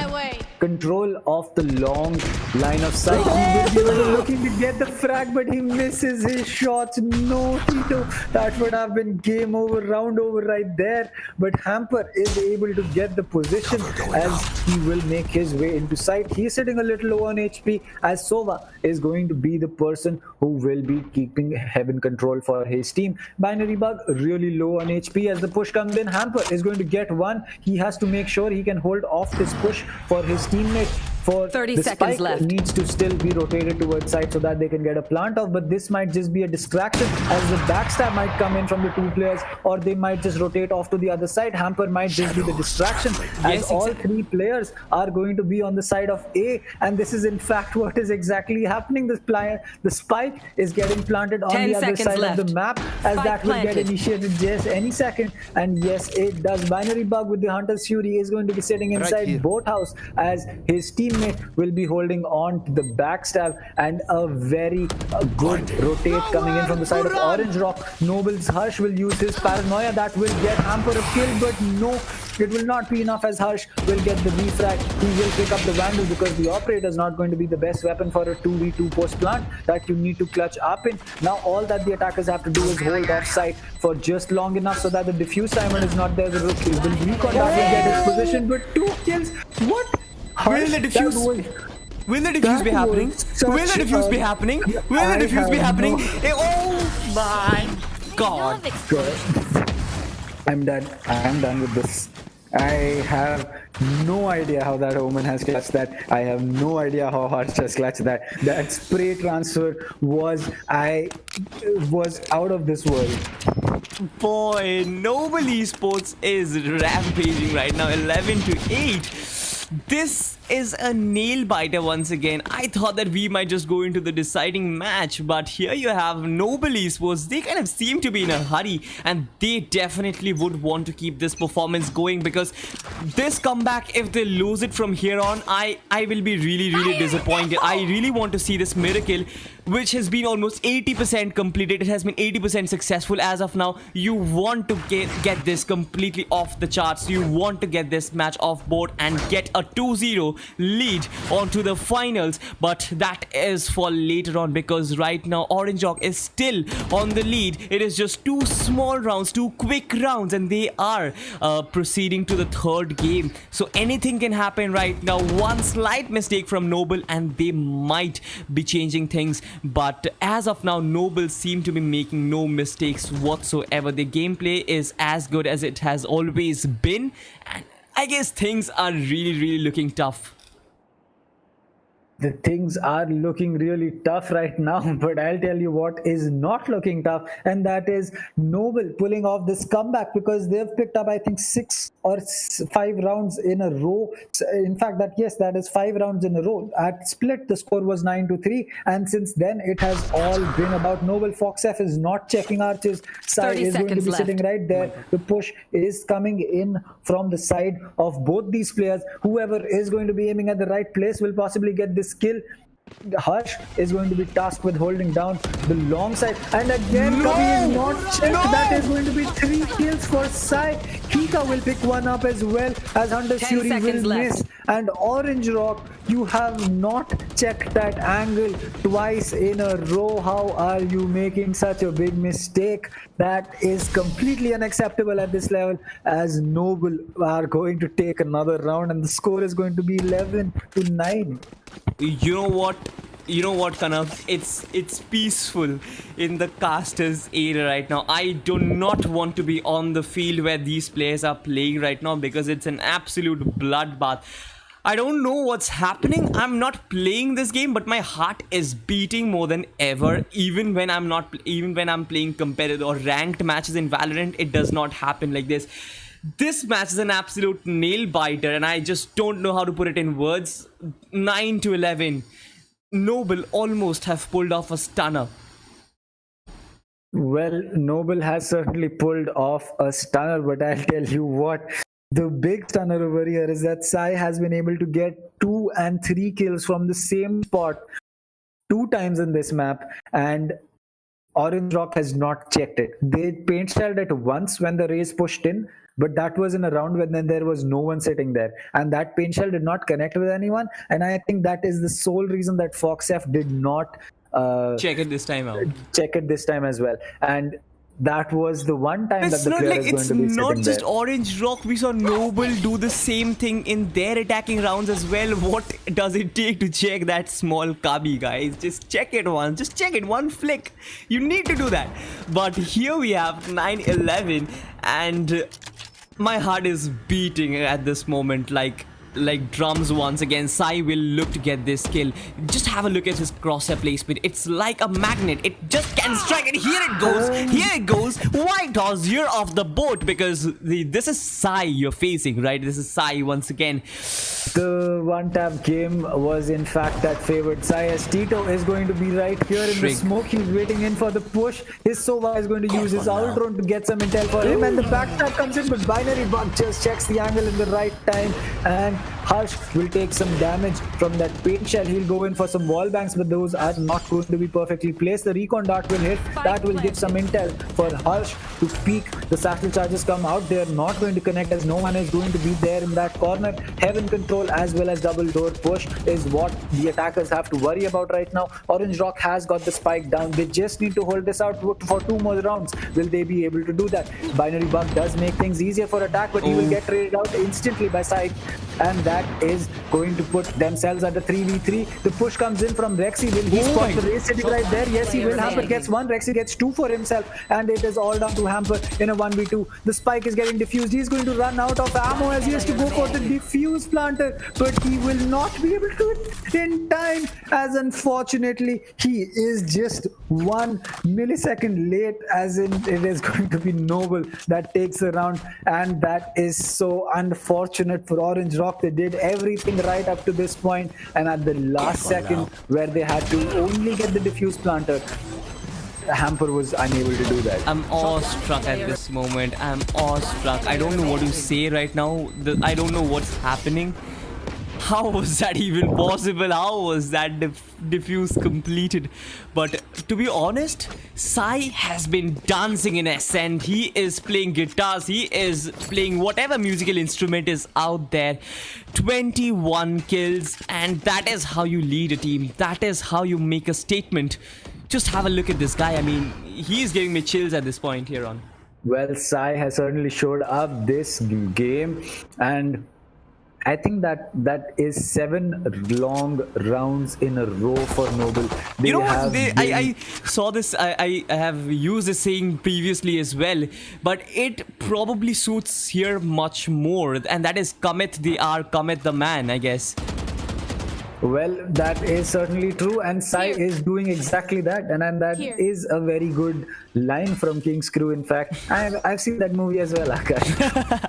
control of the long line of sight. He will be looking to get the frag, but he misses his shots. No, Tito, that would have been game over, round over right there. But Hamper is able to get the position as he will make his way into sight. He is sitting a little low on HP as Sova is going to be the person who will be keeping heaven control for his team. Binary Bug really low on HP as the push comes in. Hamper is going to get one. He has to make sure he can hold off this push for his teammate. For 30 the seconds spike left. needs to still be rotated towards side so that they can get a plant off, but this might just be a distraction as the backstab might come in from the two players, or they might just rotate off to the other side. Hamper might just be the distraction as all three players are going to be on the side of A, and this is in fact what is exactly happening. The spike is getting planted on the other side of the map as that will get initiated just any second, and yes, it does. Binary Bug with the Hunter's Fury is going to be sitting inside Boathouse as his teammate will be holding on to the backstab, and a very good rotate coming in from the side of Orange Rock. Noble's Harsh will use his paranoia. That will get Hamper a kill, but no, it will not be enough as Harsh will get the refrag. He will pick up the Vandal because the operator is not going to be the best weapon for a 2v2 post plant that you need to clutch up in. Now all that the attackers have to do is hold off site for just long enough so that the diffuse timer is not there. The rookie will recon that will get his position, but 2 kills. What? Will the diffuse? Will the diffuse be happening? Will the diffuse be happening? Will the diffuse be happening? Oh my god! I'm done. I'm done with this. I have no idea how that Omen has clutched that. I have no idea how Harsh has clutched that. That spray transfer was out of this world. Boy, Noble Esports is rampaging right now, 11-8. This is a nail biter once again. I thought that we might just go into the deciding match, but here you have Noble Esports. They kind of seem to be in a hurry, and they definitely would want to keep this performance going, because this comeback, if they lose it from here on, I will be really disappointed. I really want to see this miracle, which has been almost 80% completed. It has been 80% successful as of now. You want to get this completely off the charts. You want to get this match off board and get a 2-0 lead onto the finals, but that is for later on, because right now Orange Rock is still on the lead. It is just 2 small rounds, 2 quick rounds, and they are proceeding to the third game. So anything can happen right now. One slight mistake from Noble and they might be changing things, but as of now Noble seem to be making no mistakes whatsoever. The gameplay is as good as it has always been, and I guess things are really looking tough. The things are looking really tough right now, but I'll tell you what is not looking tough, and that is Noble pulling off this comeback, because they've picked up, I think, 6 or 5 rounds in a row. In fact, that is 5 rounds in a row. At split, the score was 9-3, and since then it has all been about Noble. Fox F is not checking arches. Side is going to be sitting right there. The push is coming in from the side of both these players. Whoever is going to be aiming at the right place will possibly get this kill. Harsh is going to be tasked with holding down the long side, and again Kavi is not checked. That is going to be 3 kills for Sai. Kika will pick one up as well as Hunter's Fury will miss, and Orange Rock, you have not checked that angle twice in a row. How are you making such a big mistake? That is completely unacceptable at this level, as Noble are going to take another round and the score is going to be 11-9. You know what? you know what, Kanav? It's peaceful in the casters area right now. I do not want to be on the field where these players are playing right now because it's an absolute bloodbath. I don't know what's happening. I'm not playing this game, but my heart is beating more than ever. Even when I'm playing competitive or ranked matches in Valorant, it does not happen like this. This match is an absolute nail biter, and I just don't know how to put it in words. 9-11. Noble almost have pulled off a stunner. Well, Noble has certainly pulled off a stunner, but I'll tell you what, the big stunner over here is that Sai has been able to get 2 and 3 kills from the same spot 2 times in this map, and Orange Rock has not checked it. They paint shelled it once when the race pushed in, but that was in a round when then there was no one sitting there, and that paint shell did not connect with anyone. And I think that is the sole reason that FoxF did not Check it this time out. check it this time as well. And that was the one time It's that the not player like is going it's to be not sitting just there. Orange Rock. We saw Noble do the same thing in their attacking rounds as well. What does it take to check that small cubby, guys? Just check it once. Just check it. One flick. You need to do that. But here we have 9-11, and my heart is beating at this moment like drums once again. Sai will look to get this kill. Just have a look at his crosshair placement. It's like a magnet. It just can strike, and here it goes. Here it goes. White Horse, you're off the boat because this is Sai you're facing, right? This is Sai once again. The one-tap game was in fact that favored Sai, as Tito is going to be right here in the Shrink. smoke. He's waiting in for the push. His Sova is going to use his Ultron to get some intel for him, and the backstab comes in, but Binary Bug just checks the angle in the right time, and Harsh will take some damage from that paint shell. He'll go in for some wall banks, but those are not going to be perfectly placed. The recon dart will hit. That will give some intel for Harsh to peek. The satchel charges come out. They are not going to connect, as no one is going to be there in that corner. Heaven control as well as double door push is what the attackers have to worry about right now. Orange Rock has got the spike down. They just need to hold this out for 2 more rounds. Will they be able to do that? Binary Bug does make things easier for attack, but he will get traded out instantly by Sai, and that is going to put themselves at a 3v3. The push comes in from Rexy. Will he spot the race sitting right there? Yes, he will. Hamper gets 1. Rexy gets 2 for himself, and it is all down to Hamper in a 1v2. The spike is getting diffused. He's going to run out of ammo as he has to go for the diffuse planter, but he will not be able to do it in time, as unfortunately he is just 1 millisecond late, as in it is going to be Noble that takes the round, and that is so unfortunate for Orange Rock. They did everything right up to this point, and at the last second where they had to only get the diffuse planter, Hamper was unable to do that. I'm awestruck at this moment. I'm awestruck. I don't know what to say right now. I don't know what's happening. How was that even possible? How was that diffuse completed? But to be honest, Sai has been dancing in Ascent. He is playing guitars. He is playing whatever musical instrument is out there. 21 kills, and that is how you lead a team. That is how you make a statement. Just have a look at this guy. I mean, he is giving me chills at this point here on. Well, Sai has certainly showed up this game, and I think that is 7 long rounds in a row for Noble. You know what? I saw this. I have used this saying previously as well, but it probably suits here much more, and that is commit the hour, commit the man, I guess. Well, that is certainly true, and Sai is doing exactly that, and that is a very good line from King's Crew. In fact, I've seen that movie as well, Akash.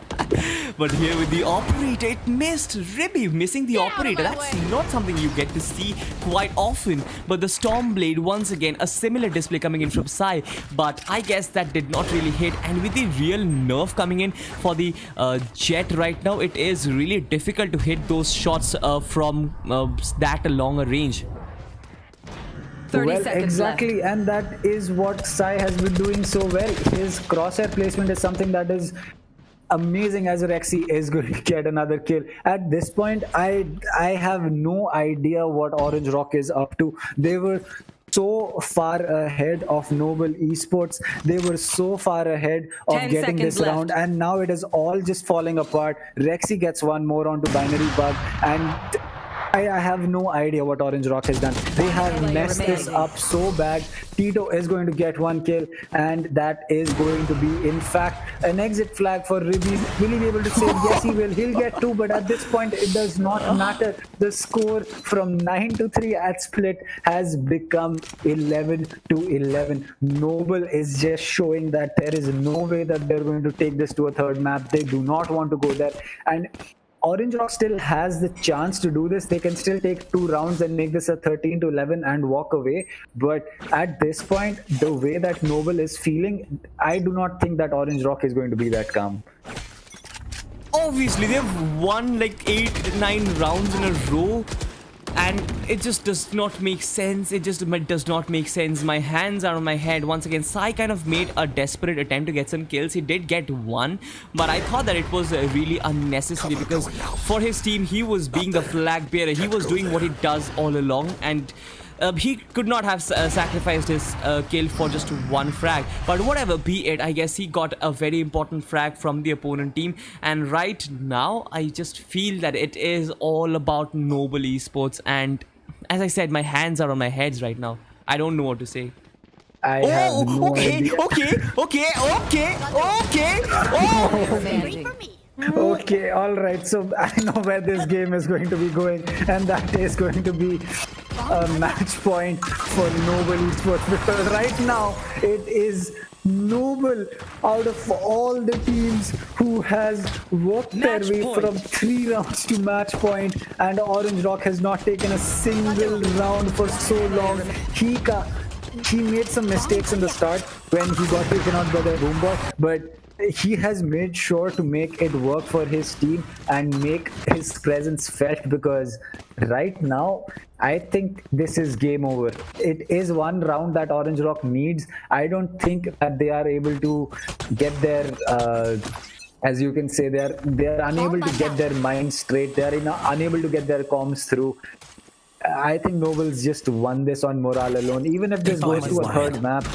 But here with the operator, it missed. Ribby missing the operator. That's not something you get to see quite often. But the Stormblade, once again, a similar display coming in from Sai. But I guess that did not really hit. And with the real nerf coming in for the Jet right now, it is really difficult to hit those shots from that longer range. 30 well, seconds exactly, left. and that is what Sai has been doing so well. His crosshair placement is something that is amazing, as Rexy is going to get another kill. At this point, I have no idea what Orange Rock is up to. They were so far ahead of Noble Esports. They were so far ahead of 10 getting seconds this left. round, and now it is all just falling apart. Rexy gets 1 more onto Binary Bug, and I have no idea what Orange Rock has done. They have Player messed this remaining. up so bad. Tito is going to get 1 kill, and that is going to be, in fact, an exit flag for Ribby. Will he be able to save? Yes, he will. He'll get 2, but at this point, it does not matter. The score from 9-3 at split has become 11-11. Noble is just showing that there is no way that they're going to take this to a third map. They do not want to go there. And Orange Rock still has the chance to do this. They can still take 2 rounds and make this a 13-11 and walk away. But at this point, the way that Noble is feeling, I do not think that Orange Rock is going to be that calm. Obviously, they've won like 8-9 rounds in a row. And it just does not make sense. It just does not make sense. My hands are on my head. Once again, Sai kind of made a desperate attempt to get some kills. He did get 1, but I thought that it was really unnecessary because for his team, he was being the flag bearer. He was doing what he does all along, and he could not have sacrificed his kill for just 1 frag. But whatever, be it. I guess he got a very important frag from the opponent team. And right now, I just feel that it is all about Noble Esports. And as I said, my hands are on my heads right now. I don't know what to say. I have no idea. Okay. Advantage. Okay, all right. So I know where this game is going to be going, and that is going to be a match point for Noble Esports, because right now it is Noble out of all the teams who has worked their way from 3 rounds to match point, and Orange Rock has not taken a single round for so long. He made some mistakes in the start when he got taken out by the Boombot, but he has made sure to make it work for his team and make his presence felt, because right now I think this is game over. It is 1 round that Orange Rock needs. I don't think that they are able to get their as you can say, they are unable to get their mind straight. They are unable to get their comms through. I think Noble's just won this on morale alone. Even if this goes to a third map,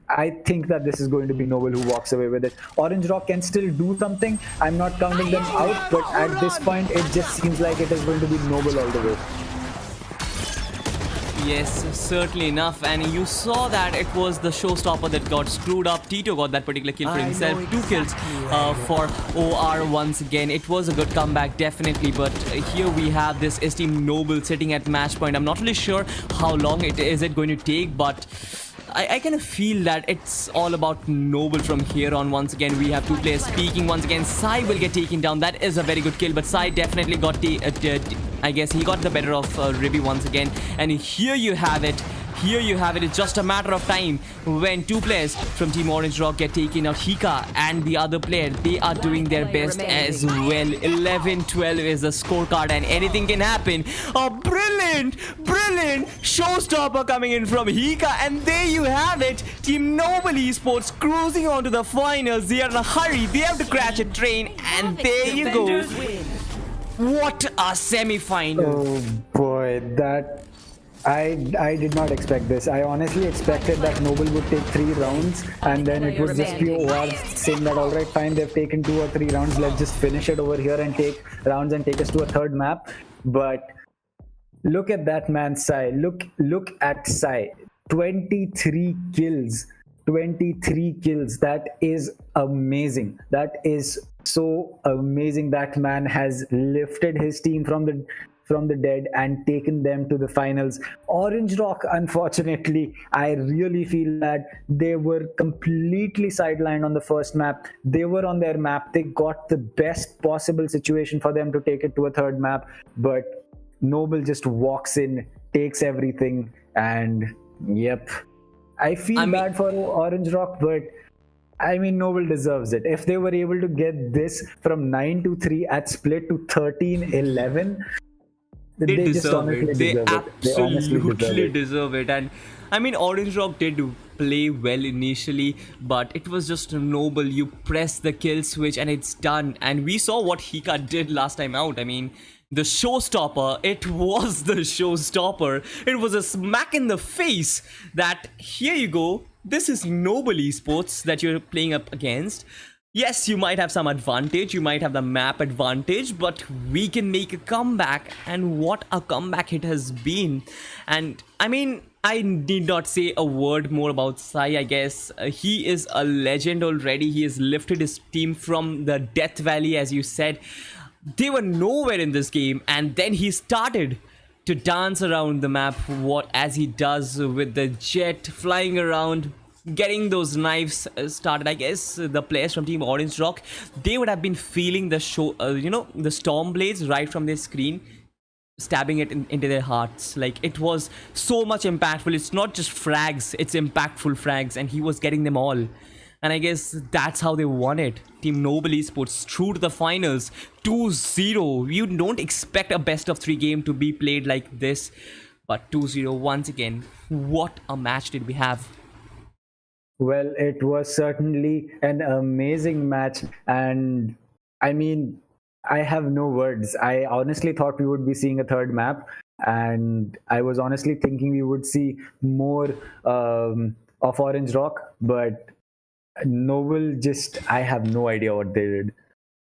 I think that this is going to be Noble who walks away with it. Orange Rock can still do something. I'm not counting them out, but at this point, it just seems like it is going to be Noble all the way. Yes, certainly enough. And you saw that it was the showstopper that got screwed up. Tito got that particular kill for himself. 2 kills for OR once again. It was a good comeback, definitely. But here we have this esteemed Noble sitting at match point. I'm not really sure how long it going to take, but I kind of feel that it's all about Noble from here on. Once again, we have 2 players speaking. Once again, Sai will get taken down. That is a very good kill, but Sai definitely got I guess he got the better of Ribby once again. And here you have it. Here you have it. It's just a matter of time when 2 players from Team Orange Rock get taken out. Hika and the other player, they are doing their best as well. 11-12 is the scorecard, and anything can happen. A brilliant showstopper coming in from Hika, and there you have it. Team Noble Esports cruising on to the finals. They are in a hurry. They have to crash a train, and there you go. What a semi-final. Oh boy, that I did not expect this. I honestly expected that Noble would take 3 rounds, and then it would just be OR saying that, all right, fine, they've taken 2 or 3 rounds, let's just finish it over here and take rounds and take us to a third map. But look at that man, Sai. Look at Sai. 23 kills. 23 kills. That is amazing. That is so amazing. That man has lifted his team from the dead and taken them to the finals. Orange Rock, unfortunately, I really feel that they were completely sidelined on the first map. They were on their map. They got the best possible situation for them to take it to a third map, but Noble just walks in, takes everything, and yep. I feel bad for Orange Rock, but I mean, Noble deserves it. If they were able to get this from 9-3 at split to 13-11, they deserve it. They honestly absolutely deserve it. And I mean, Orange Rock did play well initially, but it was just Noble. You press the kill switch and it's done. And we saw what Hika did last time out. I mean, the showstopper, it was the showstopper. It was a smack in the face that here you go. This is Noble Esports that you're playing up against. Yes, you might have some advantage, you might have the map advantage, but we can make a comeback, and what a comeback it has been. And I mean, I need not say a word more about Sai. I guess he is a legend already. He has lifted his team from the Death Valley, as you said. They were nowhere in this game, and then he started to dance around the map, what as he does with the jet flying around, getting those knives started. I guess the players from Team Orange Rock, they would have been feeling the show, the storm blades right from their screen, stabbing it into their hearts. Like, it was so much impactful. It's not just frags, it's impactful frags, and he was getting them all. And I guess that's how they won it. Team Noble Esports through to the finals, 2-0. You don't expect a best of 3 game to be played like this, but 2-0 once again. What a match did we have? Well, it was certainly an amazing match, and I mean, I have no words. I honestly thought we would be seeing a third map, and I was honestly thinking we would see more of Orange Rock, but Noble just, I have no idea what they did.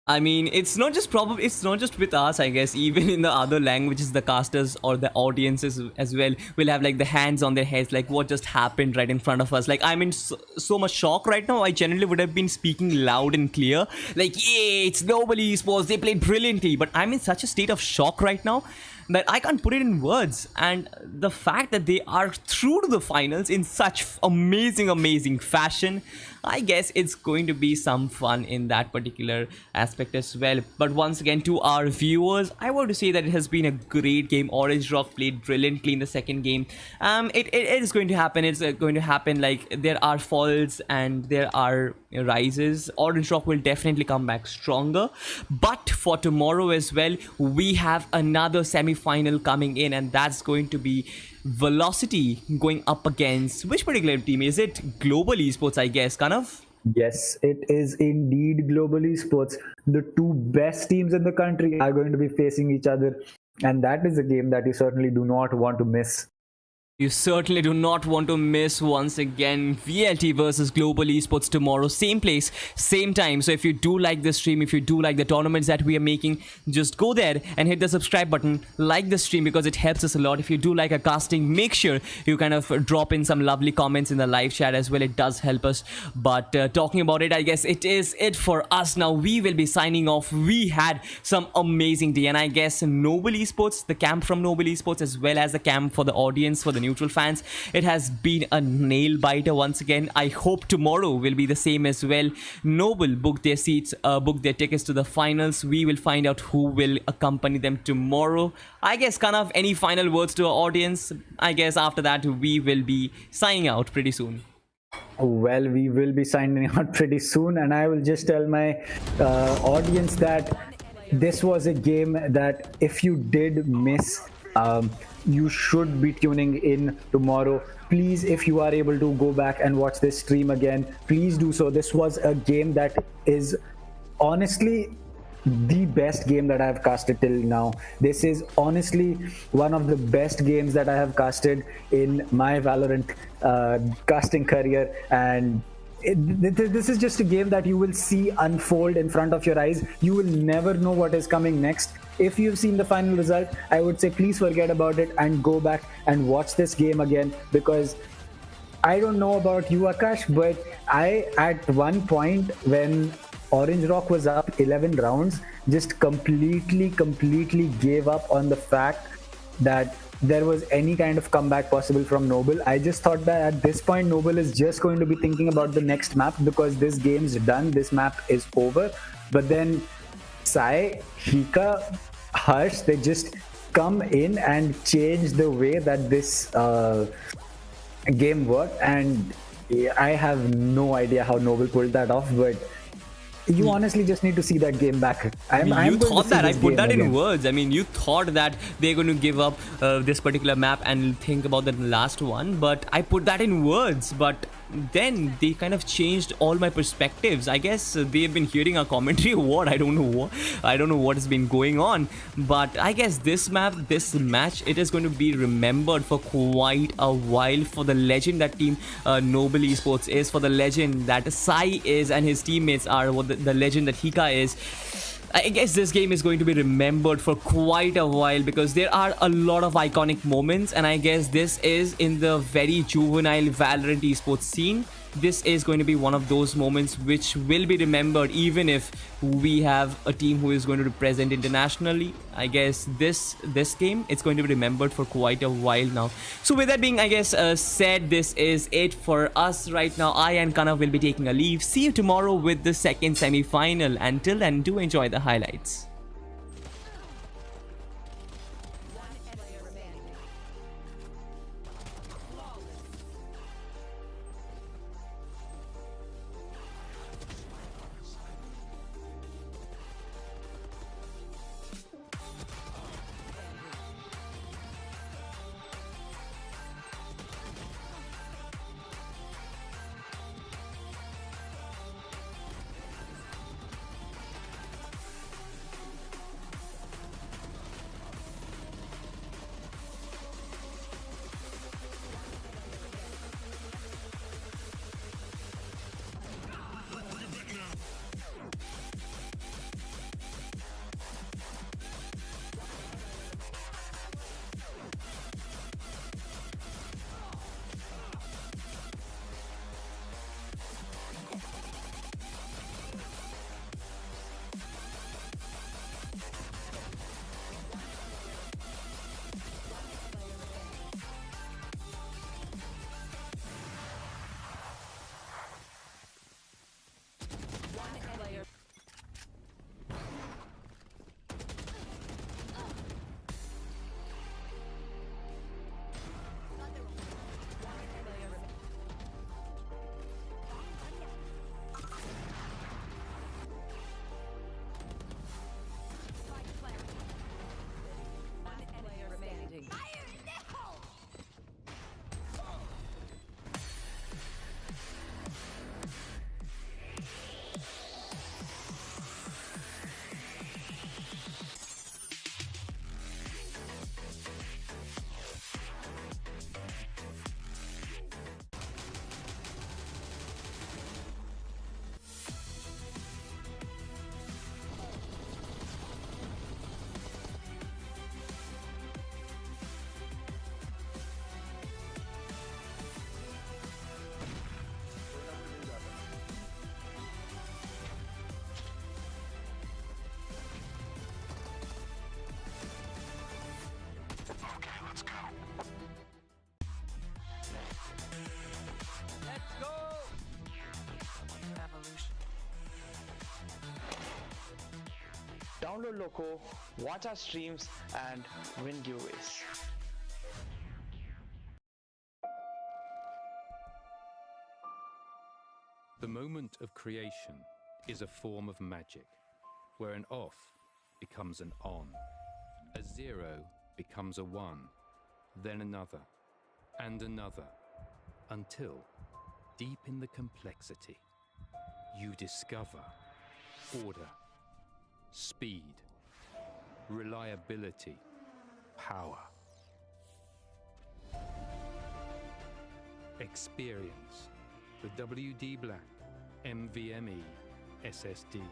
I mean, it's not just with us, I guess. Even in the other languages, the casters or the audiences as well will have like the hands on their heads, like what just happened right in front of us. Like, I'm in so much shock right now. I generally would have been speaking loud and clear, like, yeah, it's Noble Esports, they played brilliantly. But I'm in such a state of shock right now that I can't put it in words. And the fact that they are through to the finals in such amazing fashion, I guess it's going to be some fun in that particular aspect as well. But once again, to our viewers, I want to say that it has been a great game. Orange Rock played brilliantly in the second game. It is going to happen. It's going to happen. Like, there are falls and there are rises. Orange Rock will definitely come back stronger. But for tomorrow as well, we have another semi-final coming in, and that's going to be Velocity going up against which particular team? Is it Global Esports, I guess, Kanav? Yes, it is indeed Global Esports. The two best teams in the country are going to be facing each other, and that is a game that you certainly do not want to miss. You certainly do not want to miss once again VLT versus Global Esports tomorrow. Same place, same time. So if you do like this stream, if you do like the tournaments that we are making, just go there and hit the subscribe button, like the stream, because it helps us a lot. If you do like a casting, make sure you kind of drop in some lovely comments in the live chat as well. It does help us. But talking about it, I guess it is it for us now. We will be signing off. We had some amazing day, and I guess Noble Esports, the camp from Noble Esports, as well as the camp for the audience, for the neutral fans, it has been a nail biter once again. I hope tomorrow will be the same as well. Noble booked their seats, booked their tickets to the finals. We will find out who will accompany them tomorrow. I guess, Kanav, any final words to our audience? I guess after that we will be signing out pretty soon. Well, we will be signing out pretty soon, and I will just tell my audience that this was a game that if you did miss, you should be tuning in tomorrow. Please, if you are able to go back and watch this stream again, please do so. This was a game that is honestly the best game that I have casted till now. This is honestly one of the best games that I have casted in my Valorant casting career, and this is just a game that you will see unfold in front of your eyes. You will never know what is coming next. If you've seen the final result, I would say please forget about it and go back and watch this game again, because I don't know about you, Akash, but I, at one point when Orange Rock was up 11 rounds, just completely gave up on the fact that there was any kind of comeback possible from Noble. I just thought that at this point Noble is just going to be thinking about the next map, because this game's done, this map is over. But then Sai, Hika, Harsh, they just come in and change the way that this game worked, and I have no idea how Noble pulled that off, but you honestly just need to see that game back. You thought that, I put that in words. I mean, you thought that they're going to give up this particular map and think about the last one, but I put that in words. But then they kind of changed all my perspectives. I guess they've been hearing our commentary or what. I don't know what has been going on. But I guess this match, it is going to be remembered for quite a while, for the legend that team Noble Esports is, for the legend that Sai is and his teammates are, what the legend that Hika is. I guess this game is going to be remembered for quite a while because there are a lot of iconic moments, and I guess this is in the very juvenile Valorant esports scene. This is going to be one of those moments which will be remembered even if we have a team who is going to represent internationally. I guess this game, it's going to be remembered for quite a while now. So with that being, I guess, said, this is it for us right now. I and Kanav will be taking a leave. See you tomorrow with the second semi-final. Until then, do enjoy the highlights. Download Loco, watch our streams, and win giveaways. The moment of creation is a form of magic, where an off becomes an on, a zero becomes a one, then another, and another, until, deep in the complexity, you discover order, speed, reliability, power. Experience the WD Black NVMe SSD.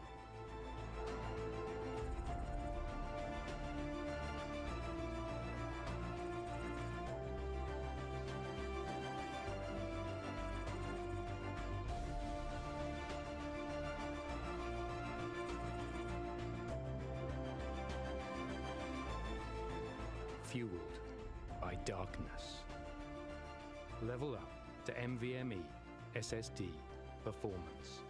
Fueled by darkness. Level up to NVMe SSD performance.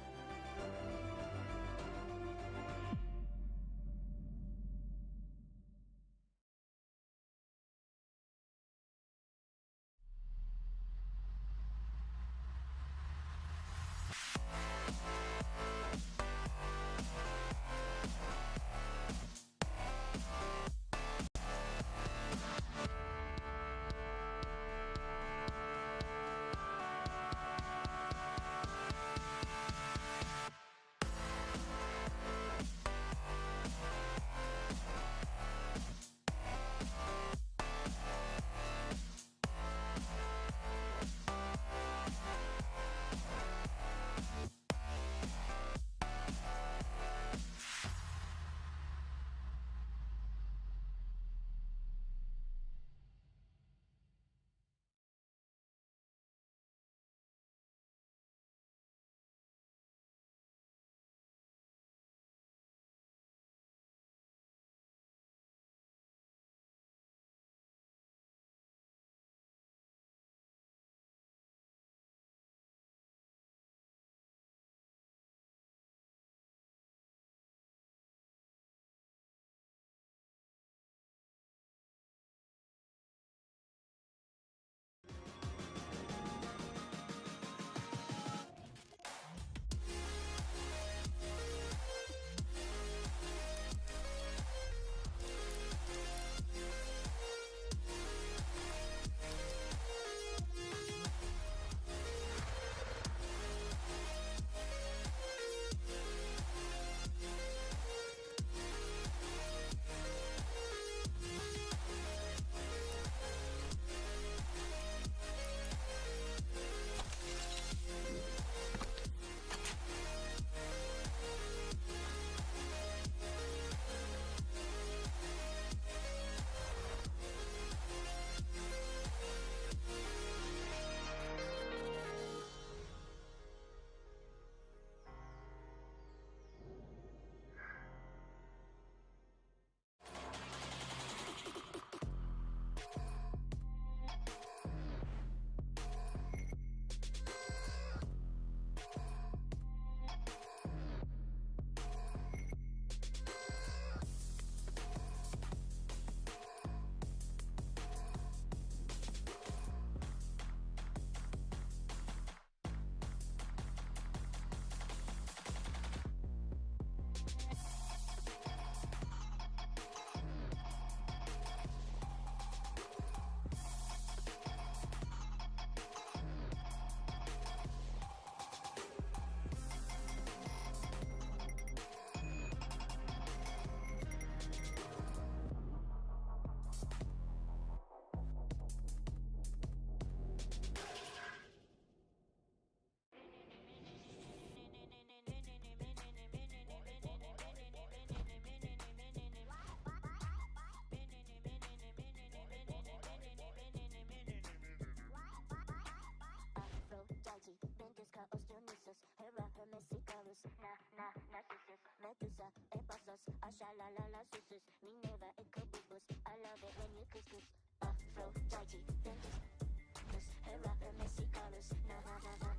la sus. Me never a good boost. I love it when you couscous. Aphrodite, then just. Her Messi colors. Nah, nah, nah, nah.